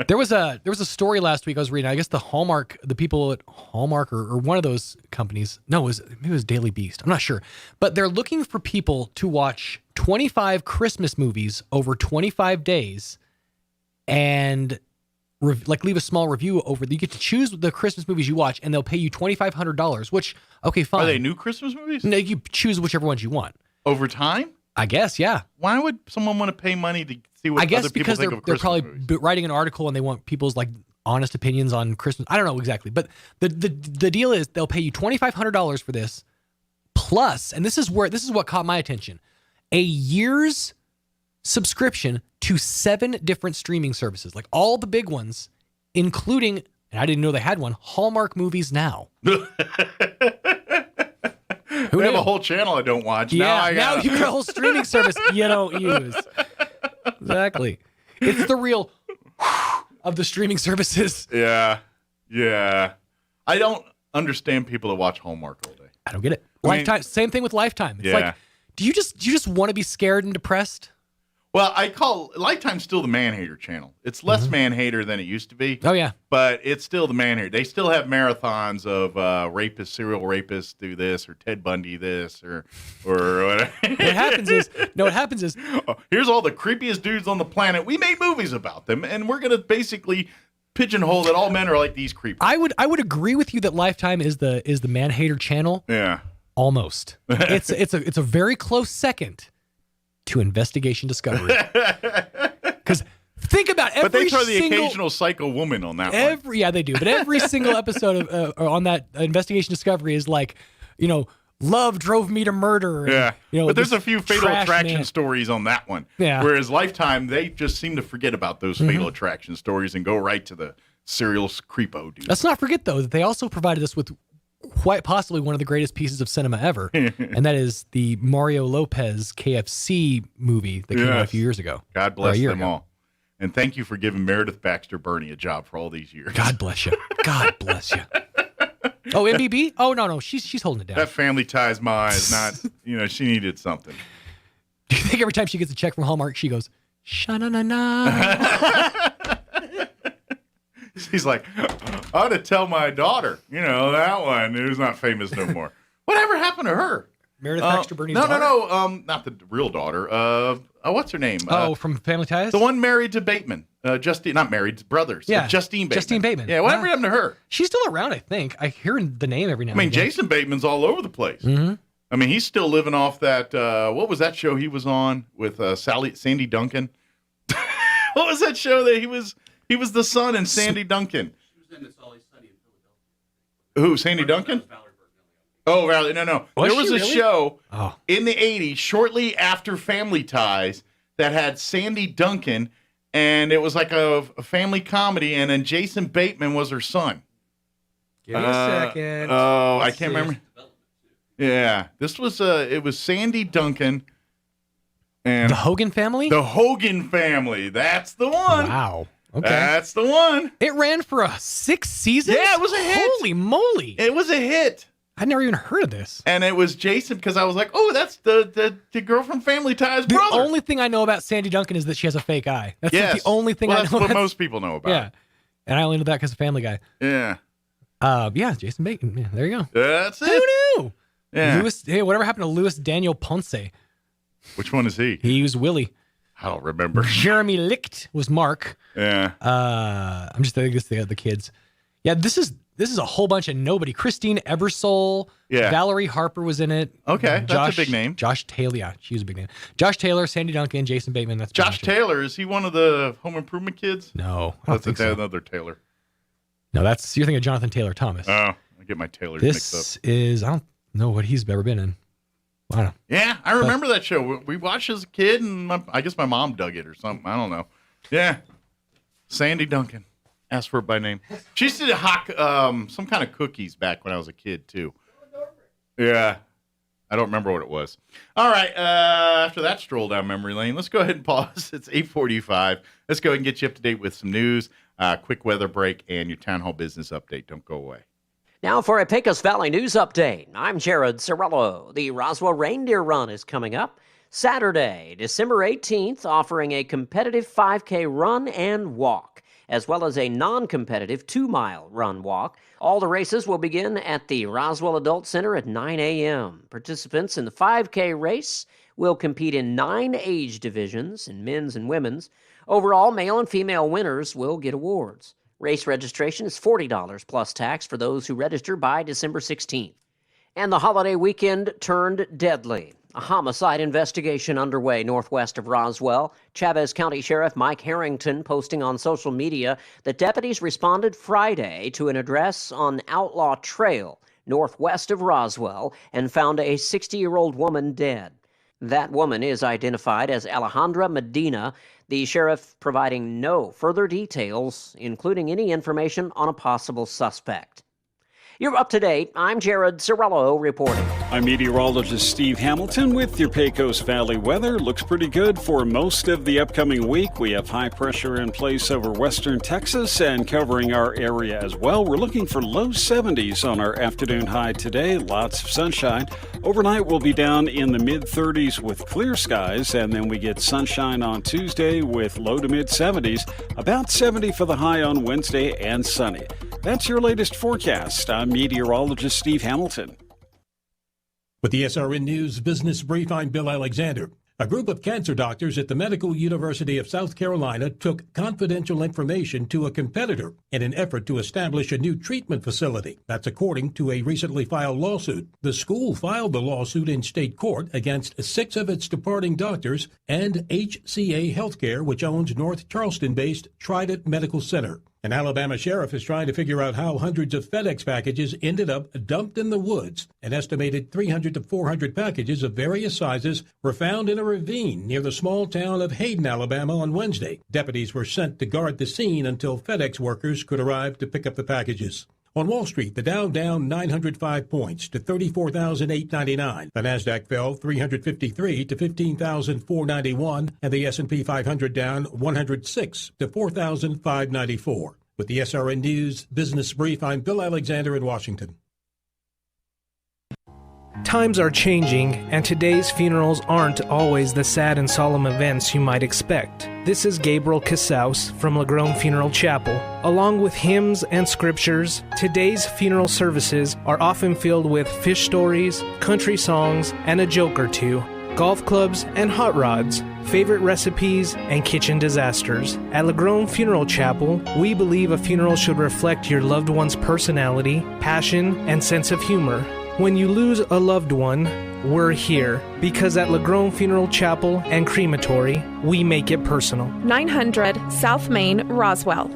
There was a story last week I was reading. I guess the people at Hallmark or one of those companies. No, maybe it was Daily Beast. I'm not sure, but they're looking for people to watch 25 Christmas movies over 25 days, and leave a small review over. You get to choose the Christmas movies you watch, and they'll pay you $2,500. Which, okay, fine. Are they new Christmas movies? No, you choose whichever ones you want. Over time? I guess, yeah. Why would someone want to pay money to see what I guess other people because think of they're Christmas probably movies? writing an article and they want people's honest opinions on Christmas. I don't know exactly, but the deal is they'll pay you $2,500 for this, plus, and this is what caught my attention, a year's subscription to 7 different streaming services, like all the big ones, including, and I didn't know they had one, Hallmark Movies Now. Who have a whole channel I don't watch. Yeah, now you got a whole streaming service you don't use. Exactly. It's the real of the streaming services. Yeah. I don't understand people that watch Hallmark all day. I don't get it. Lifetime, same thing with Lifetime. It's like, do you just want to be scared and depressed? Well, I call Lifetime still the man-hater channel. It's less man-hater than it used to be. Oh, yeah. But it's still the man-hater. They still have marathons of serial rapists do this, or Ted Bundy this, or whatever. What happens is... here's all the creepiest dudes on the planet. We made movies about them, and we're going to basically pigeonhole that all men are like these creepers. I would agree with you that Lifetime is the man-hater channel. Yeah. Almost. It's a very close second to Investigation Discovery. Because think about every But they throw the single, occasional psycho woman on that one. Yeah, they do. But every single episode of on that Investigation Discovery is like, love drove me to murder. And, yeah. But there's a few Fatal Attraction stories on that one. Yeah. Whereas Lifetime, they just seem to forget about those Fatal Attraction stories and go right to the serial creepo dude. Let's not forget, though, that they also provided us with quite possibly one of the greatest pieces of cinema ever, and that is the Mario Lopez KFC movie that came out a few years ago. God bless them all. And thank you for giving Meredith Baxter Burney a job for all these years. God bless you. God bless you. Oh, MBB? Oh, no. She's holding it down. That Family Ties Ma is not, she needed something. Do you think every time she gets a check from Hallmark, she goes, sha-na-na-na? She's like, I ought to tell my daughter, that one who's not famous no more. Whatever happened to her? Meredith Baxter Birney's no, daughter? No, not the real daughter. What's her name? From Family Ties? The one married to Bateman. Justine, not married, brothers. Yeah, Justine Bateman. Justine Bateman. Yeah, whatever happened to her? She's still around, I think. I hear the name every now and again. Jason Bateman's all over the place. Mm-hmm. I mean, he's still living off that, what was that show he was on with Sandy Duncan? What was that show that he was the son in Sandy Duncan? She was in It's Always Sunny in Philadelphia. Who, Sandy Duncan? Oh, Valerie, no. There was a show in the 80s, shortly after Family Ties, that had Sandy Duncan, and it was like a family comedy, and then Jason Bateman was her son. Give me a second. I can't remember. Yeah, this was it was Sandy Duncan and the Hogan family. The Hogan family. That's the one. Wow. Okay, that's the one. It ran for 6 seasons. Yeah, it was a hit. Holy moly! It was a hit. I'd never even heard of this. And it was Jason because I was like, oh, that's the girl from Family Ties' brother. The only thing I know about Sandy Duncan is that she has a fake eye. That's like the only thing I know. That's what most people know about. Yeah, and I only know that because of Family Guy. Yeah. Yeah, Jason Bateman. Yeah, there you go. That's it. Who knew? Yeah. Whatever happened to Louis Daniel Ponce? Which one is he? He was Willie. I don't remember. Jeremy Licht was Mark. Yeah. I'm just thinking the kids. Yeah, this is a whole bunch of nobody. Christine Ebersole. Yeah. Valerie Harper was in it. Okay, that's a big name. Josh Taylor. Yeah, she was a big name. Josh Taylor, Sandy Duncan, Jason Bateman. That's Josh Taylor. Is he one of the Home Improvement kids? No, I don't think so. Another Taylor. No, you're thinking of Jonathan Taylor Thomas. Oh, I get my Taylors mixed up. This is, I don't know what he's ever been in. I don't know. Yeah, I remember that show. We watched as a kid, and I guess my mom dug it or something. I don't know. Yeah. Sandy Duncan. Ask for it by name. She used to hawk some kind of cookies back when I was a kid, too. Yeah. I don't remember what it was. All right. After that stroll down memory lane, let's go ahead and pause. It's 8:45. Let's go ahead and get you up to date with some news, quick weather break, and your town hall business update. Don't go away. Now for a Pecos Valley news update. I'm Jared Cirillo. The Roswell Reindeer Run is coming up Saturday, December 18th, offering a competitive 5K run and walk, as well as a non-competitive 2-mile run walk. All the races will begin at the Roswell Adult Center at 9 a.m. Participants in the 5K race will compete in 9 age divisions in men's and women's. Overall, male and female winners will get awards. Race registration is $40 plus tax for those who register by December 16th. And the holiday weekend turned deadly. A homicide investigation underway northwest of Roswell. Chavez County Sheriff Mike Harrington posting on social media that deputies responded Friday to an address on Outlaw Trail northwest of Roswell and found a 60-year-old woman dead. That woman is identified as Alejandra Medina, the sheriff providing no further details, including any information on a possible suspect. You're up to date. I'm Jared Cirillo reporting. I'm meteorologist Steve Hamilton with your Pecos Valley weather. Looks pretty good for most of the upcoming week. We have high pressure in place over western Texas and covering our area as well. We're looking for low 70s on our afternoon high today. Lots of sunshine. Overnight we'll be down in the mid 30s with clear skies, and then we get sunshine on Tuesday with low to mid 70s. About 70 for the high on Wednesday and sunny. That's your latest forecast. I'm meteorologist Steve Hamilton. With the SRN News Business Brief, I'm Bill Alexander. A group of cancer doctors at the Medical University of South Carolina took confidential information to a competitor in an effort to establish a new treatment facility. That's according to a recently filed lawsuit. The school filed the lawsuit in state court against 6 of its departing doctors and HCA Healthcare, which owns North Charleston-based Trident Medical Center. An Alabama sheriff is trying to figure out how hundreds of FedEx packages ended up dumped in the woods. An estimated 300 to 400 packages of various sizes were found in a ravine near the small town of Hayden, Alabama on Wednesday. Deputies were sent to guard the scene until FedEx workers could arrive to pick up the packages. On Wall Street, the Dow down 905 points to 34,899. The Nasdaq fell 353 to 15,491, and the S&P 500 down 106 to 4,594. With the SRN News Business Brief, I'm Bill Alexander in Washington. Times are changing, and today's funerals aren't always the sad and solemn events you might expect. This is Gabriel Casaus from Lagrone Funeral Chapel. Along with hymns and scriptures, today's funeral services are often filled with fish stories, country songs, and a joke or two, golf clubs and hot rods, favorite recipes, and kitchen disasters. At Lagrone Funeral Chapel, we believe a funeral should reflect your loved one's personality, passion, and sense of humor. When you lose a loved one, we're here, because at Lagrone Funeral Chapel and Crematory, we make it personal. 900 South Main, Roswell.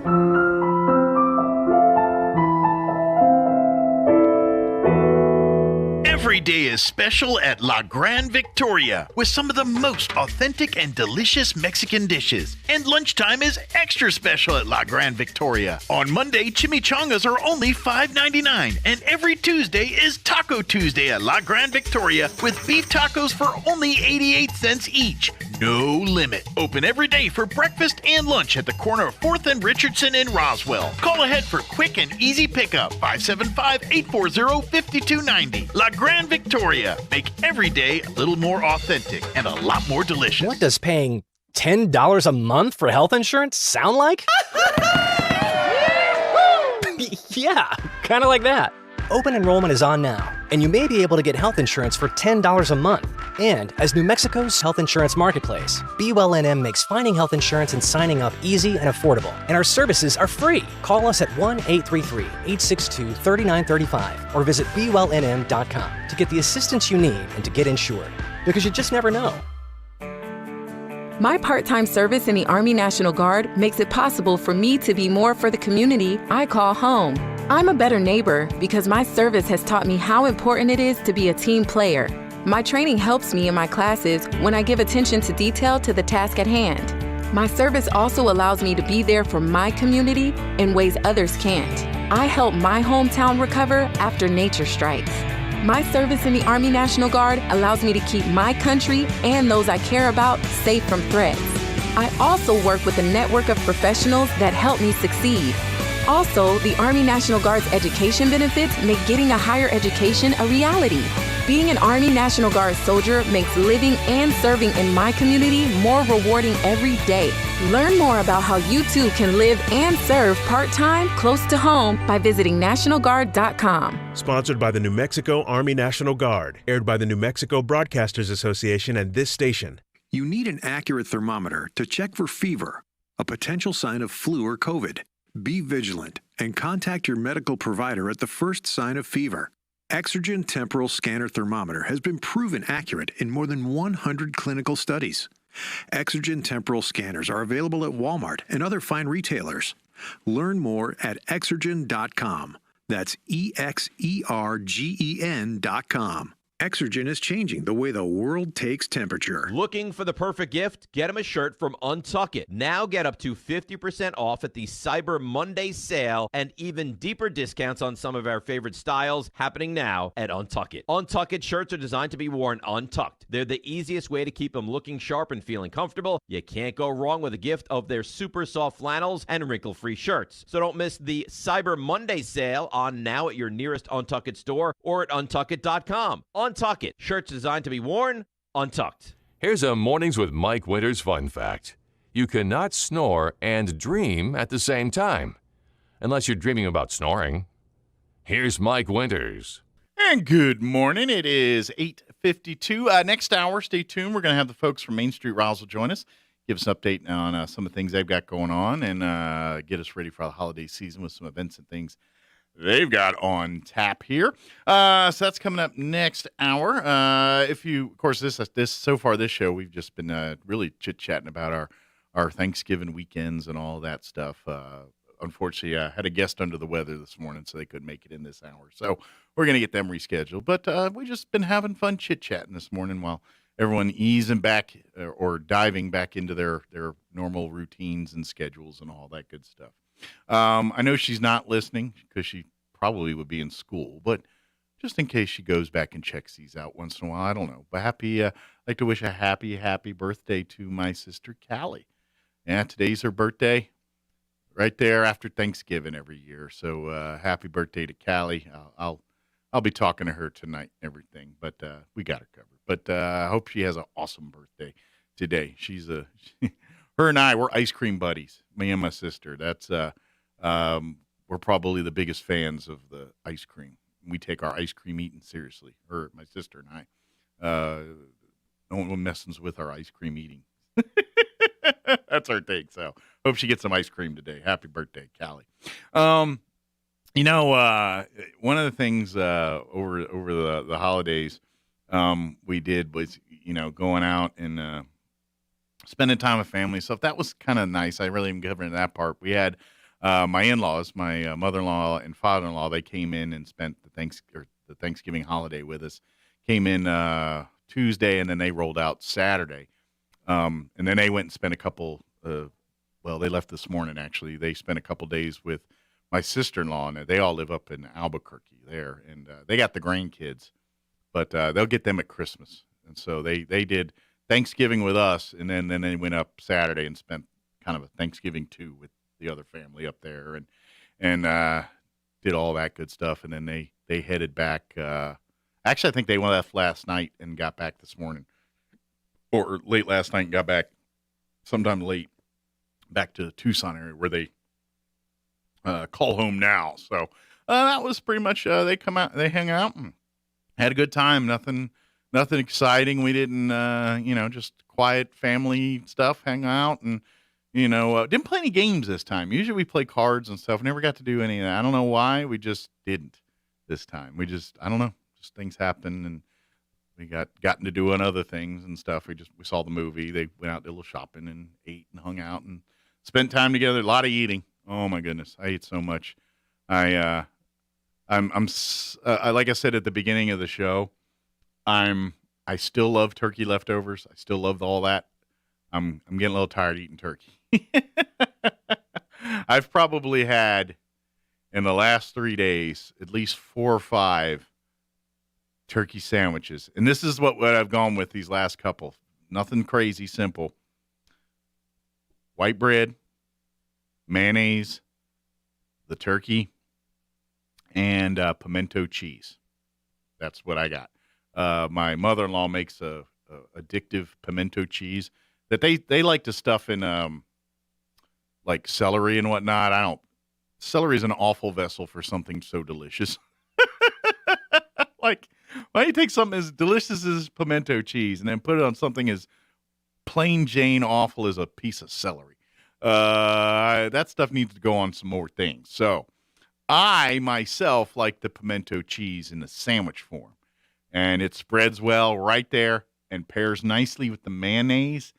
Every day is special at La Gran Victoria with some of the most authentic and delicious Mexican dishes. And lunchtime is extra special at La Gran Victoria. On Monday, chimichangas are only $5.99, and every Tuesday is Taco Tuesday at La Gran Victoria with beef tacos for only 88 cents each. No limit. Open every day for breakfast and lunch at the corner of 4th and Richardson in Roswell. Call ahead for quick and easy pickup, 575-840-5290. La Gran Victoria. Make every day a little more authentic and a lot more delicious. What does paying $10 a month for health insurance sound like? Yeah, kind of like that. Open enrollment is on now, and you may be able to get health insurance for $10 a month. And as New Mexico's health insurance marketplace, Be Well NM makes finding health insurance and signing up easy and affordable. And our services are free. Call us at 1-833-862-3935 or visit BeWellNM.com to get the assistance you need and to get insured. Because you just never know. My part-time service in the Army National Guard makes it possible for me to be more for the community I call home. I'm a better neighbor because my service has taught me how important it is to be a team player. My training helps me in my classes when I give attention to detail to the task at hand. My service also allows me to be there for my community in ways others can't. I help my hometown recover after nature strikes. My service in the Army National Guard allows me to keep my country and those I care about safe from threats. I also work with a network of professionals that help me succeed. Also, the Army National Guard's education benefits make getting a higher education a reality. Being an Army National Guard soldier makes living and serving in my community more rewarding every day. Learn more about how you too can live and serve part-time close to home by visiting NationalGuard.com. Sponsored by the New Mexico Army National Guard. Aired by the New Mexico Broadcasters Association and this station. You need an accurate thermometer to check for fever, a potential sign of flu or COVID. Be vigilant and contact your medical provider at the first sign of fever. Exergen Temporal Scanner Thermometer has been proven accurate in more than 100 clinical studies. Exergen Temporal Scanners are available at Walmart and other fine retailers. Learn more at Exergen.com. That's EXERGEN.com. Exergen is changing the way the world takes temperature. Looking for the perfect gift? Get him a shirt from Untuck It. Now get up to 50% off at the Cyber Monday sale and even deeper discounts on some of our favorite styles happening now at Untuck It. Untuck It shirts are designed to be worn untucked. They're the easiest way to keep them looking sharp and feeling comfortable. You can't go wrong with a gift of their super soft flannels and wrinkle-free shirts. So don't miss the Cyber Monday sale on now at your nearest Untuck It store or at untuckit.com. Untuck It. Shirts designed to be worn untucked. Here's a Mornings with Mike Winters fun fact. You cannot snore and dream at the same time, unless you're dreaming about snoring. Here's Mike Winters. And good morning. It is 8:52. Next hour, stay tuned. We're going to have the folks from Main Street Roswell join us, give us an update on some of the things they've got going on, and get us ready for the holiday season with some events and things they've got on tap here. So that's coming up next hour. If you, of course, this so far this show, we've just been really chit-chatting about our Thanksgiving weekends and all that stuff. Unfortunately, I had a guest under the weather this morning, so they couldn't make it in this hour. So we're going to get them rescheduled. But we've just been having fun chit-chatting this morning while everyone easing back or diving back into their normal routines and schedules and all that good stuff. I know she's not listening because she probably would be in school, but just in case she goes back and checks these out once in a while, I don't know. But I'd like to wish a happy birthday to my sister Callie. Yeah, today's her birthday, right there after Thanksgiving every year. So happy birthday to Callie. I'll I'll be talking to her tonight and everything, but we got her covered. But I hope she has an awesome birthday today. She's her and I, we're ice cream buddies, me and my sister. That's we're probably the biggest fans of the ice cream. We take our ice cream eating seriously, her, my sister and I. No one messes with our ice cream eating. That's our take. So hope she gets some ice cream today. Happy birthday, Callie. One of the things over the holidays we did was, going out and spending time with family stuff. That was kind of nice. I really didn't get into that part. We had my in-laws, my mother-in-law and father-in-law. They came in and spent the Thanksgiving holiday with us. Came in Tuesday, and then they rolled out Saturday. And then they went and spent a couple. They left this morning. Actually, they spent a couple days with my sister-in-law, and they all live up in Albuquerque there, and they got the grandkids, but they'll get them at Christmas. And so they did Thanksgiving with us, and then they went up Saturday and spent kind of a Thanksgiving too with the other family up there, and did all that good stuff. And then they headed back. Actually, I think they left last night and got back this morning, or late last night and got back sometime late back to the Tucson area where they call home now. So that was pretty much, they come out, they hang out and had a good time. Nothing exciting. We didn't, just quiet family stuff, hang out and, didn't play any games this time. Usually we play cards and stuff. Never got to do any of that. I don't know why. We just didn't this time. I don't know. Just things happened and we gotten to doing other things and stuff. We saw the movie. They went out, did a little shopping and ate and hung out and spent time together. A lot of eating. Oh my goodness, I ate so much. I'm like I said at the beginning of the show, I still love turkey leftovers. I still love all that. I'm getting a little tired of eating turkey. I've probably had in the last 3 days at least 4 or 5 turkey sandwiches, and this is what I've gone with these last couple. Nothing crazy, simple. White bread, mayonnaise, the turkey, and pimento cheese. That's what I got. My mother-in-law makes a addictive pimento cheese that they like to stuff in like celery and whatnot. Celery is an awful vessel for something so delicious. Like, why don't you take something as delicious as pimento cheese and then put it on something as plain Jane awful as a piece of celery? That stuff needs to go on some more things. So I myself like the pimento cheese in the sandwich form, and it spreads well right there and pairs nicely with the mayonnaise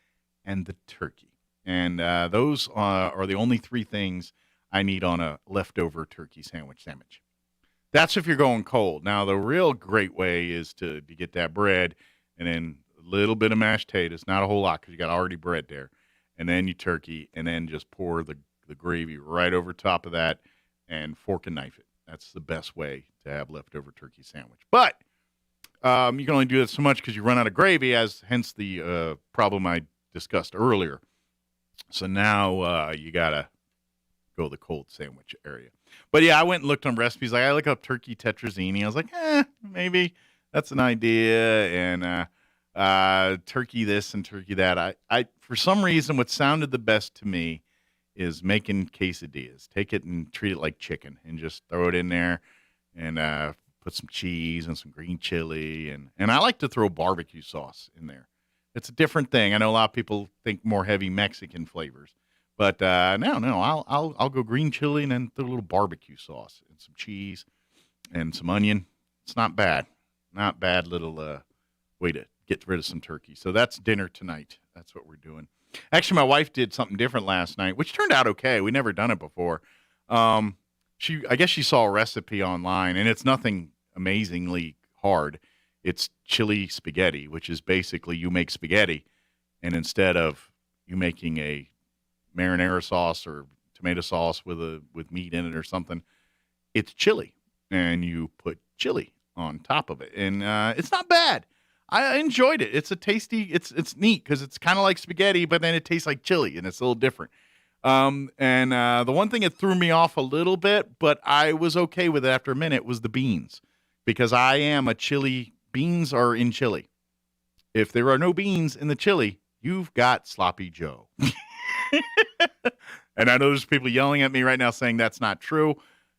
and the turkey. And those are the only 3 things I need on a leftover turkey sandwich. That's if you're going cold. Now, the real great way is to get that bread and then a little bit of mashed potatoes, not a whole lot because you got already bread there, and then your turkey, and then just pour the gravy right over top of that and fork and knife it. That's the best way to have leftover turkey sandwich. But you can only do that so much because you run out of gravy, hence the problem I discussed earlier. So now you got to go the cold sandwich area. But yeah, I went and looked on recipes. Like I look up turkey tetrazzini. I was like, maybe that's an idea. And turkey this and turkey that. I for some reason, what sounded the best to me is making quesadillas. Take it and treat it like chicken and just throw it in there and put some cheese and some green chili. And I like to throw barbecue sauce in there. It's a different thing. I know a lot of people think more heavy Mexican flavors. But no, I'll go green chili and then throw a little barbecue sauce and some cheese and some onion. It's not bad. Not bad little way to get rid of some turkey. So that's dinner tonight. That's what we're doing. Actually, my wife did something different last night, which turned out okay. We never done it before. I guess she saw a recipe online, and it's nothing amazingly hard. It's chili spaghetti, which is basically you make spaghetti, and instead of you making a marinara sauce or tomato sauce with meat in it or something, it's chili, and you put chili on top of it, and it's not bad. I enjoyed it. It's a tasty. It's neat because it's kind of like spaghetti, but then it tastes like chili, and it's a little different. The one thing that threw me off a little bit, but I was okay with it after a minute, was the beans, because I am a chili. Beans are in chili. If there are no beans in the chili, you've got sloppy Joe. And I know there's people yelling at me right now saying that's not true.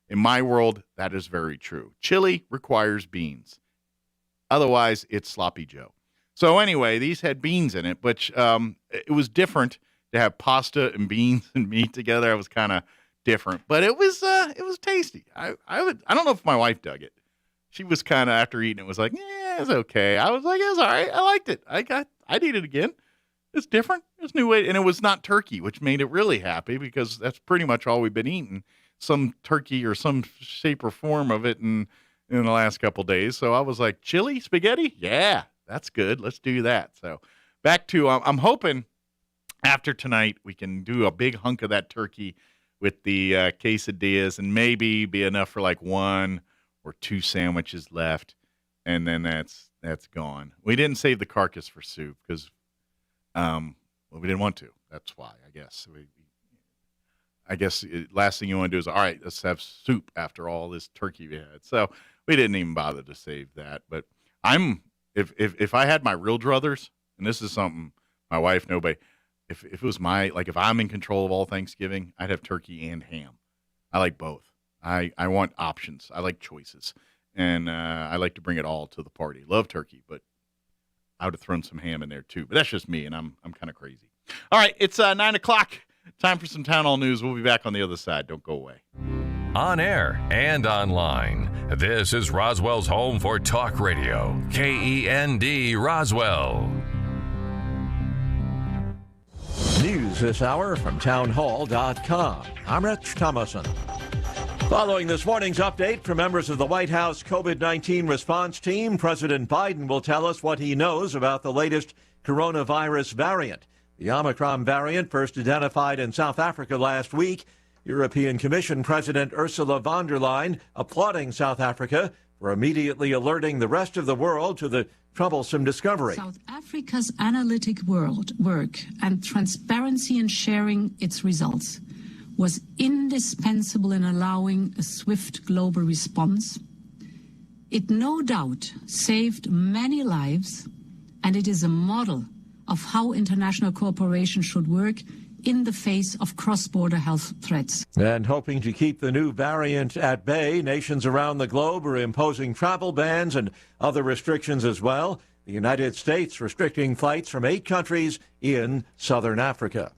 In my world, that is very true. Chili requires beans. Otherwise, it's sloppy Joe. So anyway, these had beans in it, but it was different to have pasta and beans and meat together. It was kind of different, but it was tasty. I don't know if my wife dug it. She was kind of, after eating it, was like, yeah, it's okay. I was like, it's all right. I liked it. I'd eat it again. It's different. It's new way. And it was not turkey, which made it really happy because that's pretty much all we've been eating. Some turkey or some shape or form of it in the last couple of days. So I was like, chili spaghetti? Yeah, that's good. Let's do that. So back to, I'm hoping after tonight we can do a big hunk of that turkey with the quesadillas and maybe be enough for like 1 or 2 sandwiches left. And then that's gone. We didn't save the carcass for soup because we didn't want to. That's why, I guess. Last thing you want to do is, all right, let's have soup after all this turkey we had. So we didn't even bother to save that. But if I had my real druthers, and this is something my wife, nobody, if it was if I'm in control of all Thanksgiving, I'd have turkey and ham. I like both. I want options. I like choices. And I like to bring it all to the party. Love turkey, but I would have thrown some ham in there too. But that's just me, and I'm kind of crazy. All right, it's 9 o'clock. Time for some Town Hall News. We'll be back on the other side. Don't go away. On air and online, this is Roswell's home for talk radio. KEND Roswell. News this hour from townhall.com. I'm Rich Thomason. Following this morning's update from members of the White House COVID-19 response team, President Biden will tell us what he knows about the latest coronavirus variant. The Omicron variant, first identified in South Africa last week. European Commission President Ursula von der Leyen applauding South Africa for immediately alerting the rest of the world to the troublesome discovery. South Africa's analytic work and transparency in sharing its results was indispensable in allowing a swift global response. It no doubt saved many lives, and it is a model of how international cooperation should work in the face of cross-border health threats. And hoping to keep the new variant at bay, nations around the globe are imposing travel bans and other restrictions as well. The United States restricting flights from 8 countries in southern Africa.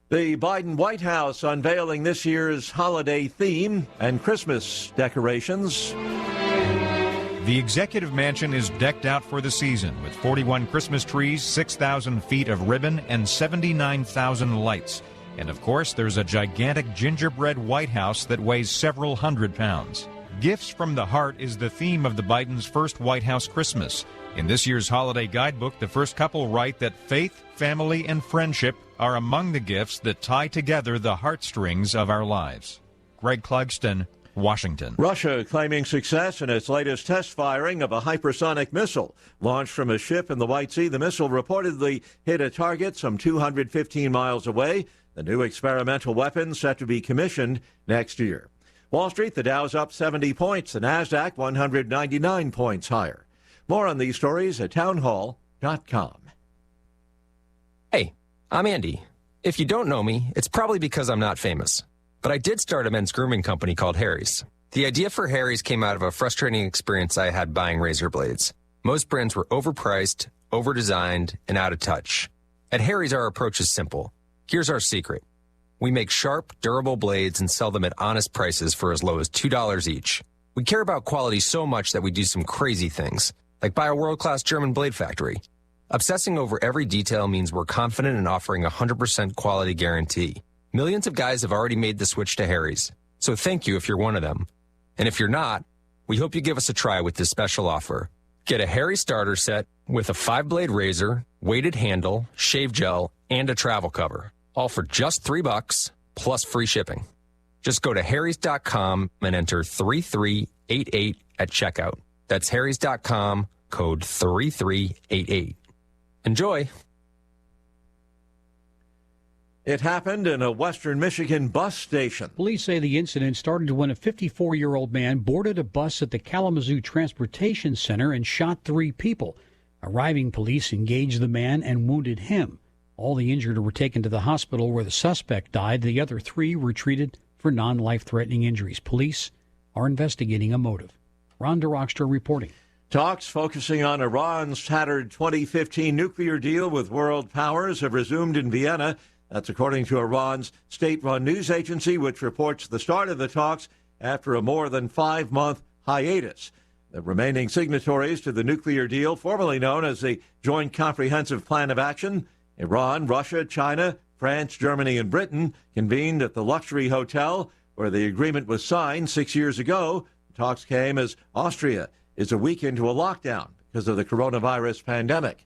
The Biden White House unveiling this year's holiday theme and Christmas decorations. The executive mansion is decked out for the season with 41 Christmas trees, 6,000 feet of ribbon, and 79,000 lights. And of course, there's a gigantic gingerbread White House that weighs several hundred pounds. Gifts from the Heart is the theme of the Biden's first White House Christmas. In this year's holiday guidebook, the first couple write that faith, family, and friendship are among the gifts that tie together the heartstrings of our lives. Greg Clugston, Washington. Russia claiming success in its latest test firing of a hypersonic missile. Launched from a ship in the White Sea, the missile reportedly hit a target some 215 miles away. The new experimental weapon set to be commissioned next year. Wall Street, the Dow's up 70 points, the Nasdaq 199 points higher. More on these stories at townhall.com. Hey, I'm Andy. If you don't know me, it's probably because I'm not famous. But I did start a men's grooming company called Harry's. The idea for Harry's came out of a frustrating experience I had buying razor blades. Most brands were overpriced, overdesigned, and out of touch. At Harry's, our approach is simple. Here's our secret. We make sharp, durable blades and sell them at honest prices for as low as $2 each. We care about quality so much that we do some crazy things, like buy a world-class German blade factory. Obsessing over every detail means we're confident in offering a 100% quality guarantee. Millions of guys have already made the switch to Harry's, so thank you if you're one of them. And if you're not, we hope you give us a try with this special offer. Get a Harry starter set with a 5-blade razor, weighted handle, shave gel, and a travel cover, all for just $3 plus free shipping. Just go to harrys.com and enter 3388 at checkout. That's harrys.com, code 3388. Enjoy. It happened in a western Michigan bus station. Police say the incident started when a 54-year-old man boarded a bus at the Kalamazoo Transportation Center and shot 3 people. Arriving police engaged the man and wounded him. All the injured were taken to the hospital where the suspect died. The other 3 were treated for non-life-threatening injuries. Police are investigating a motive. Ron DeRockstra reporting. Talks focusing on Iran's tattered 2015 nuclear deal with world powers have resumed in Vienna. That's according to Iran's state-run news agency, which reports the start of the talks after a more than 5-month hiatus. The remaining signatories to the nuclear deal, formerly known as the Joint Comprehensive Plan of Action, Iran, Russia, China, France, Germany, and Britain, convened at the luxury hotel where the agreement was signed 6 years ago. The talks came as Austria is a week into a lockdown because of the coronavirus pandemic.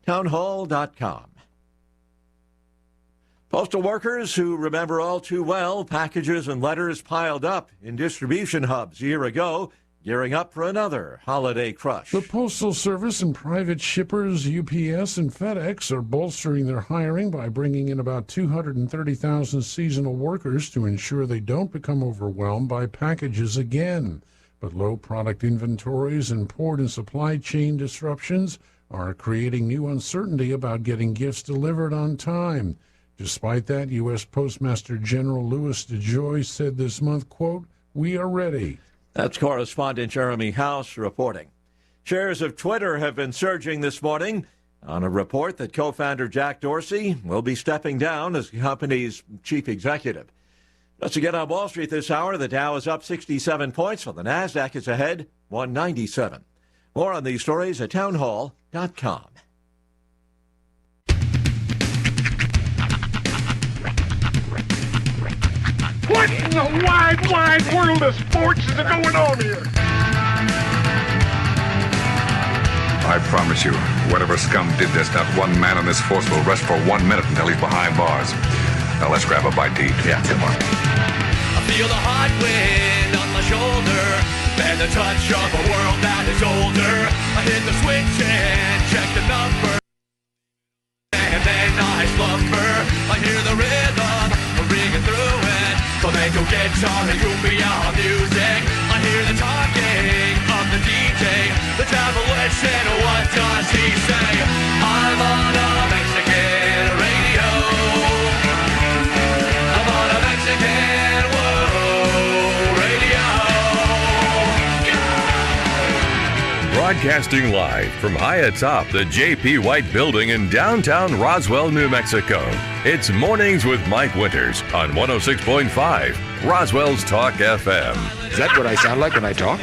Townhall.com. Postal workers who remember all too well packages and letters piled up in distribution hubs a year ago, gearing up for another holiday crush. The Postal Service and private shippers UPS and FedEx are bolstering their hiring by bringing in about 230,000 seasonal workers to ensure they don't become overwhelmed by packages again. But low product inventories and port and supply chain disruptions are creating new uncertainty about getting gifts delivered on time. Despite that, U.S. Postmaster General Louis DeJoy said this month, quote, "We are ready." That's correspondent Jeremy House reporting. Shares of Twitter have been surging this morning on a report that co-founder Jack Dorsey will be stepping down as the company's chief executive. Let's get on Wall Street this hour. The Dow is up 67 points, while the NASDAQ is ahead 197. More on these stories at townhall.com. What in the wide, wide world of sports is going on here? I promise you, whatever scum did this, not one man on this force will rest for 1 minute until he's behind bars. Now let's grab a bite to eat. Yeah, come on. I feel the hot wind on my shoulder and the touch of a world that is older. I hit the switch and check the number, and then I slumber. I hear the rhythm ringing through it. Flamenco guitar and cumbia music. I hear the talking of the DJ. The devil listen, what does he say? I'm on a Mexican radio. I'm on a Mexican radio. Broadcasting live from high atop the J.P. White Building in downtown Roswell, New Mexico. It's Mornings with Mike Winters on 106.5 Roswell's Talk FM. Is that what I sound like when I talk?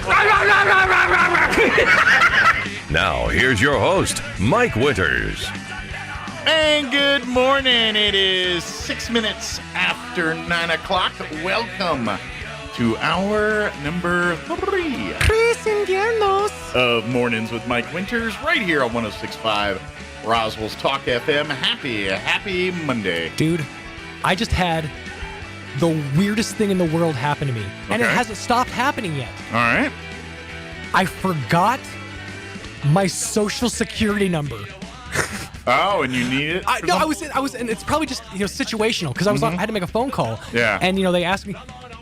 Now, here's your host, Mike Winters. And good morning. It is 6 minutes after 9 o'clock. Welcome to hour number 3 of Mornings with Mike Winters right here on 106.5 Roswell's Talk FM. Happy Monday. Dude, I just had the weirdest thing in the world happen to me. And it hasn't stopped happening yet. All right. I forgot my social security number. Oh, and you need it? I was, and it's probably just situational because I had to make a phone call. Yeah. And they asked me,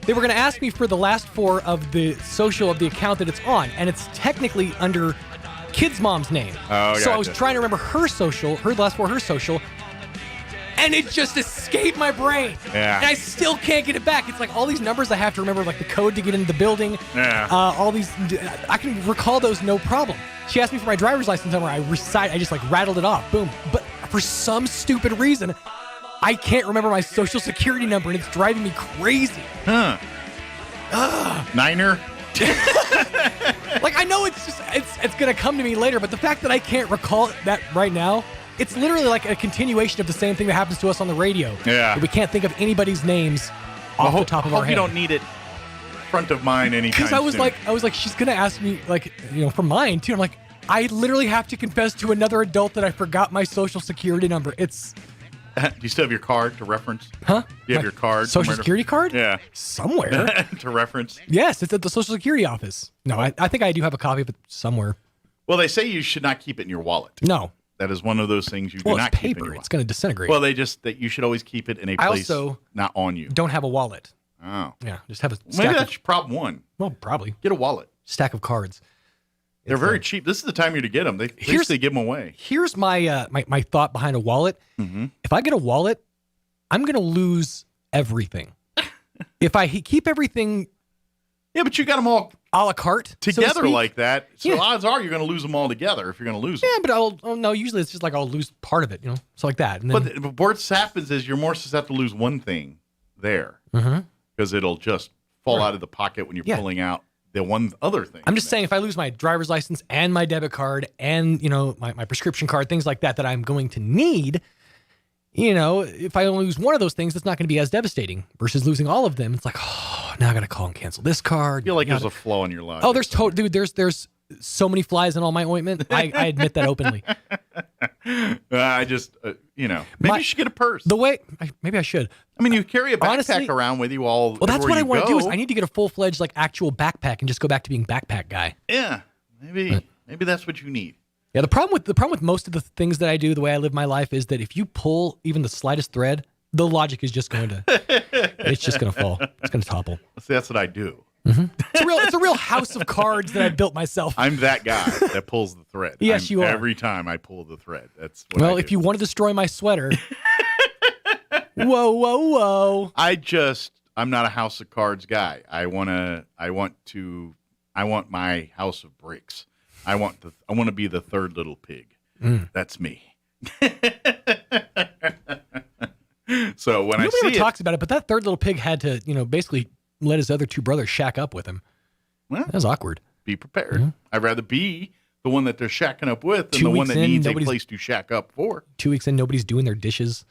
they were going to ask me for the last 4 of the social of the account that it's on, and it's technically under kid's mom's name. Oh, so I was trying to remember her social, the last 4 of her social, and it just escaped my brain. Yeah. And I still can't get it back. It's like all these numbers I have to remember, like the code to get into the building. Yeah. All these, I can recall those no problem. She asked me for my driver's license number. I just rattled it off. Boom. But for some stupid reason, I can't remember my social security number, and it's driving me crazy. Huh. Niner? Like, I know it's going to come to me later, but the fact that I can't recall that right now, it's literally like a continuation of the same thing that happens to us on the radio. Yeah. We can't think of anybody's names off the top of our head. You don't need it front of mind anytime soon. Because I was like, she's going to ask me, for mine, too. I'm like, I literally have to confess to another adult that I forgot my social security number. It's... Do you still have your card to reference? Huh? Do you have your card? Social security card? Yeah. Somewhere. To reference? Yes, it's at the Social Security office. No, I think I do have a copy of it somewhere. Well, they say you should not keep it in your wallet. No. That is one of those things you do not it's keep in paper. your It's going to disintegrate. Well, that you should always keep it in a place not on you. Don't have a wallet. Oh. Yeah, just have a Maybe stack that's problem one. Well, probably. Get a wallet. Stack of cards. They're very cheap. This is the time of year to get them. They give them away. Here's my my thought behind a wallet. Mm-hmm. If I get a wallet, I'm going to lose everything. If I keep everything... Yeah, but you got them all a la carte together so like that. So odds are you're going to lose them all together if you're going to lose them. Yeah, but no, usually it's just like I'll lose part of it, so like that. And then, but what happens is you're more susceptible to lose one thing there because it'll just fall out of the pocket when you're pulling out the one other thing. I'm just saying, if I lose my driver's license and my debit card and, my prescription card, things like that I'm going to need, if I only lose one of those things, that's not going to be as devastating versus losing all of them. It's like, now I got to call and cancel this card. I feel like there's a flaw in your life. Oh, there's so many flies in all my ointment. I admit that openly. I just, maybe you should get a purse. Maybe I should. I mean, you carry a backpack around with you all. Well, that's what I want to do. Is I need to get a full-fledged actual backpack and just go back to being backpack guy. Yeah, maybe that's what you need. Yeah, the problem with most of the things that I do, the way I live my life, is that if you pull even the slightest thread, the logic is just going to, it's just going to fall. It's going to topple. See, that's what I do. Mm-hmm. It's a real house of cards that I built myself. I'm that guy that pulls the thread. Yes, you are. Every time I pull the thread. That's what I do. If you want to destroy my sweater. Whoa. I'm not a house of cards guy. I want my house of bricks. I want to be the third little pig. That's me. So when Nobody ever talks about it, but that third little pig had to, basically let his other two brothers shack up with him. Well, that was awkward. Be prepared. Mm-hmm. I'd rather be the one that they're shacking up with than the one that needs a place to shack up for. 2 weeks in, nobody's doing their dishes.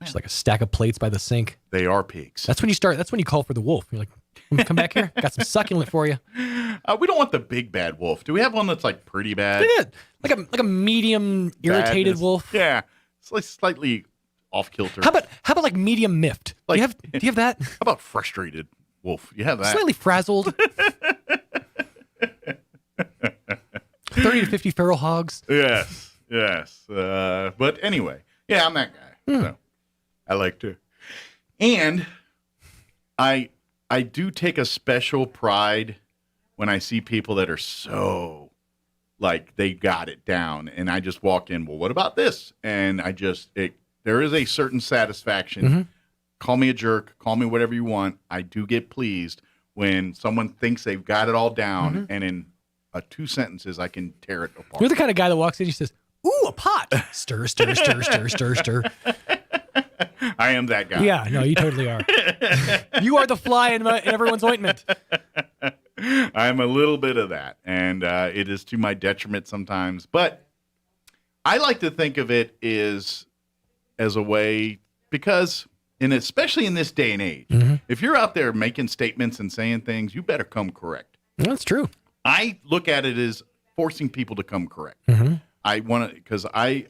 Just like a stack of plates by the sink. They are pigs. That's when you call for the wolf. You're like, come back here. Got some succulent for you. We don't want the big bad wolf. Do we have one that's pretty bad? Yeah, like a medium irritated wolf. Yeah, it's slightly off kilter. How about like medium miffed? Do you have that? How about frustrated wolf? You have that? Slightly frazzled. 30 to 50 feral hogs. Yes. But anyway, yeah, I'm that guy. So I like to, and I do take a special pride when I see people that are so they got it down, and I just walk in. Well, what about this? And there is a certain satisfaction. Mm-hmm. Call me a jerk, call me whatever you want. I do get pleased when someone thinks they've got it all down, and in 2 sentences I can tear it apart. You're the kind of guy that walks in and says, "Ooh, a pot! Stir, stir, stir, stir, stir, stir." I am that guy. Yeah, no, you totally are. You are the fly in everyone's ointment. I'm a little bit of that, and it is to my detriment sometimes. But I like to think of it as a way, because, and especially in this day and age, if you're out there making statements and saying things, you better come correct. That's true. I look at it as forcing people to come correct. I want to, because I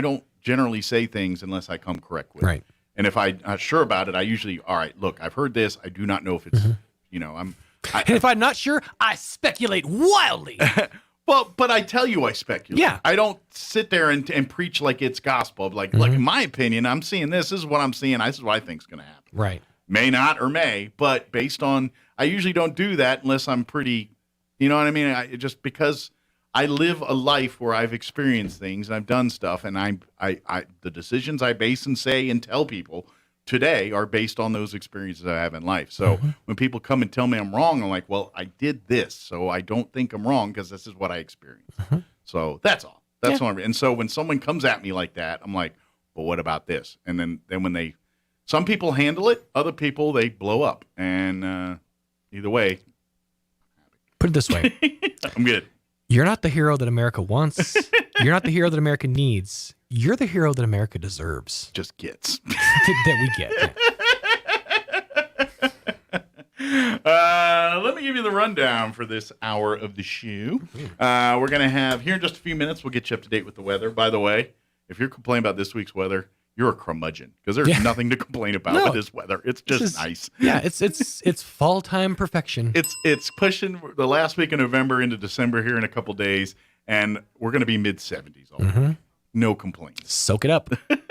don't generally say things unless I come correct with it. And if I'm not sure about it, I usually, all right, look, I've heard this. I do not know if it's, and if I'm not sure, I speculate wildly. Well, but I tell you I speculate. Yeah. I don't sit there and preach like it's gospel. Look, in my opinion, I'm seeing this. This is what I'm seeing. This is what I think is going to happen. Right. May not or may, but based on, I usually don't do that unless I'm pretty, you know what I mean? Just because I live a life where I've experienced things and I've done stuff, and the decisions I base and say and tell people today are based on those experiences I have in life. So when people come and tell me I'm wrong, I'm like, well, I did this, so I don't think I'm wrong because this is what I experienced. So that's all. That's all. And so when someone comes at me like that, I'm like, well, what about this? And then when some people handle it, other people, they blow up. And either way. Put it this way. I'm good. You're not the hero that America wants. You're not the hero that America needs. You're the hero that America deserves. Just gets. That we get. Let me give you the rundown for this hour of the show. We're going to have, here in just a few minutes, we'll get you up to date with the weather. By the way, if you're complaining about this week's weather, you're a curmudgeon, because there's nothing to complain about with this weather. It's just nice. Yeah, it's fall time perfection. It's pushing the last week of November into December here in a couple days, and we're going to be mid-70s all no complaints. Soak it up.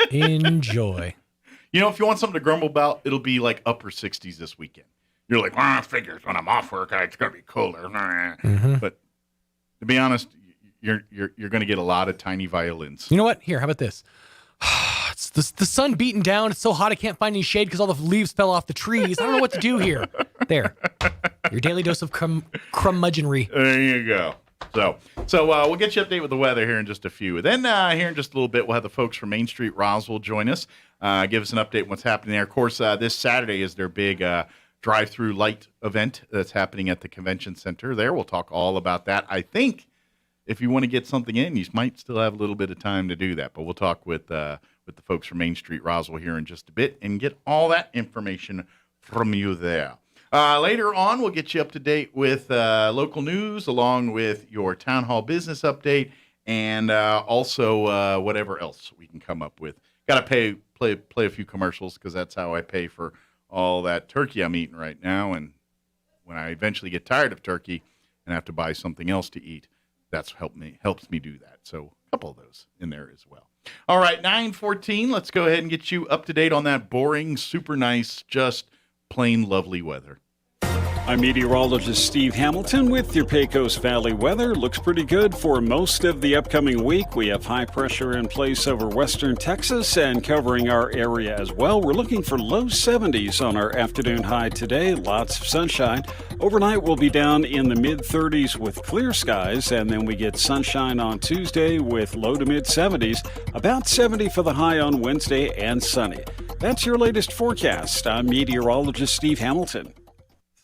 Enjoy. You know, if you want something to grumble about, it'll be like upper 60s this weekend. You're like, figures when I'm off work, it's going to be cooler. Mm-hmm. But to be honest, you're going to get a lot of tiny violins. You know what? Here, how about this? It's the sun beating down. It's so hot I can't find any shade because all the leaves fell off the trees. I don't know what to do here. There. Your daily dose of curmudgeonry. There you go. So we'll get you updated with the weather here in just a few. Then here in just a little bit, we'll have the folks from Main Street Roswell join us, give us an update on what's happening there. Of course, this Saturday is their big drive-through light event that's happening at the convention center there. We'll talk all about that. I think if you want to get something in, you might still have a little bit of time to do that. But we'll talk with the folks from Main Street Roswell here in just a bit and get all that information from you there. Later on, we'll get you up to date with local news along with your town hall business update and also whatever else we can come up with. Got to play a few commercials because that's how I pay for all that turkey I'm eating right now. And when I eventually get tired of turkey and have to buy something else to eat, that's helps me do that. So a couple of those in there as well. All right, 9:14. Let's go ahead and get you up to date on that boring, super nice, just plain lovely weather. I'm meteorologist Steve Hamilton with your Pecos Valley weather. Looks pretty good for most of the upcoming week. We have high pressure in place over western Texas and covering our area as well. We're looking for low 70s on our afternoon high today. Lots of sunshine. Overnight we'll be down in the mid 30s with clear skies, and then we get sunshine on Tuesday with low to mid 70s. About 70 for the high on Wednesday and sunny. That's your latest forecast. I'm meteorologist Steve Hamilton.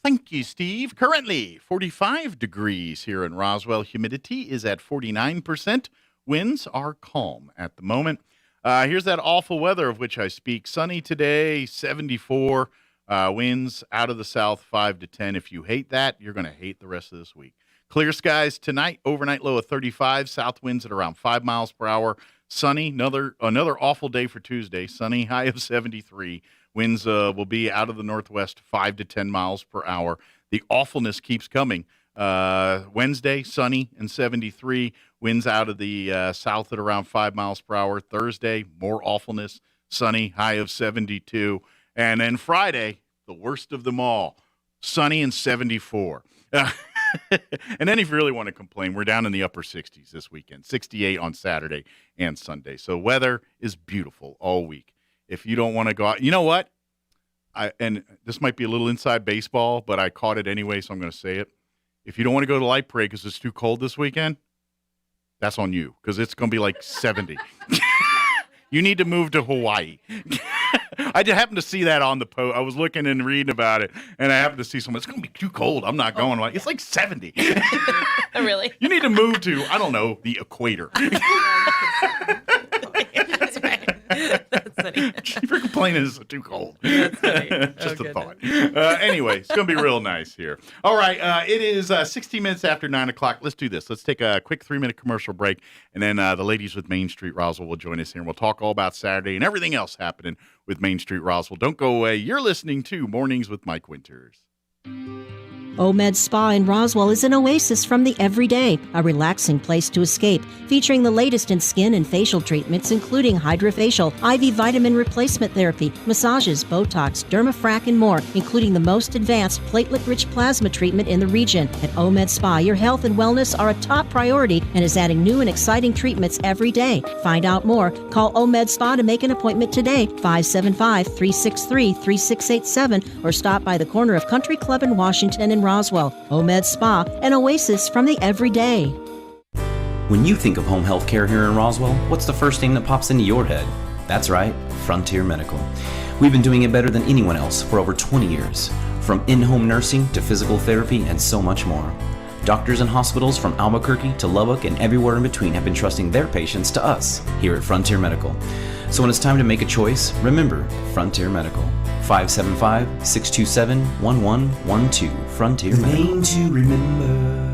Thank you, Steve. Currently, 45 degrees here in Roswell. Humidity is at 49%. Winds are calm at the moment. Here's that awful weather of which I speak. Sunny today, 74. Winds out of the south, 5 to 10. If you hate that, you're going to hate the rest of this week. Clear skies tonight, overnight low of 35. South winds at around 5 miles per hour. Sunny, another awful day for Tuesday. Sunny, high of 73. Winds will be out of the northwest, 5 to 10 miles per hour. The awfulness keeps coming. Wednesday, sunny and 73. Winds out of the south at around 5 miles per hour. Thursday, more awfulness, sunny, high of 72. And then Friday, the worst of them all, sunny and 74. And then if you really want to complain, we're down in the upper 60s this weekend, 68 on Saturday and Sunday. So weather is beautiful all week. If you don't want to go out, you know what? And this might be a little inside baseball, but I caught it anyway, so I'm going to say it. If you don't want to go to Light Parade because it's too cold this weekend, that's on you because it's going to be like 70. You need to move to Hawaii. I just happened to see that on the post. I was looking and reading about it, and I happened to see someone. It's going to be too cold. I'm not going. It's like 70. Oh, really? You need to move to, I don't know, the equator. That's right. That's funny. You're complaining it's too cold. That's funny. Just a thought. Anyway, it's going to be real nice here. All right. It is 16 minutes after 9 o'clock. Let's do this. Let's take a quick 3-minute commercial break, and then the ladies with Main Street Roswell will join us here, and we'll talk all about Saturday and everything else happening with Main Street Roswell. Don't go away. You're listening to Mornings with Mike Winters. OMAD Spa in Roswell is an oasis from the everyday, a relaxing place to escape, featuring the latest in skin and facial treatments, including hydrofacial, IV vitamin replacement therapy, massages, Botox, Dermafrac, and more, including the most advanced platelet-rich plasma treatment in the region. At OMAD Spa, your health and wellness are a top priority and is adding new and exciting treatments every day. Find out more. Call OMAD Spa to make an appointment today, 575-363-3687, or stop by the corner of Country Club in Washington and Roswell. OMAD Spa, an oasis from the everyday. When you think of home health care here in Roswell, what's the first thing that pops into your head? That's right, Frontier Medical. We've been doing it better than anyone else for over 20 years. From in-home nursing to physical therapy and so much more. Doctors and hospitals from Albuquerque to Lubbock and everywhere in between have been trusting their patients to us here at Frontier Medical. So when it's time to make a choice, remember Frontier Medical. 575-627-1112. Frontier Medical. Name to remember.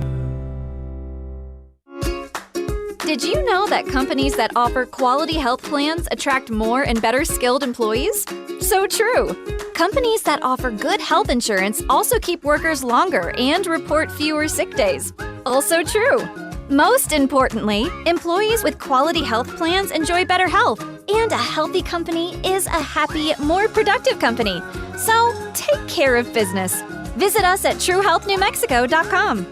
Did you know that companies that offer quality health plans attract more and better skilled employees? So true. Companies that offer good health insurance also keep workers longer and report fewer sick days. Also true. Most importantly, employees with quality health plans enjoy better health, and a healthy company is a happy, more productive company. So, take care of business. Visit us at truehealthnewmexico.com.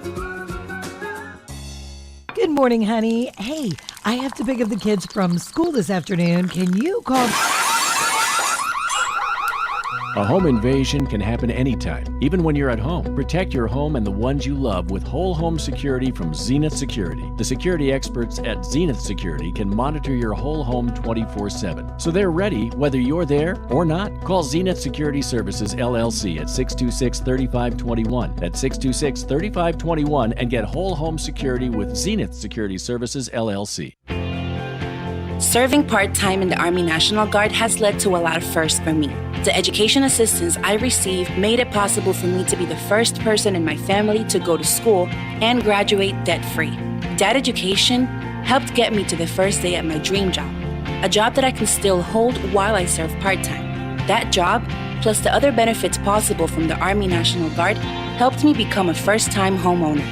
Good morning, honey. Hey, I have to pick up the kids from school this afternoon. Can you call... A home invasion can happen anytime, even when you're at home. Protect your home and the ones you love with whole home security from Zenith Security. The security experts at Zenith Security can monitor your whole home 24/7. So they're ready whether you're there or not. Call Zenith Security Services LLC at 626-3521. That's 626-3521 and get whole home security with Zenith Security Services LLC. Serving part-time in the Army National Guard has led to a lot of firsts for me. The education assistance I received made it possible for me to be the first person in my family to go to school and graduate debt-free. That education helped get me to the first day at my dream job, a job that I can still hold while I serve part-time. That job, plus the other benefits possible from the Army National Guard, helped me become a first-time homeowner.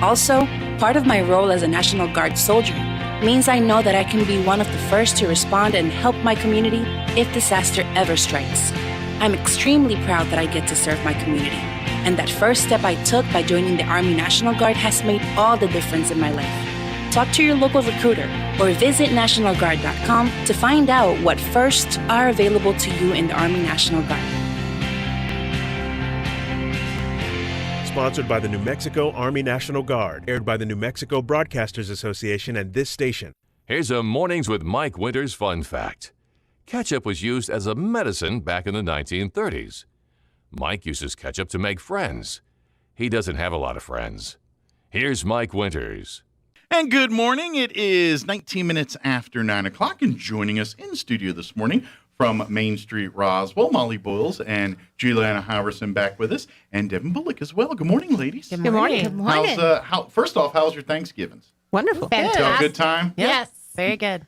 Also, part of my role as a National Guard soldier means I know that I can be one of the first to respond and help my community if disaster ever strikes. I'm extremely proud that I get to serve my community, and that first step I took by joining the Army National Guard has made all the difference in my life. Talk to your local recruiter or visit NationalGuard.com to find out what firsts are available to you in the Army National Guard. Sponsored by the New Mexico Army National Guard. Aired by the New Mexico Broadcasters Association and this station. Here's a Mornings with Mike Winters fun fact. Ketchup was used as a medicine back in the 1930s. Mike uses ketchup to make friends. He doesn't have a lot of friends. Here's Mike Winters. And good morning. It is 19 minutes after 9 o'clock, and joining us in studio this morning from Main Street, Roswell, Molly Boyles and Juliana Howerson back with us, and Devin Bullock as well. Good morning, ladies. Good morning. Good morning. First off, how's your Thanksgivings? Wonderful. Fantastic. Y'all good time? Yes. Very good.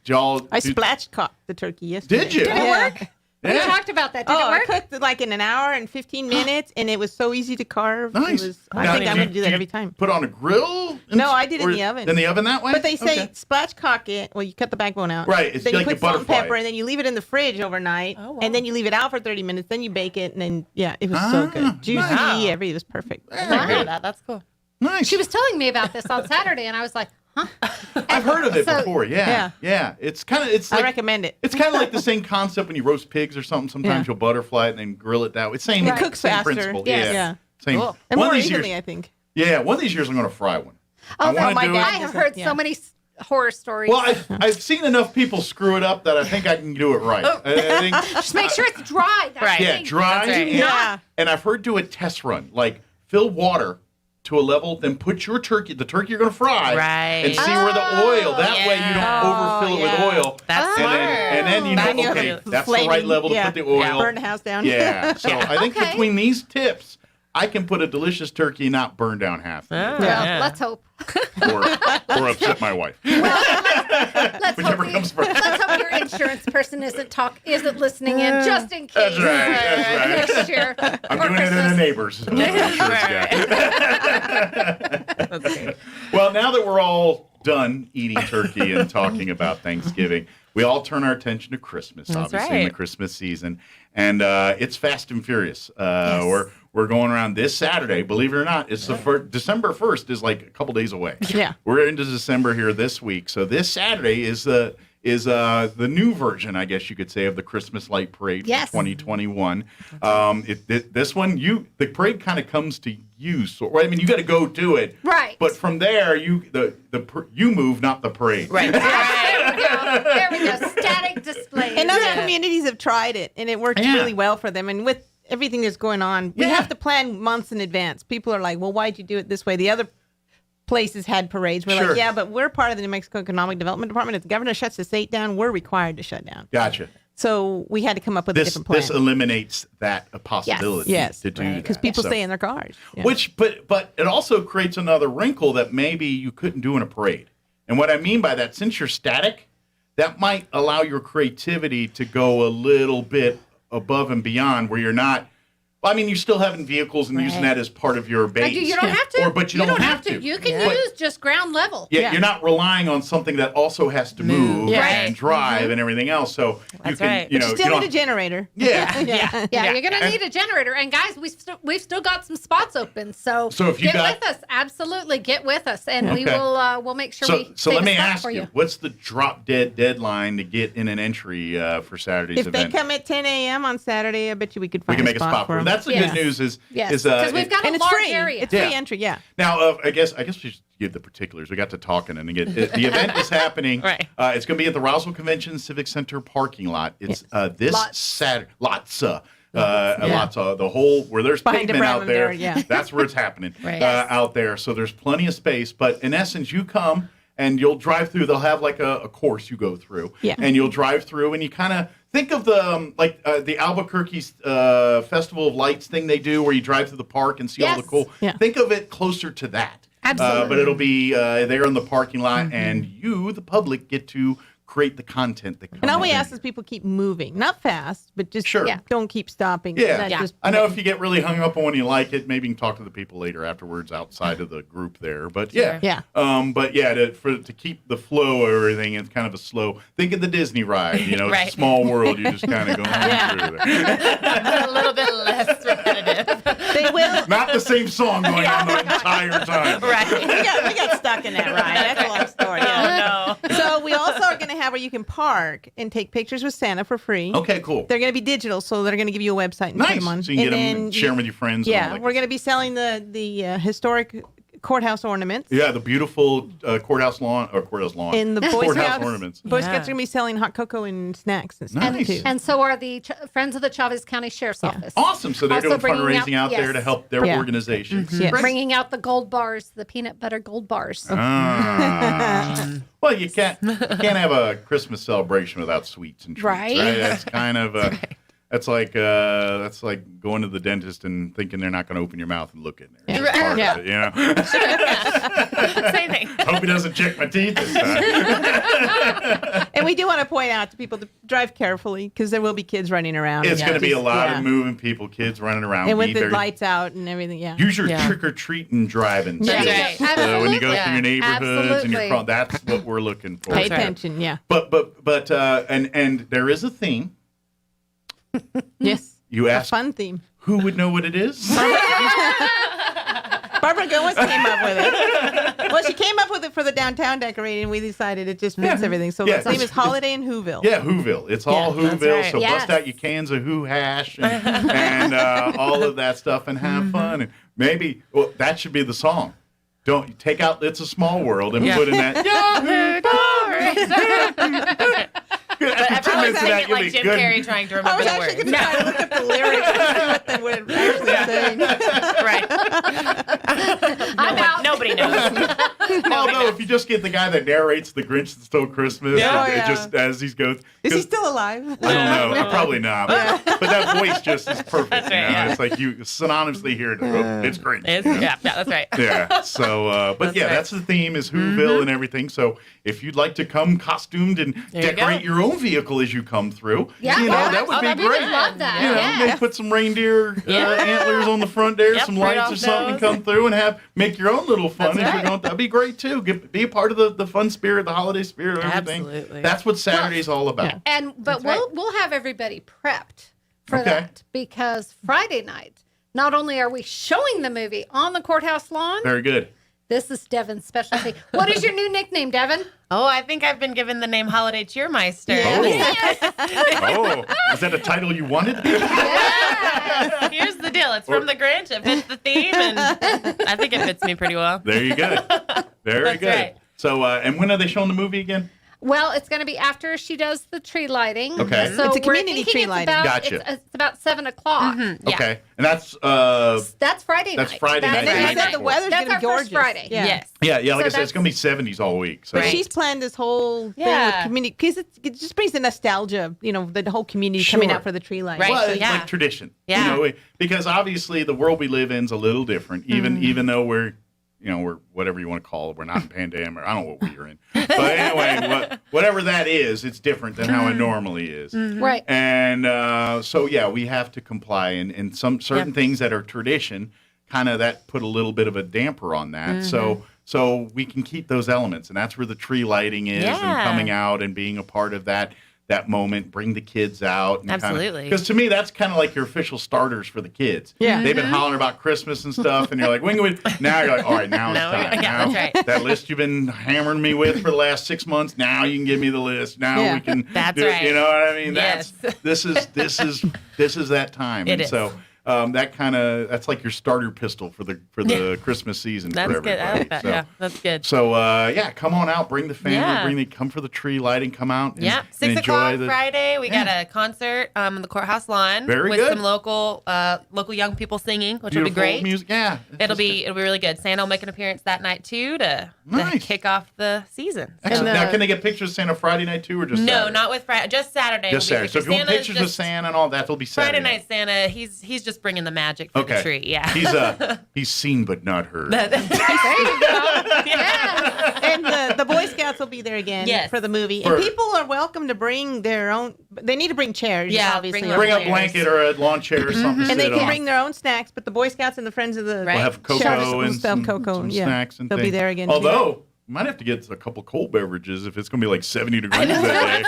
I splashed-cooked the turkey yesterday. Did you? Did it work? We talked about that. Did it work? I cooked it like in an hour and 15 minutes, and it was so easy to carve. Nice. I think I'm going to do that every time. Put on a grill? No, I did it in the oven. In the oven that way? But they say spatchcock it. Well, you cut the backbone out. Right. It's then like you put salt and butterfly. pepper, and then you leave it in the fridge overnight. Oh, wow. And then you leave it out for 30 minutes. Then you bake it, and then, it was so good. Juicy, nice. It was perfect. I never heard of that. That's cool. Nice. She was telling me about this on Saturday, and I was like, huh? I've heard of it before. Yeah. It's like, I recommend it. It's kind of like the same concept when you roast pigs or something. Sometimes you'll butterfly it and then grill it that way. Same. It cooks same faster. principle. Yes. Yeah. Same. Cool. And more easily, I think. Yeah. One of these years I'm going to fry one. Oh, no, my God. I have heard so many horror stories. Well, I've seen enough people screw it up that I think I can do it right. I think, just make sure it's dry. Right. Yeah, dry. Right. Yeah. And I've heard do a test run, like fill water to a level, then put the turkey you're going to fry, and see where the oil. That way you don't overfill it with oil. That's smart. And then you know, okay, that's the right level to put the oil. Burn the house down. Yeah. So I think between these tips, I can put a delicious turkey, not burn down half. Well, let's hope. Or upset my wife. Whichever comes first. Let's hope your insurance person isn't listening in, just in case. That's right. Next year. I'm doing it in the neighbors. Well, now that we're all done eating turkey and talking about Thanksgiving, we all turn our attention to Christmas, obviously, in the Christmas season. And it's fast and furious. We're going around this Saturday. Believe it or not, it's December 1st is like a couple days away. Yeah. We're into December here this week. So this Saturday is the new version, I guess you could say, of the Christmas Light Parade for 2021. This one, the parade kind of comes to you. So, I mean, you got to go to it. Right. But from there, you move, not the parade. Right. There we go. Static display. And other communities have tried it, and it worked really well for them. And with everything that's going on, we have to plan months in advance. People are like, well, why'd you do it this way? The other places had parades. We're like, yeah, but we're part of the New Mexico Economic Development Department. If the governor shuts the state down, we're required to shut down. Gotcha. So we had to come up with a different plan. This eliminates that possibility to do that. Because people stay in their cars. Yeah. But it also creates another wrinkle that maybe you couldn't do in a parade. And what I mean by that, since you're static, that might allow your creativity to go a little bit above and beyond where you're not, I mean, you're still having vehicles and using that as part of your base. You don't have to. But you don't have to. You can use just ground level. Yeah, you're not relying on something that also has to move and drive and everything else. So you can, you still need a generator. Yeah, you're going to need a generator. And guys, we've still got some spots open. So if you get with us. Absolutely, get with us, and we will. We'll make sure we. So let me ask for you. What's the drop dead deadline to get in an entry for Saturday's event? If they come at 10 a.m. on Saturday, I bet you we could find make a spot for them. That's the good news is because we've got a large area. It's free entry. Yeah. Now, I guess we should give the particulars. We got to talking and again, the event is happening. Right. It's going to be at the Roswell Convention Civic Center parking lot. It's this Saturday. Lotsa, the whole where there's pavement out there. That's where it's happening out there. So there's plenty of space. But in essence, you come and you'll drive through. They'll have like a course you go through, and you'll drive through, and you kind of think of the the Albuquerque Festival of Lights thing they do, where you drive through the park and see all the cool. Think of it closer to that. Absolutely. But it'll be there in the parking lot, and you, the public, get to create the content that comes. And all we ask is people keep moving, not fast, but just don't keep stopping. I know if you get really hung up on one you like it, maybe you can talk to the people later afterwards outside of the group there. But to keep the flow of everything, it's kind of a slow. Think of the Disney ride. You know, it's a small world. You're just kind of going through there. A little bit less repetitive. They will. Not the same song going on the entire time. Right. We got stuck in that ride. That's a long story. Oh no. So we also are going to have where you can park and take pictures with Santa for free. Okay, cool. They're going to be digital, so they're going to give you a website and put them on. So you can get them and share them with your friends. Yeah, we're going to be selling the historic courthouse ornaments. Yeah, the beautiful courthouse lawn. And the Boy Scouts ornaments. Boy Scouts are going to be selling hot cocoa and snacks and stuff too. And so are the Friends of the Chavez County Sheriff's Office. Awesome. So they're also doing fundraising out there to help their organizations. Mm-hmm. Bringing out the gold bars, the peanut butter gold bars. Well, you can't have a Christmas celebration without sweets and treats, right? That's kind of that's like going to the dentist and thinking they're not going to open your mouth and look in there. It's part of it, you know. Same thing. Hope he doesn't check my teeth this time. And we do want to point out to people to drive carefully because there will be kids running around. It's going to be a lot of moving people, kids running around. And with the lights out and everything, Use your trick-or-treating driving skills. Right. When you go through your neighborhoods and your that's what we're looking for. Pay attention, But and there is a theme. Yes. You asked a fun theme. Who would know what it is? Barbara Goins came up with it. Well, she came up with it for the downtown decorating, and we decided it just fits everything. So the theme is Holiday in Whoville. Yeah, Whoville. It's all Whoville. Right. So bust out your cans of Who hash and all of that stuff and have fun. And maybe that should be the song. Don't take out "It's a Small World" and put in that. But everyone's like Jim Carrey trying to remember the words. I was actually going to try to look up the lyrics and see what they were actually saying. Right. Nobody knows. Although, if you just get the guy that narrates The Grinch That Stole Christmas, just as he's goes. Is he still alive? I don't know. Probably not. But that voice just is perfect. It's like you synonymously hear it. It's great. That's right. Yeah. So, that's the theme is Whoville and everything. So, if you'd like to come costumed and decorate your own vehicle as you come through, that would be great. I love that. Maybe put some reindeer antlers on the front there, some lights or something, and come through and make your own little fun. That'd be great too. Be a part of the fun spirit, the holiday spirit, and everything. Absolutely. That's what Saturday's all about. But we'll have everybody prepped for that because Friday night, not only are we showing the movie on the courthouse lawn. Very good. This is Devin's specialty. What is your new nickname, Devin? Oh, I think I've been given the name Holiday Cheermeister. Is that a title you wanted? Yes. Here's the deal. It's from the Grinch. It fits the theme, and I think it fits me pretty well. There you go. Very good. Right. So, and when are they showing the movie again? Well, it's going to be after she does the tree lighting. Okay. So it's a community tree lighting. Gotcha. It's about 7 o'clock. Mm-hmm. Okay. And that's Friday night. That's Friday night. And then you said the weather's going to be gorgeous. Friday. Yes. Yeah. Like I said, it's going to be 70s all week. So. She's planned this whole thing with community because it just brings the nostalgia, the whole community coming out for the tree lighting. Right. Well, it's like tradition. Yeah. Because obviously the world we live in is a little different, even though we're we're whatever you want to call it. We're not in pandemic. I don't know what we're in. But anyway, whatever that is, it's different than how it normally is. Mm-hmm. Right. And we have to comply. And some certain things that are tradition, kind of that put a little bit of a damper on that. Mm-hmm. So we can keep those elements. And that's where the tree lighting is and coming out and being a part of that moment, bring the kids out. Absolutely. Because to me, that's kind of like your official starters for the kids. Yeah. They've been hollering about Christmas and stuff, and you're like, now you're like, all right, now it's time. Yeah, that's right. That list you've been hammering me with for the last 6 months, now you can give me the list. Now we can That's do right. You know what I mean? Yes. This is that time. It is. So that's like your starter pistol for the Christmas season. That's for good. I like that. So, Yeah, that's good. So come on out, bring the family, come for the tree lighting, come out. And, 6 and o'clock enjoy Friday. We got a concert on the courthouse lawn Very with good. some local young people singing, which will be Beautiful great. music. Yeah, It'll be really good. Santa will make an appearance that night too to kick off the season. Excellent. Now, can they get pictures of Santa Friday night too, or just Saturday? not with Friday, just Saturday. Just Saturday. So if you want pictures of Santa and all that, it'll be Saturday. Friday night Santa, he's just bringing the magic for the tree. Yeah, he's seen but not heard. There you go. Yeah. And the Boy Scouts will be there again for the movie. And people are welcome to bring their own. They need to bring chairs. Yeah, obviously. Bring a blanket or a lawn chair or something. And they can on. bring their own snacks. But the Boy Scouts and the Friends of the We'll have cocoa and some snacks and they'll things. be there again. Although. You might have to get a couple cold beverages if it's going to be like 70 degrees that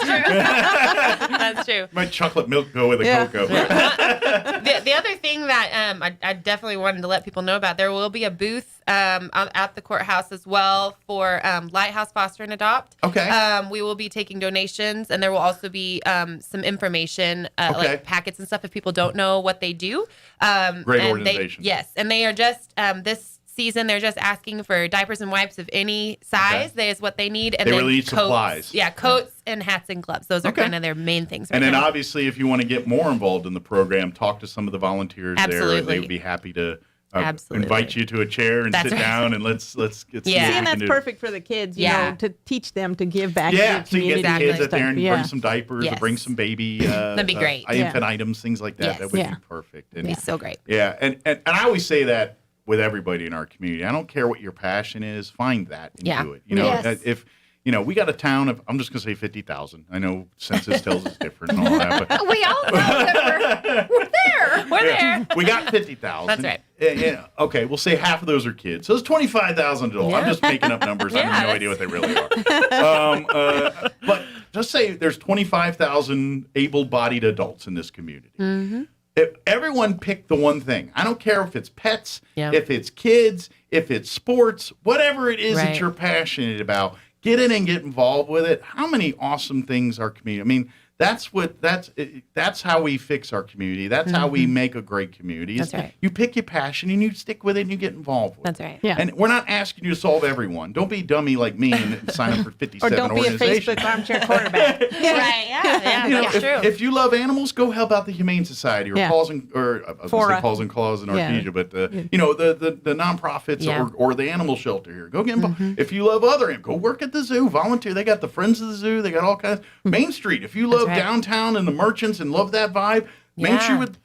day. That's true. My chocolate milk go with the cocoa. The other thing that I definitely wanted to let people know about, there will be a booth at the courthouse as well for Lighthouse Foster and Adopt. Okay. We will be taking donations, and there will also be some information, like packets and stuff if people don't know what they do. Great organization. And they are just this season, they're just asking for diapers and wipes of any size. That is what they need. And they then really need coats, supplies. Yeah, coats and hats and gloves. Those are kind of their main things. And then obviously, if you want to get more involved in the program, talk to some of the volunteers there. They would be happy to invite you to a chair and sit down and let's get some. See, and that's perfect for the kids, you know, to teach them to give back to the community. So you get the kids out there and bring some diapers or bring some baby that'd be great. Infant items, things like that. Yes. That would be perfect. It'd be so great. Yeah, and I always say that with everybody in our community. I don't care what your passion is, find that and do it. You know, if we got a town of, I'm just going to say 50,000. I know census tells us different and all that, but we all know that we're there. We're there. We got 50,000. That's right. Okay, we'll say half of those are kids. So it's 25,000 adults. I'm just making up numbers. I have no idea what they really are. But just say there's 25,000 able-bodied adults in this community. Mm-hmm. If everyone picked the one thing, I don't care if it's pets, if it's kids, if it's sports, whatever it is that you're passionate about, get in and get involved with it. How many awesome things our community, I mean, that's how we fix our community. That's how we make a great community. That's right. You pick your passion and you stick with it and you get involved with it. That's right. Yeah. And we're not asking you to solve everyone. Don't be a dummy like me and sign up for 57 Or don't be a organizations. Facebook armchair quarterback. Right, yeah, If, true. if you love animals, go help out the Humane Society or Paws and Paws and Claws in Artesia, but the nonprofits or the animal shelter here. Go get involved. If you love other animals, go work at the zoo, volunteer. They got the Friends of the Zoo. They got all kinds. Main Street. If you love downtown and the merchants and love that vibe, Main Street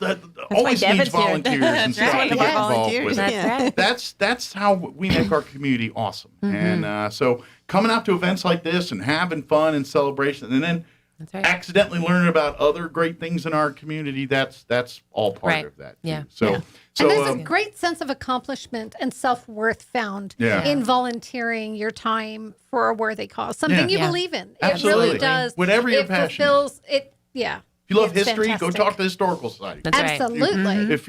always needs volunteers and stuff to get involved with it. That's how we make our community awesome. And so coming out to events like this and having fun and celebration, and then accidentally learning about other great things in our community, that's all part of that. Yeah. Too. So and there's a great sense of accomplishment and self-worth found in volunteering your time for a worthy cause, something you believe in. Absolutely. It really does. Whatever your it passion fulfills it. Yeah. If you love It's history, fantastic. go talk to the Historical Society. That's right. Absolutely. If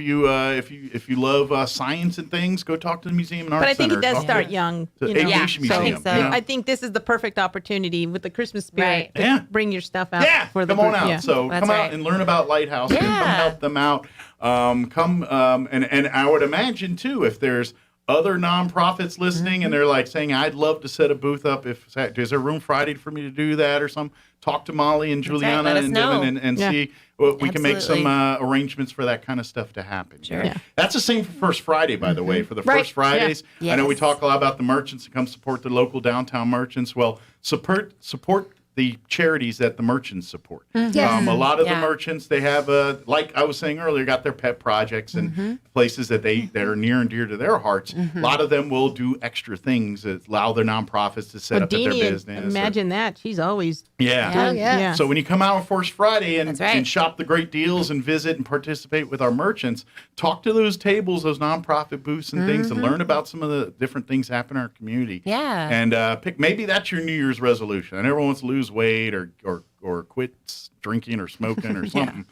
you love science and things, go talk to the Museum and Art But I Center. think it does start young. The You know? Aviation Museum. I think so. you know? I think this is the perfect opportunity with the Christmas spirit Right. to bring your stuff out. For the come on group. out. Yeah. So That's come right. out and learn about Lighthouse and come help them out. And I would imagine too, if there's other nonprofits listening and they're like saying, I'd love to set a booth up. Is there room Friday for me to do that or something? Talk to Molly and Juliana Let us and know. Devin and see what we can make some arrangements for that kind of stuff to happen. Sure. Yeah. That's the same for First Friday, by the way. For the First Fridays, I know we talk a lot about the merchants and come support the local downtown merchants. Well, support the charities that the merchants support. Yes. A lot of the Yeah. merchants, they have, like I was saying earlier, got their pet projects and places that are near and dear to their hearts. A lot of them will do extra things that allow their nonprofits to set up at their business. Imagine that. She's always Yeah. yeah. So when you come out on First Friday and shop the great deals and visit and participate with our merchants, talk to those tables, those nonprofit booths and things, and learn about some of the different things happening in our community. Yeah. And maybe that's your New Year's resolution. And everyone wants to lose weight or quit drinking or smoking or something.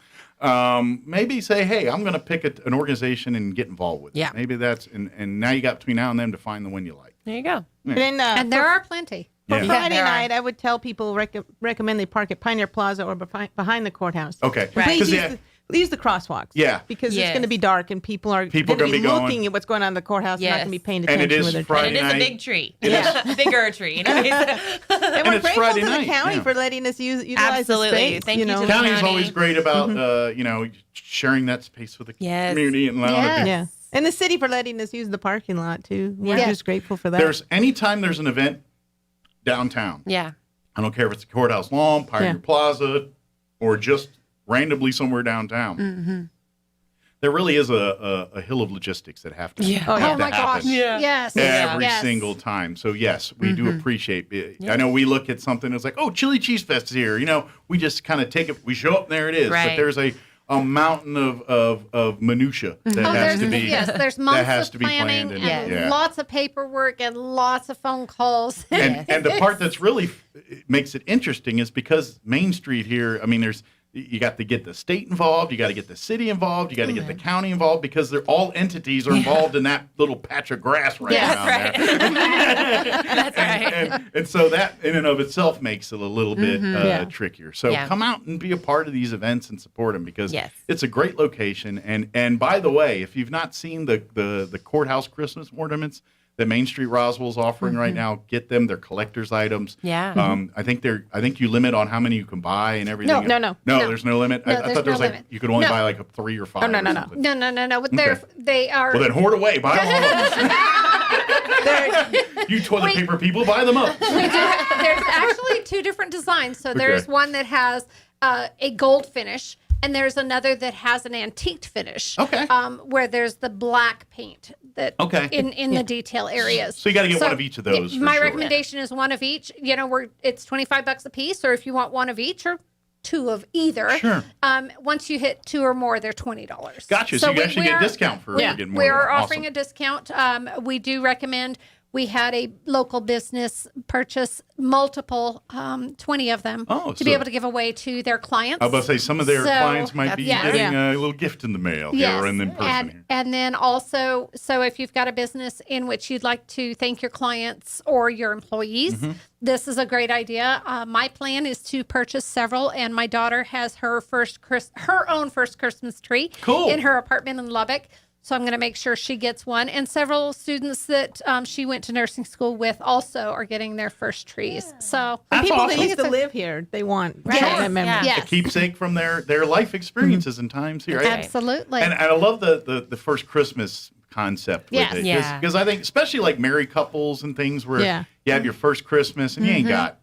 Maybe say, hey, I'm going to pick an organization and get involved with it. Yeah. Maybe that's, and now you got between now and then to find the one you like. There you go. Yeah. And there are plenty. For Yeah. Friday there are. night, I would tell people recommend they park at Pioneer Plaza or behind the courthouse. Okay. Please 'Cause, use the crosswalks. Yeah. Because Yes. it's going to be dark and people are going gonna to be be going. looking at what's going on in the courthouse and not Yes. going to be paying And attention it is with their Friday And it is a night. big tree. It Yeah. Bigger tree. And And we're it's grateful Friday to the night, county yeah. for letting us utilize Absolutely. the space. Thank you to the County's county. always great about sharing that space with the Yes. community and allowing Yes. it. Yeah. And the city for letting us use the parking lot, too. We're Yeah. just grateful for that. Anytime there's an event downtown, Yeah. I don't care if it's the courthouse lawn, Pioneer Plaza, or just randomly somewhere downtown. There really is a hill of logistics that have to, Oh, have my to happen gosh. Yes. every Yes. single time. So yes, we do appreciate it. I know we look at something it's like, oh, Chili Cheese Fest is here. We just kind of take it. We show up and there it is. But Right. there's a mountain of minutia that has to be Yes, there's that months has of to be planning planned and yeah. lots of paperwork and lots of phone calls. And the part that's really makes it interesting is because Main Street here, I mean, you got to get the state involved, you got to get the city involved, you got to get the county involved because they're all entities are involved in that little patch of grass right now. That's right. And so that in and of itself makes it a little bit trickier. So Yeah. come out and be a part of these events and support them because Yes. it's a great location. And by the way, if you've not seen the courthouse Christmas ornaments that Main Street Roswell's offering right now, get them. They're collector's items. Yeah. I think you limit on how many you can buy and everything. No. No, there's no limit. No, I there's thought there was no like limit. you could only No. buy like 3 or 5. No. Or something. No. Okay. They are. Well, then hoard away. Buy them all. You toilet paper people, buy them up. We do. There's actually 2 different designs. So there's Okay. one that has a gold finish, and there's another that has an antiqued finish. Okay. Where there's the black paint that in the detail areas. So you got to get one of each of those. My for sure. recommendation is one of each. It's $25 a piece, or if you want one of each, or 2 of either. Sure. Once you hit 2 or more, they're $20. Gotcha. So you actually get a discount for getting more. We are Awesome. offering a discount. We do recommend. We had a local business purchase multiple, 20 of them, to be able to give away to their clients. I was about to say some of their clients might be getting a little gift in the mail here and in person. Here. And then also, so if you've got a business in which you'd like to thank your clients or your employees, this is a great idea. My plan is to purchase several, and my daughter has her own first Christmas tree in her apartment in Lubbock. So I'm going to make sure she gets one. And several students that she went to nursing school with also are getting their first trees. So people that used to live here, they want that memory. A keepsake from their life experiences and times here. Absolutely. And I love the first Christmas concept with it. Because I think, especially like married couples and things where you have your first Christmas and you ain't got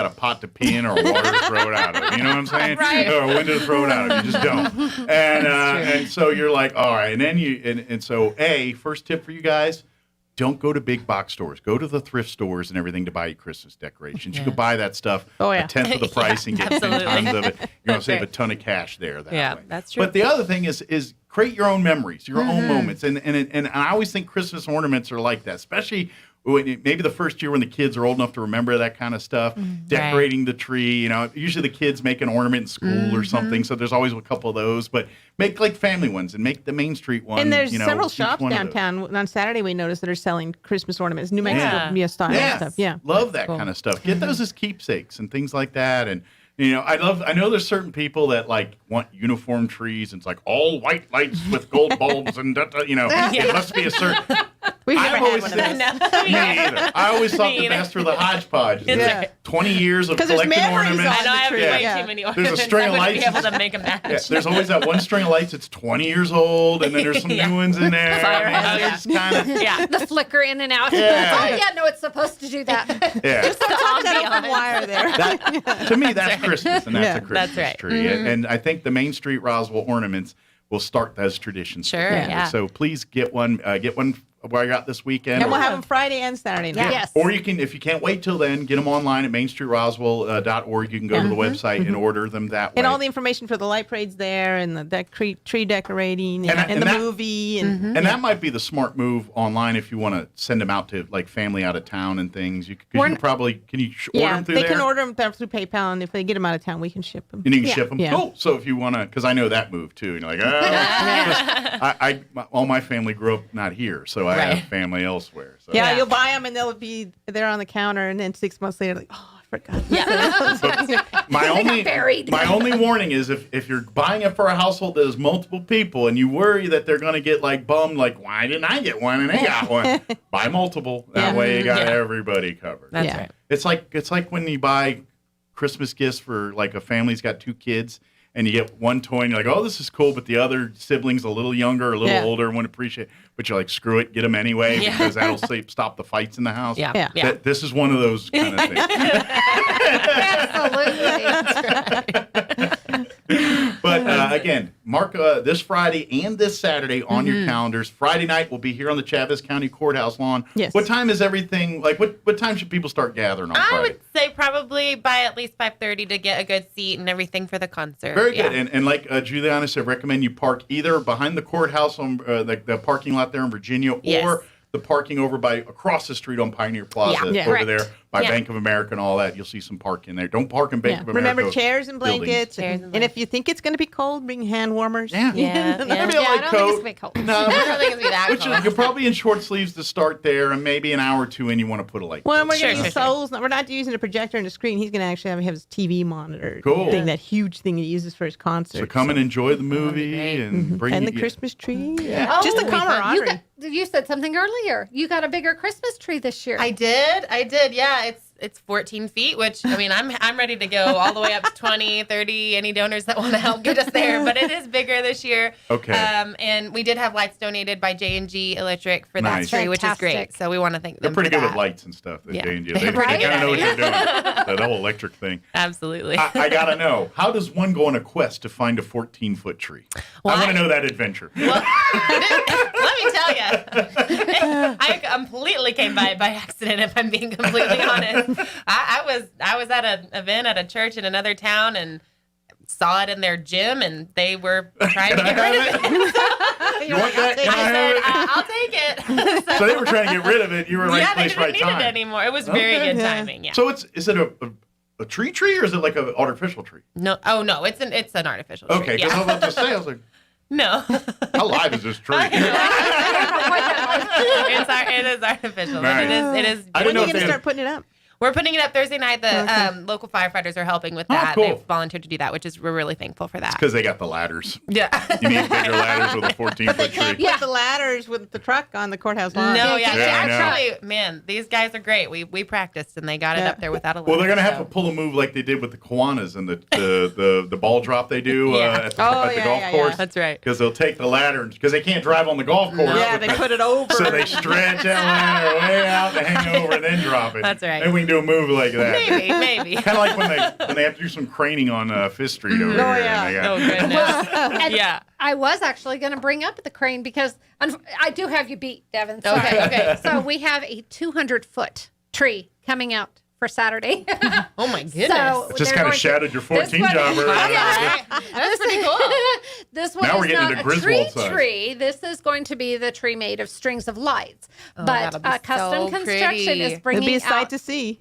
a pot to pee in or water to throw it out of. You know what I'm saying? Right. Or a window to throw it out of. You just don't. And so you're like, all right. And then so first tip for you guys, don't go to big box stores. Go to the thrift stores and everything to buy you Christmas decorations. You could buy that stuff a tenth of the price and get 10 tons of it. You're going to save a ton of cash there that way. That's true. But the other thing is create your own memories, your own moments. And I always think Christmas ornaments are like that, especially maybe the first year when the kids are old enough to remember that kind of stuff, decorating the tree. Usually the kids make an ornament in school or something, so there's always a couple of those. But make like family ones and make the Main Street one. And there's several shops downtown. On Saturday, we noticed that are selling Christmas ornaments, New Mexico style stuff. Yeah, love that kind of stuff. Get those as keepsakes and things like that. And I know there's certain people that like want uniform trees and it's like all white lights with gold bulbs and it must be a certain. We've never I've had always one of said- those. Me either. I always thought the best were the hodgepodge. Yeah. 20 years of 'Cause there's collecting memories ornaments. I know I have way too many ornaments. There's a string I of wouldn't lights. be able to make a match. Yeah, there's always that one string of lights that's 20 years old, and then there's some new ones in there. Fire I mean, it's kind of Yeah, the flicker in and out. Yeah. Oh, yeah, no, it's supposed to do that. Yeah. Just don't touch that open wire there. to me, that's Christmas, and that's Yeah. a Christmas That's right. tree. And I think the Main Street Roswell ornaments will start those traditions. Sure, together. yeah. So please get one while you're out this weekend. And we'll have them Friday and Saturday night. Yes. Or you can, if you can't wait till then, get them online at mainstreetroswell.org. You can go to the website and order them that way. And all the information for the light parade's there, and the tree decorating, and the that- movie, and And that might be the smart move online if you want to send them out to like family out of town and things. You can probably order them through they there? can order them through PayPal, and if they get them out of town, we can ship them. And you can ship them. Yeah. Cool. So if you want to, because I know that move too. And you're like, all my family grew up not here, so I have family elsewhere. So. Yeah, you'll buy them, and they'll be there on the counter, and then 6 months later, like, oh, I forgot. My only warning is if you're buying it for a household that is multiple people and you worry that they're going to get like bummed, like, why didn't I get one and they got one? Buy multiple. That way you got everybody covered. That's right. It's like when you buy Christmas gifts for like a family's got 2 kids and you get one toy and you're like, oh, this is cool, but the other sibling's a little younger, a little older, and wouldn't appreciate it. But you're like, screw it, get them anyway because that'll stop the fights in the house. Yeah. This is one of those kind of things. But again, mark this Friday and this Saturday on your calendars. Friday night we'll be here on the Chavez County Courthouse lawn. Yes. What time is everything? Like what time should people start gathering on I Friday? would say probably by at least 5:30 to get a good seat and everything for the concert. Very good. And like Juliana said, recommend you park either behind the courthouse on the parking lot there in Virginia or the parking over across the street on Pioneer Plaza over there by Bank of America and all that. You'll see some parking there. Don't park in Bank of America. Remember chairs and blankets. And if you think it's going to be cold, bring hand warmers. Maybe a light coat. Think it's cold. No, I don't think it's be that cold. You're probably in short sleeves to start there, and maybe an hour or two in you want to put a light. Well, we're going to use Souls. We're not using a projector and a screen. He's going to actually have his TV monitor thing, that huge thing he uses for his concert. So come and enjoy the movie and bring the Christmas tree. Yeah. Just the camaraderie. You said something earlier. You got a bigger Christmas tree this year. I did. Yeah, it's 14 feet, which I mean, I'm ready to go all the way up to 20, 30. Any donors that want to help get us there, but it is bigger this year. Okay. And we did have lights donated by J&G Electric for that Nice. tree, which is great. So we want to thank them. They're pretty for good that. with lights and stuff. Yeah. J&G. They're They pretty kind of know what good they're at doing. That whole electric thing. Absolutely. I gotta know, how does one go on a quest to find a 14-foot tree? Well, I want to know that adventure. Let me tell you, I completely came by accident. If I'm being completely honest, I was at an event at a church in another town and saw it in their gym, and they were trying to get rid of it. You want that? Can I have it? I'll take it. So they were trying to get rid of it. You were right place, right they time. didn't need it anymore. It was very good timing. Yeah. So is it a tree or is it like an artificial tree? No. Oh no, it's an artificial tree. Okay, because I was about to say, I was like, no. how live is this tree? It is artificial. Right. It is. I When didn't know are you if going to they start putting it up? We're putting it up Thursday night. The local firefighters are helping with that. cool. They've volunteered to do that, we're really thankful for that. because they got the ladders. Yeah. You need bigger ladders with a 14-foot tree. Put the ladders with the truck on the courthouse lawn. No, I know. actually, man, these guys are great. We practiced and they got it up there without a ladder. Well, they're gonna have to pull a move like they did with the Kiwanis and the ball drop they do at the golf course. That's right. Because they'll take the ladder because they can't drive on the golf course. Yeah, they put it over. So they stretch that ladder way out to hang over and then drop it. That's right. And we can do a move like that. Maybe. Kind of like when they have to do some craning on Fifth Street over here. Oh goodness. And I was actually going to bring up the crane because I do have you beat, Devin. So, Okay. So we have a 200-foot tree coming out for Saturday. Oh my goodness. So It just kind of shadowed your 14 jobber. That's pretty cool. This one Now we're is getting not into a Griswold tree. This is going to be the tree made of strings of lights. Oh, but that'll be custom so construction pretty. is bringing It'll be a sight out to see.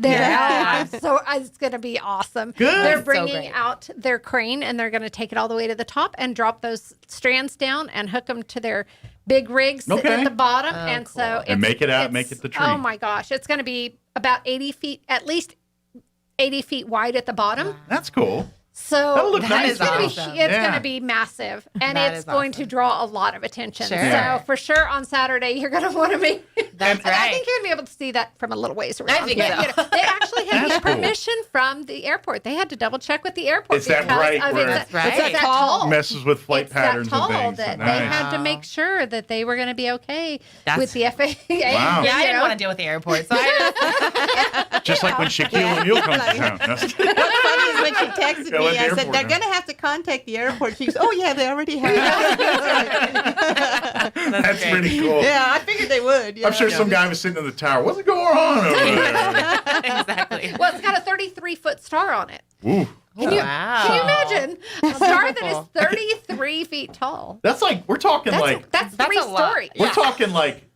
So it's going to be awesome. Good. They're So bringing great. out their crane and they're going to take it all the way to the top and drop those strands down and hook them to their big rigs sitting at the bottom. Oh, So And make it the tree. Oh my gosh, it's going to be about 80 feet, at least 80 feet wide at the bottom. That's cool. So nice. it's going to be massive, and it's going to draw a lot of attention. Sure. So for sure on Saturday, you're going to want to make. That's right. I think you're going to be able to see that from a little ways around. I think so. They actually had to get cool. permission from the airport. They had to double check with the airport. Is that right? It's right. that tall. Messes with flight It's patterns that tall and things. that Nice. they had to make sure that they were going to be okay with the FAA. Wow. Yeah, I didn't want to deal with the airport, so I Just like when Shaquille O'Neal comes to town. What's funny is when she texted me, I said, airport, they're going to have to contact the airport. She goes, oh, yeah, they already have. That's pretty cool. Yeah, I figured they would. Yeah. I'm sure some guy was sitting in the tower. What's going on over there? exactly. Well, it's got a 33-foot star on it. Ooh. Can you imagine a star that is 33 feet tall? That's like, we're talking That's 3 stories. We're talking like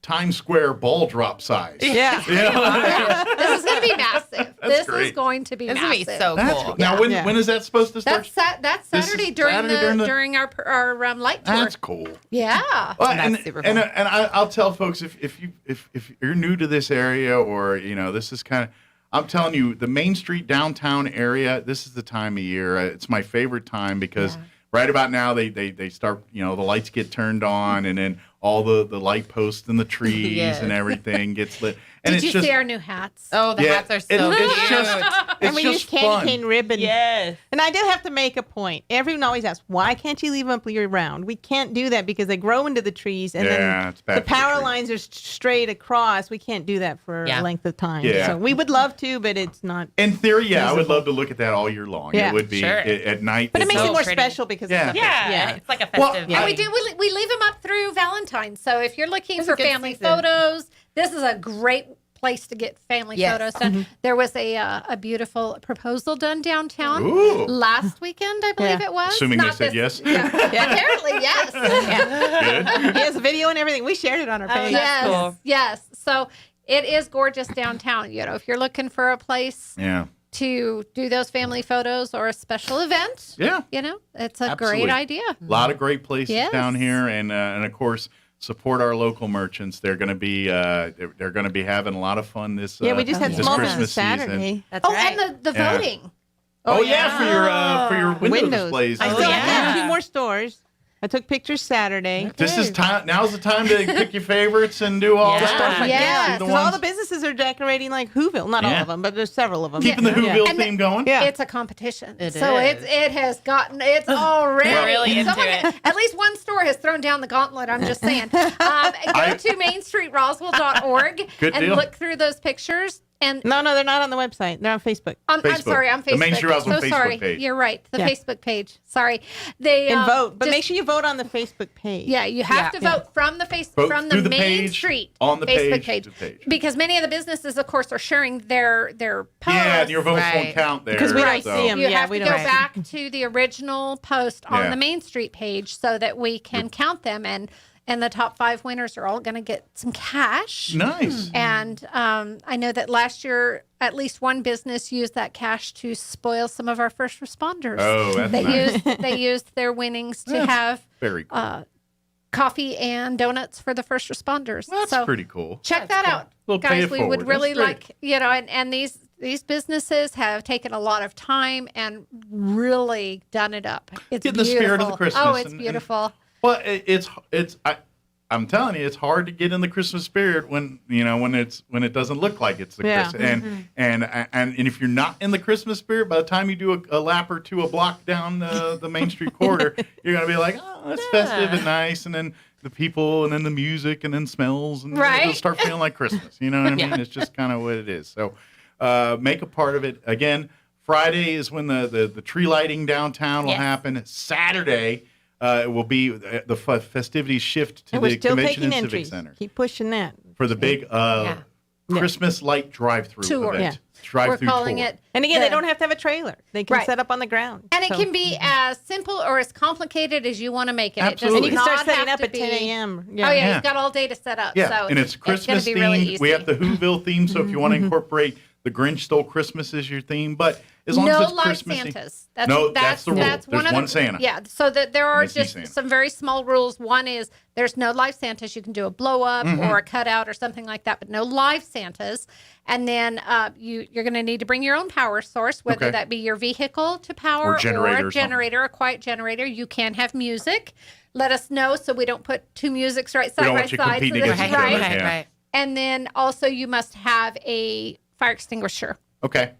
Times Square ball drop size. Yeah. This is going to be massive. This great. is going to be This is massive. going to be so That's cool. cool. Now, when is that supposed to start? That's Saturday during our light tour. That's cool. Yeah. Well, That's super cool. and I'll tell folks if you're new to this area, or this is kind of, I'm telling you, the Main Street downtown area, this is the time of year. It's my favorite time because right about now they start, the lights get turned on, and then all the light posts and the trees and everything gets lit. And Did you see our new hats? Oh, the hats are so cute. And we use candy cane ribbon. Yes. And I do have to make a point. Everyone always asks, why can't you leave them up year round? We can't do that because they grow into the trees, and then it's bad the power lines are straight across. We can't do that for a length of time. Yeah. So we would love to, but it's not. In theory, I would love to look at that all year long. Yeah. It would be at night. But it makes it more pretty. special because Yeah. it's It's like a festive. And we leave them up through Valentine's. So if you're looking It's for a good family season. photos, this is a great place to get family photos done. There was a beautiful proposal done downtown last weekend, I believe it was. Assuming they said yes. Yeah. Apparently, yes. Good. He has a video and everything. We shared it on our page. Yes. So it is gorgeous downtown. If you're looking for a place to do those family photos or a special event, it's a great idea. A lot of great places down here, and of course, support our local merchants. They're going to be having a lot of fun this we just had small business Saturday. Season. That's right. And the voting. For your window displays. I still have 2 more stores. I took pictures Saturday. This is time. Now's the time to pick your favorites and do all the stuff. Yeah, because all the businesses are decorating like Whoville. Not all of them, but there's several of them. Keeping the Whoville theme going. Yeah. It's a competition. It so is. it has gotten, it's already. We're really into it. At least one store has thrown down the gauntlet, I'm just saying. Go to mainstreetroswell.org and look through those pictures. And no, they're not on the website. They're on Facebook. I'm sorry, on Facebook. The Main Street Roswell Facebook sorry. page. You're right. The Facebook page. Sorry. They and vote, but make sure you vote on the Facebook page. Yeah, you have to vote from the from the Main Street on the Facebook page, because many of the businesses, of course, are sharing their posts. Yeah, and your votes won't count there because we don't see them. You have to go back to the original post on the Main Street page so that we can count them, and the top 5 winners are all going to get some cash. Nice. And I know that last year, at least one business used that cash to spoil some of our first responders. Oh, that's nice. They used their winnings to have very cool. Coffee and donuts for the first responders. That's pretty cool. Check that out. Guys, we would really like, and these businesses have taken a lot of time and really done it up. It's Getting the spirit of the Christmas. Oh, it's beautiful. Well, I'm telling you, it's hard to get in the Christmas spirit when it doesn't look like it's the Christmas. And if you're not in the Christmas spirit, by the time you do a lap or two a block down the Main Street corridor, you're gonna be like, oh, that's festive and nice, and then the people, and then the music, and then smells, and it'll start feeling like Christmas. You know what I mean? It's just kind of what it is. So make a part of it. Again, Friday is when the tree lighting downtown will happen. Saturday. It will be the festivities shift to the Convention and Civic Center. Keep pushing that. For the big Christmas light drive-through event. Drive-through We're calling tour. it. And again, they don't have to have a trailer. They can set up on the ground. And it can be as simple or as complicated as you want to make it. Absolutely. And you can start Not setting have up to at 10 be- a.m. Oh, yeah, you've got all day to set up. Yeah, So and it's Christmas gonna be really themed. easy. We have the Whoville theme, so if you want to incorporate the Grinch Stole Christmas is your theme, but as long as it's live Christmassy. Santas. That's the rule. There's one Santa. Yeah, so that there are Missy just Santa. some very small rules. One is there's no live Santas. You can do a blow up or a cutout or something like that, but no live Santas. And then you're going to need to bring your own power source, whether that be your vehicle to power or a generator, a quiet generator. You can have music. Let us know so we don't put two musics side by side. Right. And then also you must have a fire extinguisher. Okay.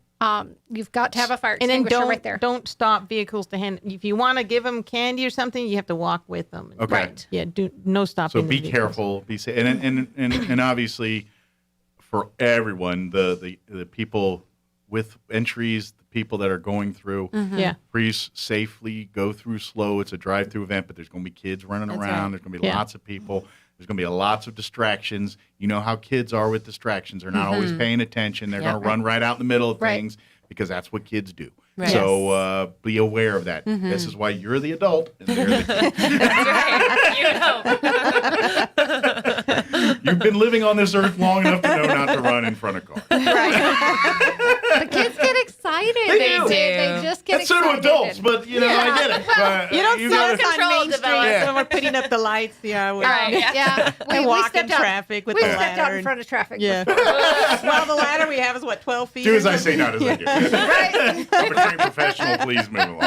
You've got to have a fire And then extinguisher right there. don't stop vehicles to hand. If you want to give them candy or something, you have to walk with them. Okay. Right. Yeah. No stopping. So be careful. Be safe. And obviously, for everyone, the people with entries, the people that are going through, please safely go through slow. It's a drive-through event, but there's going to be kids running around. Right. There's going to be lots of people. There's going to be lots of distractions. You know how kids are with distractions. They're not always paying attention. They're going to run right out in the middle of things because that's what kids do. Right. So be aware of that. This is why you're the adult and they're the kid. That's right. You've been living on this earth long enough to know not to run in front of cars. The kids get excited. They do. They just get excited. So do adults, but I get it. But, you don't see us on Main Street developed. when we're putting up the lights. Yeah, We walk in stepped traffic with we the stepped ladder. out in front of traffic. Yeah. Well, the ladder we have is 12 feet. Do as I say, not as I do. Right. I'm a trained professional. Please move along.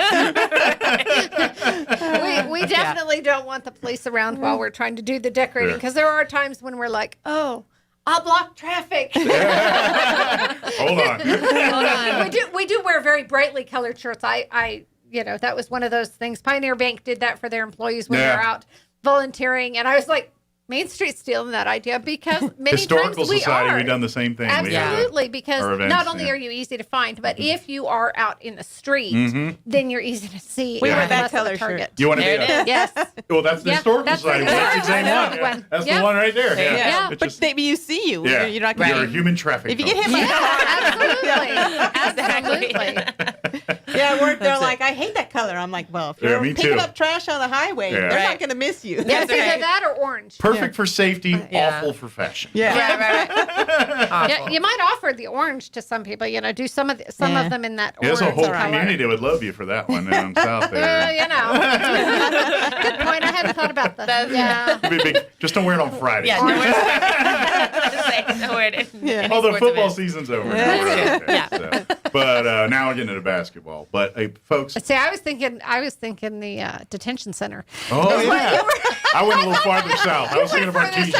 We definitely don't want the police around while we're trying to do the decorating because there are times when we're like, oh, I'll block traffic. Hold on. We do wear very brightly colored shirts. I that was one of those things. Pioneer Bank did that for their employees when they're out volunteering, and I was like, Main Street's stealing that idea because many Historical times Society, we've done the same thing. Absolutely, because not only are you easy to find, but if you are out in the street, then you're easy to see. We wear that color shirt. You want to be Yes. Well, that's the Historical Society. That's the same one. That's the one right there. Yeah. But maybe you see you. Yeah. You're not You're a human traffic. If you get hit by a car. Absolutely. Yeah, I work there like, I hate that color. I'm like, well, if you're picking up trash on the highway, they're not going to miss you. Yeah, it's either that or orange. Perfect for safety, awful for fashion. Right. You might offer the orange to some people. Do some of them in that orange. There's a whole color. community that would love you for that one down south there. Good point. I hadn't thought about that. Yeah. It'd be big. Just don't wear it on Friday. Yeah, don't wear it. Although football season's over. But now we're getting into basketball. But folks. See, I was thinking the detention center. Oh yeah. I went a little farther south. I was thinking of Artesia.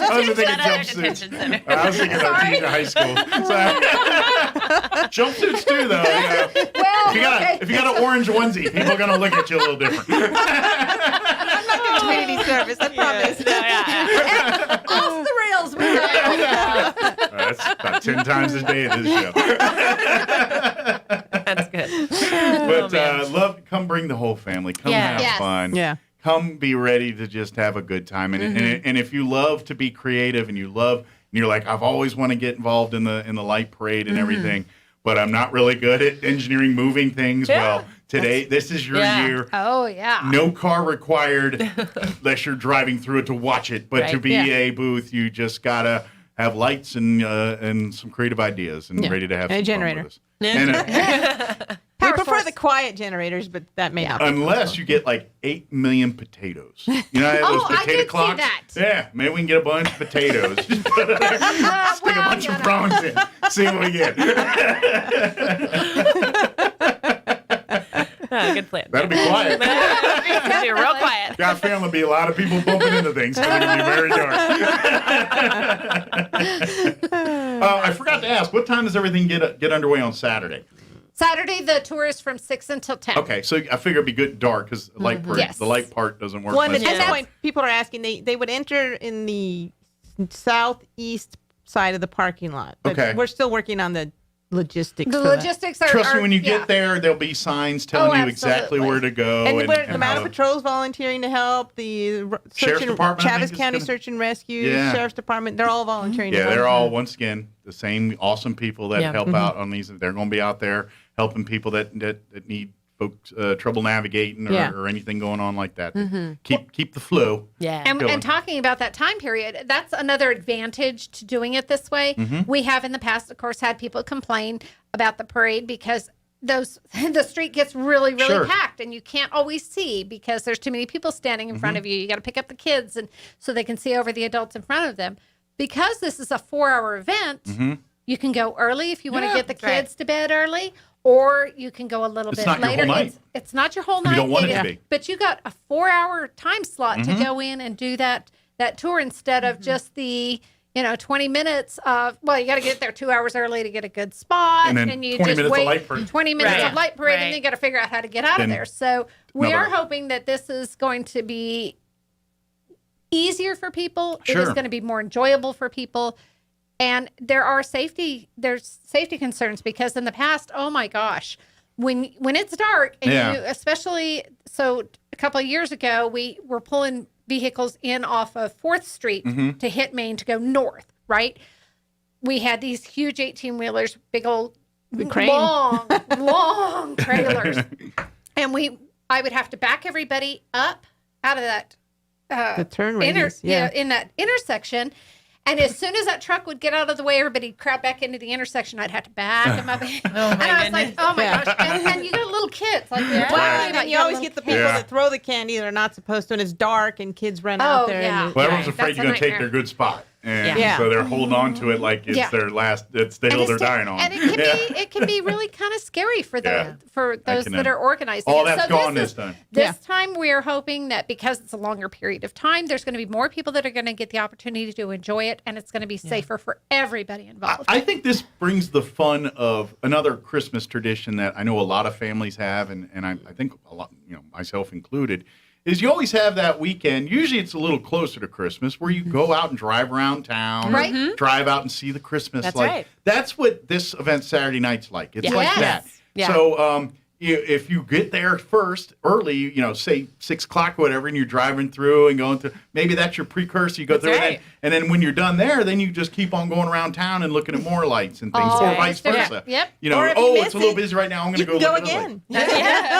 I was thinking jumpsuits. I was thinking Artesia High School. Jumpsuits too, though. Well, if you got an orange onesie, people are gonna look at you a little different. I'm not community service. I promise. Off the rails we go. That's about 10 times a day of this show. That's good. But come bring the whole family. Come have fun. Yeah. Come be ready to just have a good time. And if you love to be creative and you're like, I've always want to get involved in the light parade and everything, but I'm not really good at engineering moving things. Yeah. Well, today, this is your year. Oh, yeah. No car required unless you're driving through it to watch it. But to be a booth, you just got to have lights and some creative ideas and ready to have some generator. fun with us. We prefer the quiet generators, but that may not. Unless you get like 8 million potatoes. You know, those potato clocks? See that. Yeah, maybe we can get a bunch of potatoes. Just stick a bunch of prawns in. See what we get. Good plan. That'll be quiet. That'll be real quiet. Got a feeling there'll be a lot of people bumping into things. It's going to be very dark. I forgot to ask, what time does everything get underway on Saturday? Saturday, the tour is from 6 until 10. Okay, so I figure it'd be good dark because the light part doesn't work. Well, at this point, people are asking, they would enter in the southeast side of the parking lot. But we're still working on the logistics. The logistics are... Trust me, when you get there, there'll be signs telling you exactly where to go. And the Mountain Patrol's volunteering to help. The Sheriff's Department, Travis County Search and Rescue, Sheriff's Department, they're all volunteering to help. Yeah, they're all, once again, the same awesome people that help out on these. They're going to be out there helping people that need folks trouble navigating or anything going on like that. Keep the flow. Yeah. And talking about that time period, that's another advantage to doing it this way. We have in the past, of course, had people complain about the parade because the street gets really packed and you can't always see because there's too many people standing in front of you. You got to pick up the kids and so they can see over the adults in front of them. Because this is a 4-hour event, you can go early if you want to get the kids to bed early, or you can go a little bit later. It's not your whole night. You don't want it to be. But you got a 4-hour time slot to go in and do that tour instead of just the 20 minutes of, you got to get there 2 hours early to get a good spot. And you 20 just minutes wait of light parade. 20 minutes of light parade, and then you got to figure out how to get out of there. So we are hoping that this is going to be easier for people. It is going to be more enjoyable for people. And there's safety concerns because in the past, oh my gosh, when it's dark and you especially, so a couple of years ago, we were pulling vehicles in off of 4th Street to hit Main to go north, right? We had these huge 18-wheelers, big old, long trailers. And I would have to back everybody up out of that the turn radius, in that intersection. And as soon as that truck would get out of the way, everybody crowd back into the intersection. I'd have to back them up. And I was like, oh my gosh. And you got little kids. Like, and you always get the people that throw the candy that are not supposed to, and it's dark and kids run out there. Yeah. Well, everyone's afraid you're going to take their good spot. And so they're holding on to it like it's their last, it's the hill they're dying on. And it can be really kind of scary for those that are organizing. All that's gone this time. This time we are hoping that because it's a longer period of time, there's going to be more people that are going to get the opportunity to enjoy it, and it's going to be safer for everybody involved. I think this brings the fun of another Christmas tradition that I know a lot of families have, and I think a lot, myself included, is you always have that weekend, usually it's a little closer to Christmas, where you go out and drive around town, drive out and see the Christmas light. That's what this event Saturday night's like. It's like that. Yeah. So if you get there first, early, say 6 o'clock or whatever, and you're driving through and going through, maybe that's your precursor. You go through it, and then when you're done there, then you just keep on going around town and looking at more lights and things, or vice versa. Yep. It's a little busy right now. I'm going to go look again.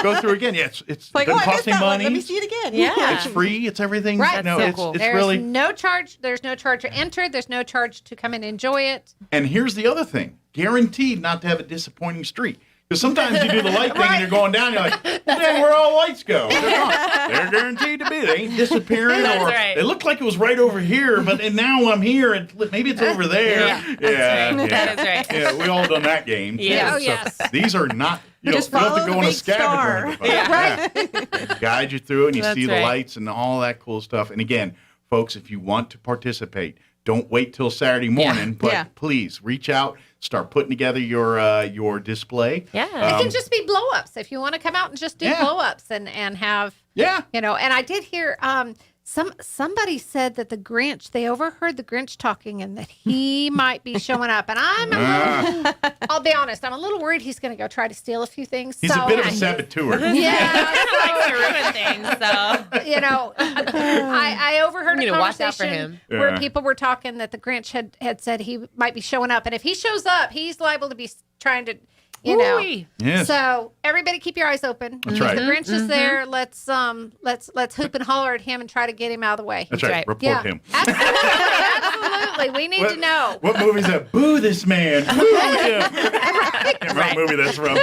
Go through again. Yeah, it's like, doesn't cost any money. Let me see it again. Yeah. It's free. It's everything. Right. It's There's really no charge. There's no charge to enter. There's no charge to come and enjoy it. And here's the other thing: guaranteed not to have a disappointing street. Because sometimes you do the light thing and you're going down, you're like, where all lights go? They're not. They're guaranteed to be. They ain't disappearing. It looked like it was right over here, but now I'm here. Maybe it's over there. That is right. Yeah, we all done that game. Yeah. So yes. these are not, you Just don't have to follow go on the a big scavenger hunt. They guide you through and you see the right. lights and all that cool stuff. And again, folks, if you want to participate, don't wait till Saturday morning, but please reach out. Start putting together your display. Yeah. It can just be blow-ups if you want to come out and just do blow-ups and have, and I did hear somebody said that the Grinch, they overheard the Grinch talking and that he might be showing up. And I'll be honest, I'm a little worried he's going to go try to steal a few things. He's a bit of a saboteur. Yeah. He likes to ruin things, so. I overheard a watch out for conversation him. where people were talking that the Grinch had said he might be showing up. And if he shows up, he's liable to be trying to, Yes. So everybody keep your eyes open. That's right. If the Grinch is there, let's hoop and holler at him and try to get him out of the way. That's right. Report him. Absolutely. We need to know. What movie's that? Boo this man. Boo him. I can't remember what movie that's from.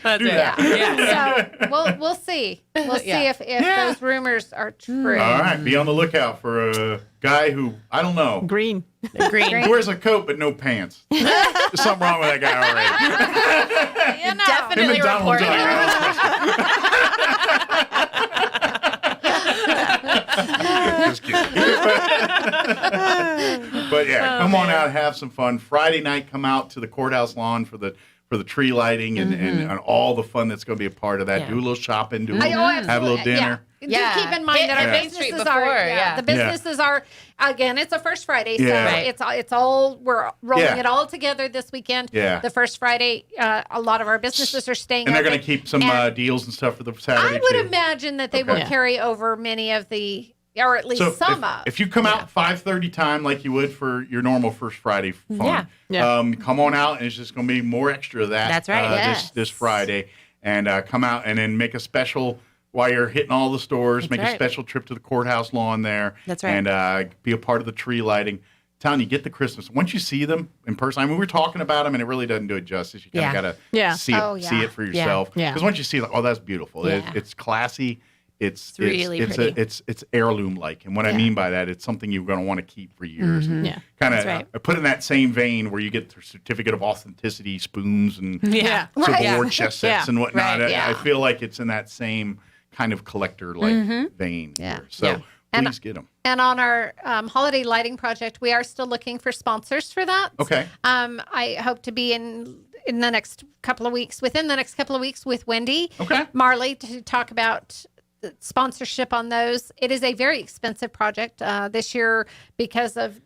That's Do that. So we'll see. We'll see if those rumors are true. All right. Be on the lookout for a guy who, I don't know. Green. He wears a coat but no pants. There's something wrong with that guy already. Definitely report him. Just kidding. But come on out, have some fun. Friday night, come out to the courthouse lawn for the tree lighting and all the fun that's going to be a part of that. Yeah. Do a little shopping, have a little dinner. Yeah. Just keep in mind that our businesses are the businesses are, again, it's a First Friday, so it's all, we're rolling it all together this weekend. Yeah. The First Friday, a lot of our businesses are staying and they're open. going to keep some deals and stuff for the Saturday I would too. imagine that they will carry over many of the or at least So some of. if you come out 5:30 time like you would for your normal First Friday fun, come on out, and it's just going to be more extra of that. That's right. This Friday, and come out and then make a special while you're hitting all the stores. Make a special trip to the courthouse lawn there. That's right. And be a part of the tree lighting. Telling you, get the Christmas. Once you see them in person, I mean, we're talking about them, and it really doesn't do it justice. You kind of got to see it for yourself. Because once you see it, oh, that's beautiful. Yeah. It's classy. It's really pretty. It's heirloom like, and what I mean by that, it's something you're going to want to keep for years. Mm-hmm. And kind of put in that same vein where you get the certificate of authenticity spoons and Civil War chess sets and whatnot. I feel like it's in that same kind of collector like vein. Here. So please get them. And on our holiday lighting project, we are still looking for sponsors for that. Okay. I hope to be in the next couple of weeks, within the next couple of weeks, with Wendy Marley to talk about sponsorship on those. It is a very expensive project this year because of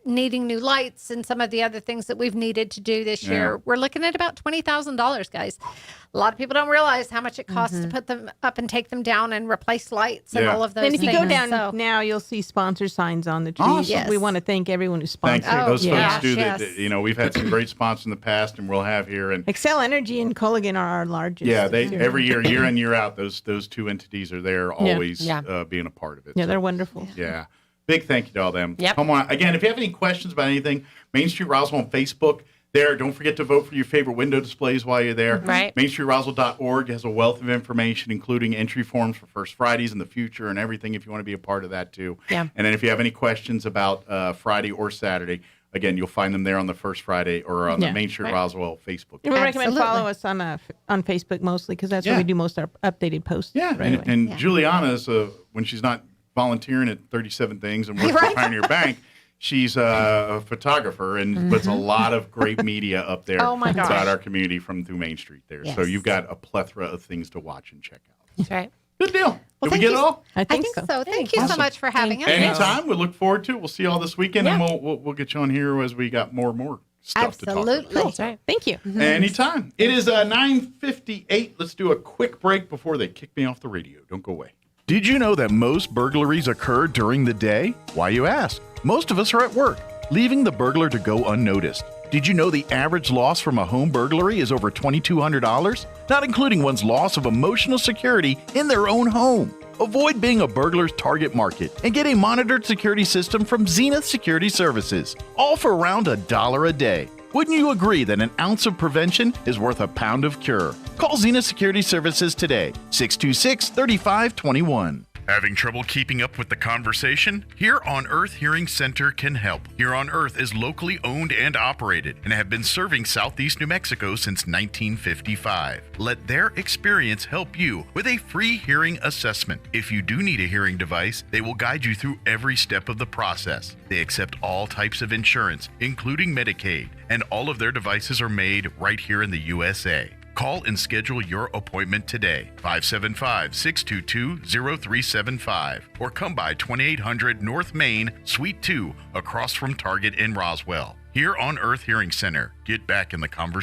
needing new lights and some of the other things that we've needed to do this year. We're looking at about $20,000, guys. A lot of people don't realize how much it costs to put them up and take them down and replace lights and all of those things. And if you go down now, you'll see sponsor signs on the trees. Awesome. Yes. We want to thank everyone who sponsored. Thank you. Those folks do that. You know, we've had some great sponsors in the past, and we'll have here. And Excel Energy and Culligan are our largest. Yeah, they every year in, year out, those two entities are there always being a part of it. Yeah, they're wonderful. Yeah. Big thank you to all them. Yep. Come on. Again, if you have any questions about anything, Main Street Roswell on Facebook. There, don't forget to vote for your favorite window displays while you're there. Right. MainStreetRoswell.org has a wealth of information, including entry forms for First Fridays in the future and everything if you want to be a part of that too. Yeah. And then if you have any questions about Friday or Saturday, again, you'll find them there on the First Friday or on the Main Street Roswell Facebook page. We recommend follow us on Facebook mostly because that's where we do most of our updated posts. Yeah, and Juliana's, when she's not volunteering at 37 Things and works for Pioneer Bank, she's a photographer and puts a lot of great media up there about our community through Main Street there. Yes. So you've got a plethora of things to watch and check out. That's right. Good deal. Did we get it all? I think so. Thank you so much for having us. Anytime. We look forward to it. We'll see you all this weekend, and we'll get you on here as we got more stuff to talk about. Absolutely. That's right. Thank you. Anytime. It is 9:58. Let's do a quick break before they kick me off the radio. Don't go away. Did you know that most burglaries occur during the day? Why, you ask? Most of us are at work, leaving the burglar to go unnoticed. Did you know the average loss from a home burglary is over $2,200? Not including one's loss of emotional security in their own home. Avoid being a burglar's target market and get a monitored security system from Zenith Security Services, all for around $1 a day. Wouldn't you agree that an ounce of prevention is worth a pound of cure? Call Zenith Security Services today, 626-3521. Having trouble keeping up with the conversation? Here on Earth Hearing Center can help. Here on Earth is locally owned and operated and have been serving Southeast New Mexico since 1955. Let their experience help you with a free hearing assessment. If you do need a hearing device, they will guide you through every step of the process. They accept all types of insurance, including Medicaid, and all of their devices are made right here in the USA. Call and schedule your appointment today, 575-622-0375, or come by 2800 North Main, Suite 2, across from Target in Roswell. Here on Earth Hearing Center, get back in the conversation.